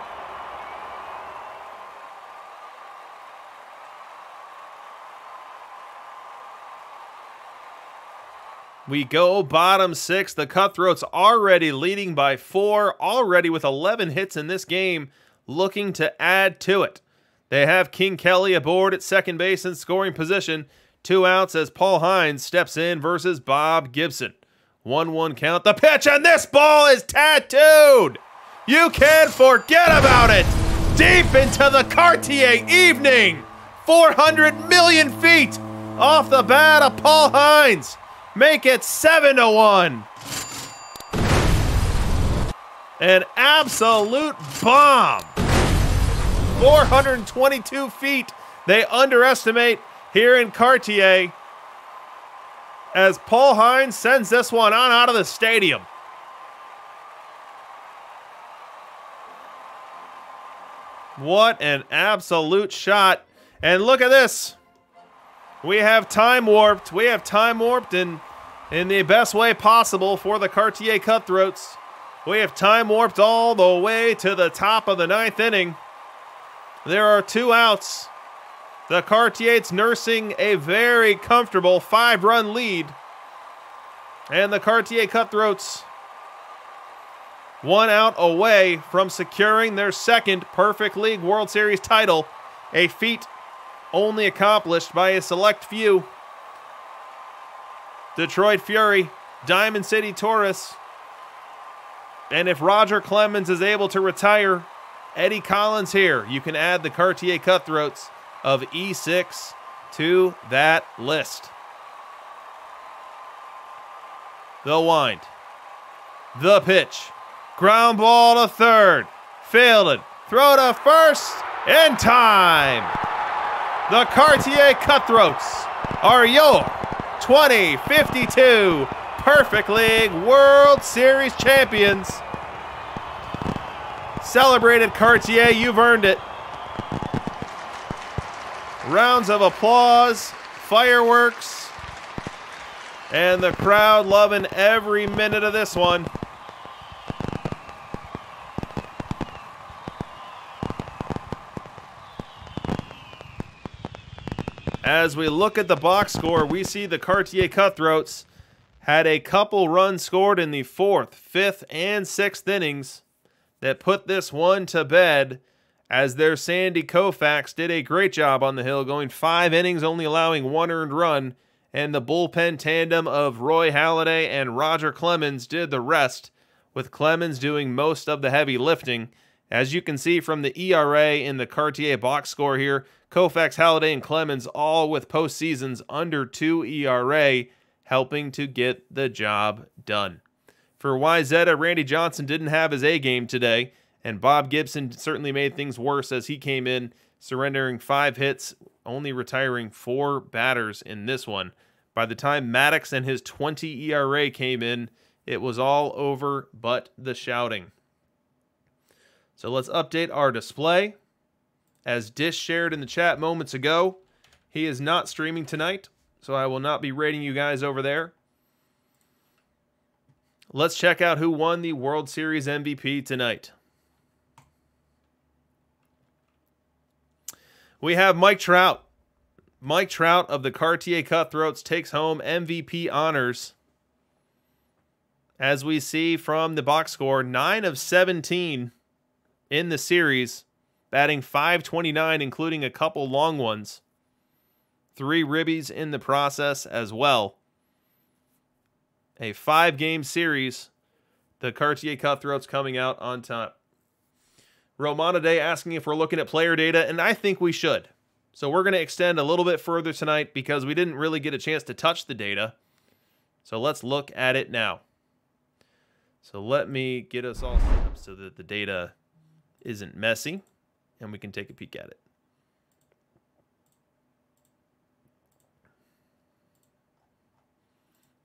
We go bottom six. The Cutthroats already leading by 4, already with 11 hits in this game, looking to add to it. They have King Kelly aboard at second base in scoring position. 2 outs as Paul Hines steps in versus Bob Gibson. 1-1 count. The pitch, and this ball is tattooed. You can't forget about it. Deep into the Cartier evening. 400 million feet off the bat of Paul Hines. Make it 7-1. An absolute bomb. 422 feet. They underestimate here in Cartier, as Paul Hines sends this one on out of the stadium. What an absolute shot. And look at this. We have time warped. We have time warped in the best way possible for the Cartier Cutthroats. We have time warped all the way to the top of the 9th inning. There are 2 outs. The Cartiers nursing a very comfortable 5-run lead. And the Cartier Cutthroats 1 out away from securing their second Perfect League World Series title, a feat only accomplished by a select few. Detroit Fury, Diamond City Taurus, and if Roger Clemens is able to retire Eddie Collins here, you can add the Cartier Cutthroats of E6 to that list. The wind. The pitch. Ground ball to third. Fielded. Throw to first. In time. The Cartier Cutthroats are your 2052 Perfect League World Series champions. Celebrated, Cartier. You've earned it. Rounds of applause, fireworks, and the crowd loving every minute of this one. As we look at the box score, we see the Cartier Cutthroats had a couple runs scored in the 4th, 5th, and 6th innings that put this one to bed, as their Sandy Koufax did a great job on the hill, going 5 innings, only allowing 1 earned run, and the bullpen tandem of Roy Halladay and Roger Clemens did the rest, with Clemens doing most of the heavy lifting. As you can see from the ERA in the Cartier box score here, Koufax, Halladay, and Clemens all with postseasons under 2 ERA, helping to get the job done. For YZ, Randy Johnson didn't have his A game today, and Bob Gibson certainly made things worse as he came in, surrendering 5 hits, only retiring 4 batters in this one. By the time Maddox and his 20 ERA came in, it was all over but the shouting. So let's update our display. As Dish shared in the chat moments ago, he is not streaming tonight, so I will not be rating you guys over there. Let's check out who won the World Series MVP tonight. We have Mike Trout. Mike Trout of the Cartier Cutthroats takes home MVP honors. As we see from the box score, 9 of 17 in the series, batting .529, including a couple long ones. 3 ribbies in the process as well. A 5-game series. The Cartier Cutthroats coming out on top. Romana Day asking if we're looking at player data, and I think we should. So we're going to extend a little bit further tonight because we didn't really get a chance to touch the data. So let's look at it now. So let me get us all set up so that the data isn't messy, and we can take a peek at it.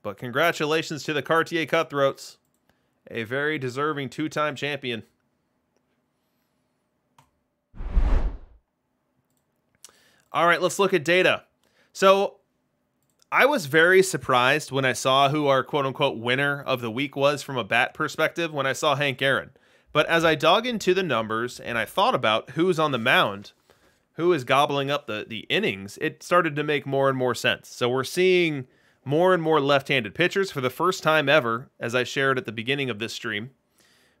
But congratulations to the Cartier Cutthroats, a very deserving 2-time champion. All right, let's look at data. So I was very surprised when I saw who our quote-unquote winner of the week was from a bat perspective when I saw Hank Aaron. But as I dug into the numbers and I thought about who's on the mound, who is gobbling up the innings, it started to make more and more sense. So we're seeing more and more left-handed pitchers for the first time ever, as I shared at the beginning of this stream.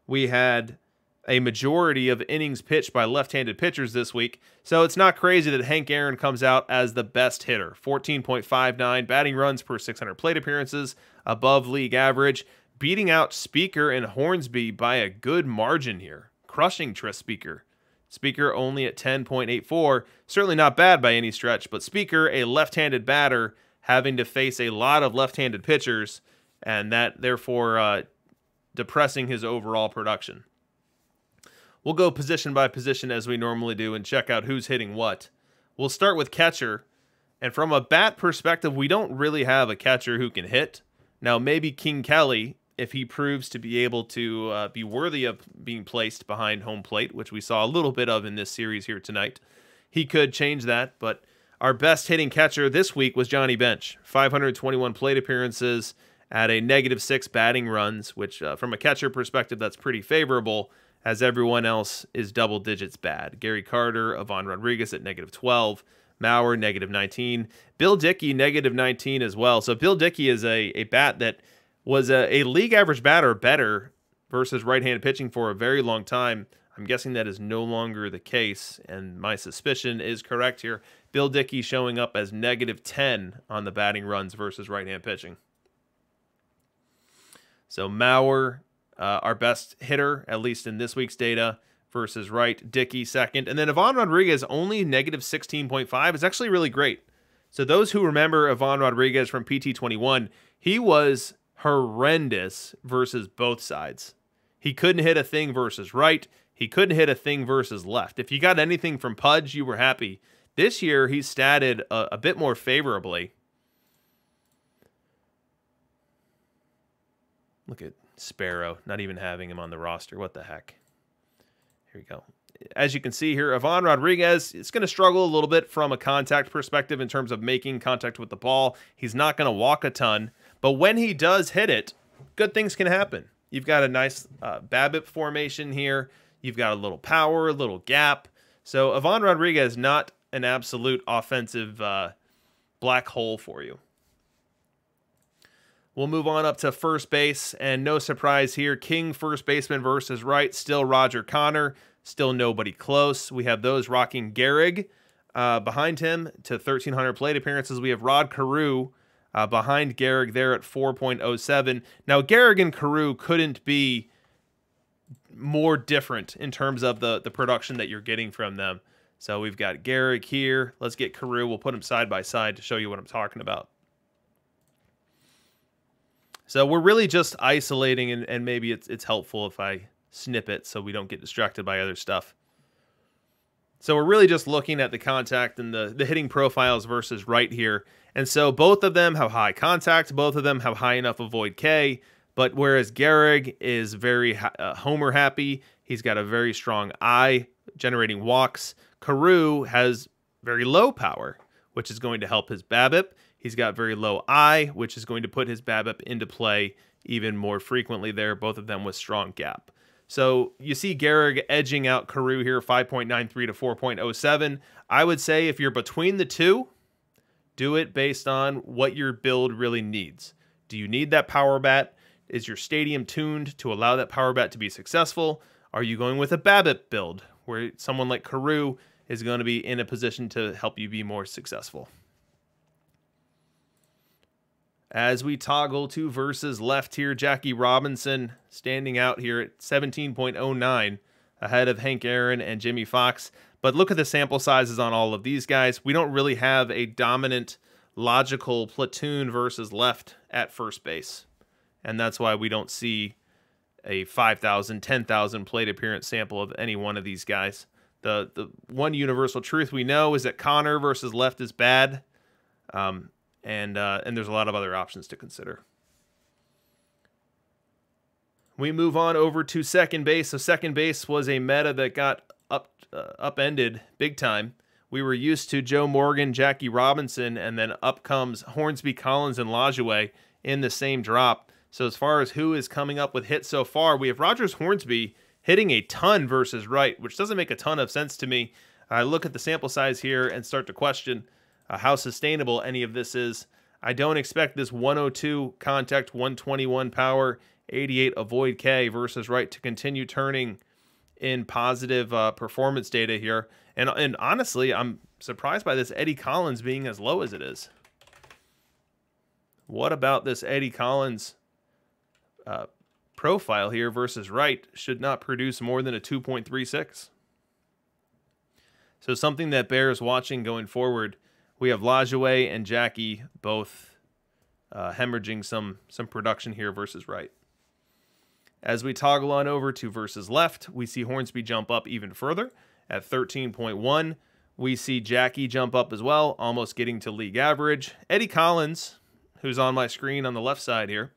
We had a majority of innings pitched by left-handed pitchers this week, so it's not crazy that Hank Aaron comes out as the best hitter. 14.59 batting runs per 600 plate appearances, above league average, beating out Speaker and Hornsby by a good margin here, crushing Tris Speaker. Speaker only at 10.84, certainly not bad by any stretch, but Speaker, a left-handed batter, having to face a lot of left-handed pitchers, and that therefore depressing his overall production. We'll go position by position as we normally do and check out who's hitting what. We'll start with catcher, and from a bat perspective, we don't really have a catcher who can hit. Now, maybe King Kelly, if he proves to be able to be worthy of being placed behind home plate, which we saw a little bit of in this series here tonight, he could change that, but our best hitting catcher this week was Johnny Bench. 521 plate appearances at a -6 batting runs, which from a catcher perspective, that's pretty favorable, as everyone else is double digits bad. Gary Carter, Avon Rodriguez at -12, Mauer -19, Bill Dickey -19 as well. So Bill Dickey is a bat that was a league average batter better versus right-handed pitching for a very long time. I'm guessing that is no longer the case, and my suspicion is correct here. Bill Dickey showing up as -10 on the batting runs versus right-hand pitching. So Mauer, our best hitter, at least in this week's data, versus right. Dickey second. And then Ivonne Rodriguez, only -16.5, is actually really great. So those who remember Ivonne Rodriguez from PT21, he was horrendous versus both sides. He couldn't hit a thing versus right. He couldn't hit a thing versus left. If you got anything from Pudge, you were happy. This year, he's statted a bit more favorably. Look at Sparrow, not even having him on the roster. What the heck? Here we go. As you can see here, Ivonne Rodriguez is going to struggle a little bit from a contact perspective in terms of making contact with the ball. He's not going to walk a ton, but when he does hit it, good things can happen. You've got a nice BABIP formation here. You've got a little power, a little gap. So Ivonne Rodriguez, not an absolute offensive black hole for you. We'll move on up to first base, and no surprise here, king first baseman versus right, still Roger Connor, still nobody close. We have those rocking Gehrig behind him to 1,300 plate appearances. We have Rod Carew behind Gehrig there at 4.07. Now, Gehrig and Carew couldn't be more different in terms of the production that you're getting from them. So we've got Gehrig here. Let's get Carew. We'll put them side by side to show you what I'm talking about. So we're really just isolating, and maybe it's helpful if I snip it so we don't get distracted by other stuff. So we're really just looking at the contact and the hitting profiles versus right here. And so both of them have high contact. Both of them have high enough avoid K. But whereas Gehrig is very homer happy, he's got a very strong eye generating walks. Carew has very low power, which is going to help his BABIP. He's got very low eye, which is going to put his BABIP into play even more frequently there, both of them with strong gap. So you see Gehrig edging out Carew here, 5.93 to 4.07. I would say if you're between the two, do it based on what your build really needs. Do you need that power bat? Is your stadium tuned to allow that power bat to be successful? Are you going with a BABIP build where someone like Carew is going to be in a position to help you be more successful? As we toggle to versus left here, Jackie Robinson standing out here at 17.09 ahead of Hank Aaron and Jimmy Fox. But look at the sample sizes on all of these guys. We don't really have a dominant logical platoon versus left at first base. And that's why we don't see a 5,000, 10,000 plate appearance sample of any one of these guys. The one universal truth we know is that Connor versus left is bad. And there's a lot of other options to consider. We move on over to second base. So second base was a meta that got upended big time. We were used to Joe Morgan, Jackie Robinson, and then up comes Hornsby, Collins, and Lajoie in the same drop. So as far as who is coming up with hits so far, we have Rogers Hornsby hitting a ton versus right, which doesn't make a ton of sense to me. I look at the sample size here and start to question how sustainable any of this is. I don't expect this 102 contact, 121 power, 88 avoid K versus right to continue turning in positive performance data here. And honestly, I'm surprised by this Eddie Collins being as low as it is. What about this Eddie Collins profile here versus right should not produce more than a 2.36. So something that bears watching going forward. We have Lajoie and Jackie both hemorrhaging some production here versus right. As we toggle on over to versus left, we see Hornsby jump up even further at 13.1. We see Jackie jump up as well, almost getting to league average. Eddie Collins, who's on my screen on the left side here,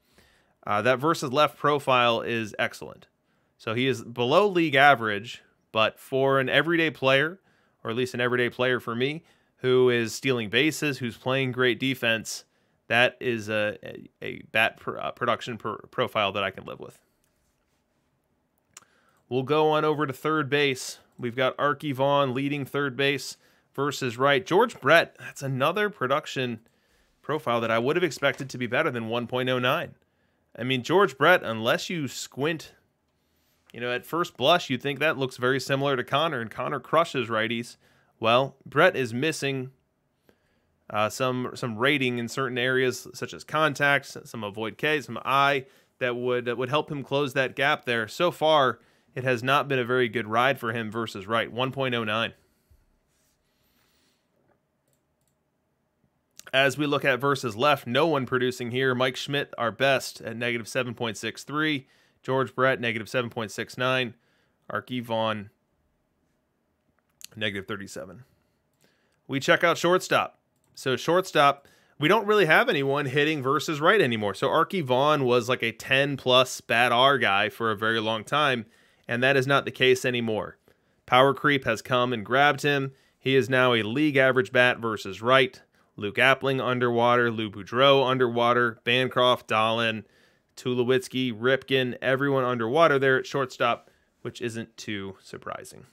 that versus left profile is excellent. So he is below league average, but for an everyday player, or at least an everyday player for me, who is stealing bases, who's playing great defense, that is a bat production profile that I can live with. We'll go on over to third base. We've got Arky Vaughan leading third base versus right. George Brett, that's another production profile that I would have expected to be better than 1.09. I mean, George Brett, unless you squint, at first blush, you'd think that looks very similar to Connor, and Connor crushes righties. Well, Brett is missing some rating in certain areas, such as contacts, some avoid K, some eye, that would help him close that gap there. So far, it has not been a very good ride for him versus right, 1.09. As we look at versus left, no one producing here. Mike Schmidt, our best, at negative 7.63. George Brett, negative 7.69. Arky Vaughan, negative 37. We check out shortstop. So shortstop, we don't really have anyone hitting versus right anymore. So Arky Vaughan was like a 10-plus bat R guy for a very long time, and that is not the case anymore. Power creep has come and grabbed him. He is now a league average bat versus right. Luke Appling underwater, Lou Boudreau underwater, Bancroft, Dahlin, Tulowitzki, Ripken, everyone underwater there at shortstop, which isn't too surprising.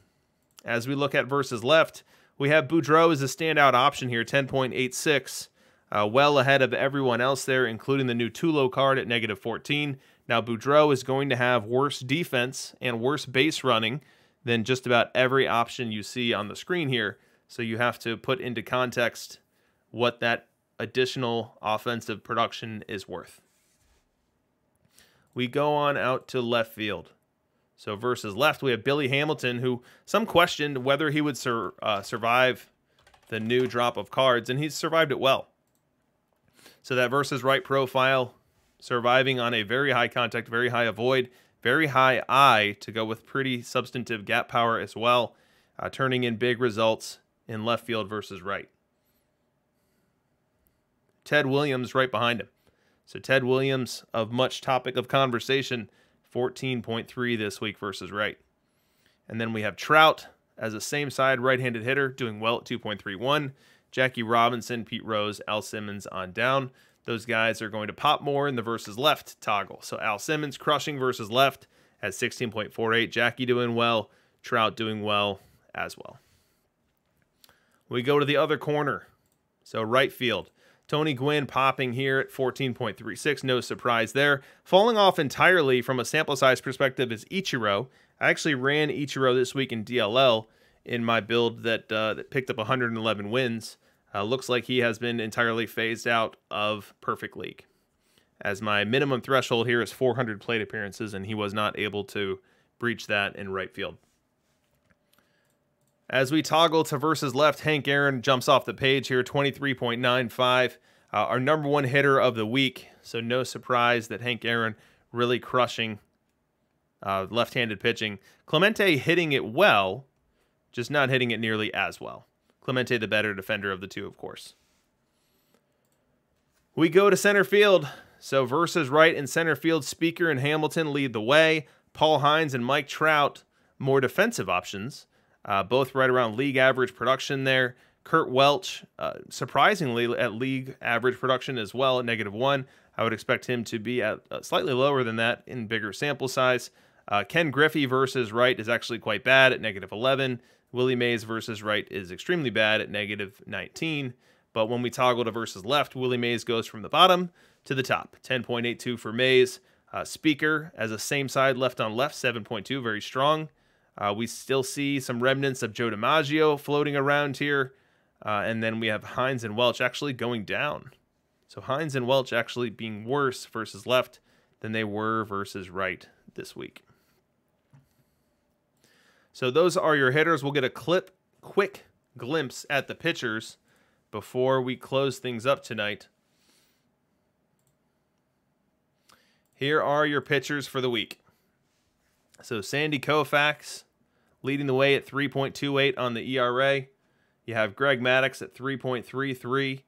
As we look at versus left, we have Boudreau as a standout option here, 10.86. well ahead of everyone else there, including the new Tulo card at -14. Now, Boudreau is going to have worse defense and worse base running than just about every option you see on the screen here. So you have to put into context what that additional offensive production is worth. We go on out to left field. So versus left, we have Billy Hamilton, who some questioned whether he would survive the new drop of cards, and he's survived it well. So that versus right profile, surviving on a very high contact, very high avoid, very high eye to go with pretty substantive gap power as well, turning in big results in left field versus right. Ted Williams right behind him. So Ted Williams, of much topic of conversation, 14.3 this week versus right. And then we have Trout as a same-side right-handed hitter, doing well at 2.31. Jackie Robinson, Pete Rose, Al Simmons on down. Those guys are going to pop more in the versus left toggle. So Al Simmons crushing versus left at 16.48. Jackie doing well. Trout doing well as well. We go to the other corner. So right field. Tony Guin popping here at 14.36. No surprise there. Falling off entirely from a sample size perspective is Ichiro. I actually ran Ichiro this week in DLL in my build that picked up 111 wins. Looks like he has been entirely phased out of Perfect League, as my minimum threshold here is 400 plate appearances, and he was not able to breach that in right field. As we toggle to versus left, Hank Aaron jumps off the page here, 23.95. Our number one hitter of the week, so no surprise that Hank Aaron really crushing left-handed pitching. Clemente hitting it well, just not hitting it nearly as well. Clemente the better defender of the two, of course. We go to center field. So versus right in center field, Speaker and Hamilton lead the way. Paul Hines and Mike Trout, more defensive options. Both right around league average production there. Kurt Welch, surprisingly at league average production as well at -1. I would expect him to be at slightly lower than that in bigger sample size. Ken Griffey versus right is actually quite bad at -11. Willie Mays versus right is extremely bad at -19. But when we toggle to versus left, Willie Mays goes from the bottom to the top. 10.82 for Mays. Speaker as a same side left on left, 7.2, very strong. We still see some remnants of Joe DiMaggio floating around here. And then we have Hines and Welch actually going down. So Hines and Welch actually being worse versus left than they were versus right this week. So those are your hitters. We'll get a quick glimpse at the pitchers before we close things up tonight. Here are your pitchers for the week. So Sandy Koufax leading the way at 3.28 on the ERA. You have Greg Maddux at 3.33.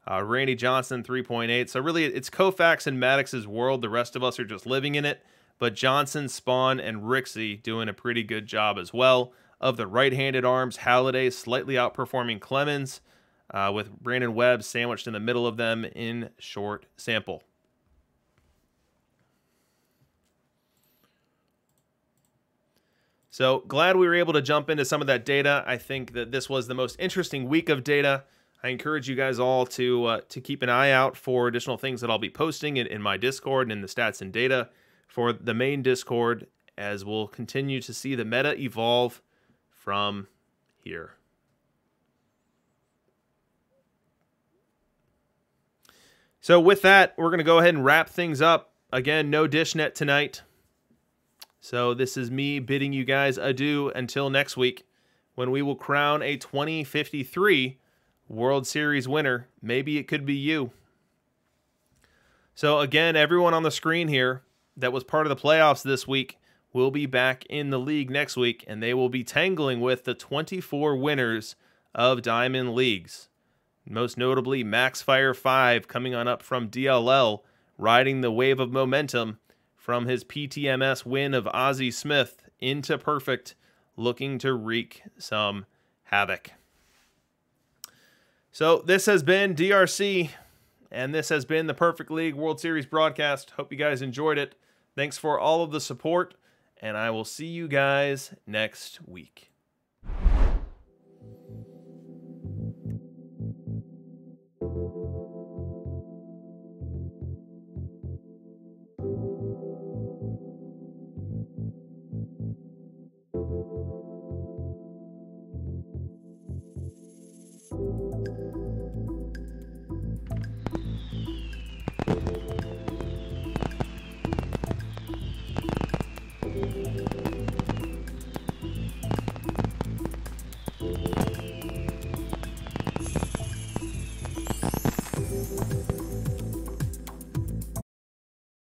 Randy Johnson, 3.8. So really, it's Koufax and Maddox's world. The rest of us are just living in it. But Johnson, Spawn, and Rixey doing a pretty good job as well. Of the right-handed arms, Halladay slightly outperforming Clemens, with Brandon Webb sandwiched in the middle of them in short sample. So glad we were able to jump into some of that data. I think that this was the most interesting week of data. I encourage you guys all to keep an eye out for additional things that I'll be posting in my Discord and in the stats and data for the main Discord, as we'll continue to see the meta evolve from here. So with that, we're going to go ahead and wrap things up. Again, no DishNet tonight. So this is me bidding you guys adieu until next week, when we will crown a 2053 World Series winner. Maybe it could be you. So again, everyone on the screen here that was part of the playoffs this week will be back in the league next week, and they will be tangling with the 24 winners of Diamond Leagues. Most notably, Maxfire 5 coming on up from DLL, riding the wave of momentum from his PTMS win of Ozzie Smith into Perfect, looking to wreak some havoc. So this has been DRC, and this has been the Perfect League World Series broadcast. Hope you guys enjoyed it. Thanks for all of the support, and I will see you guys next week.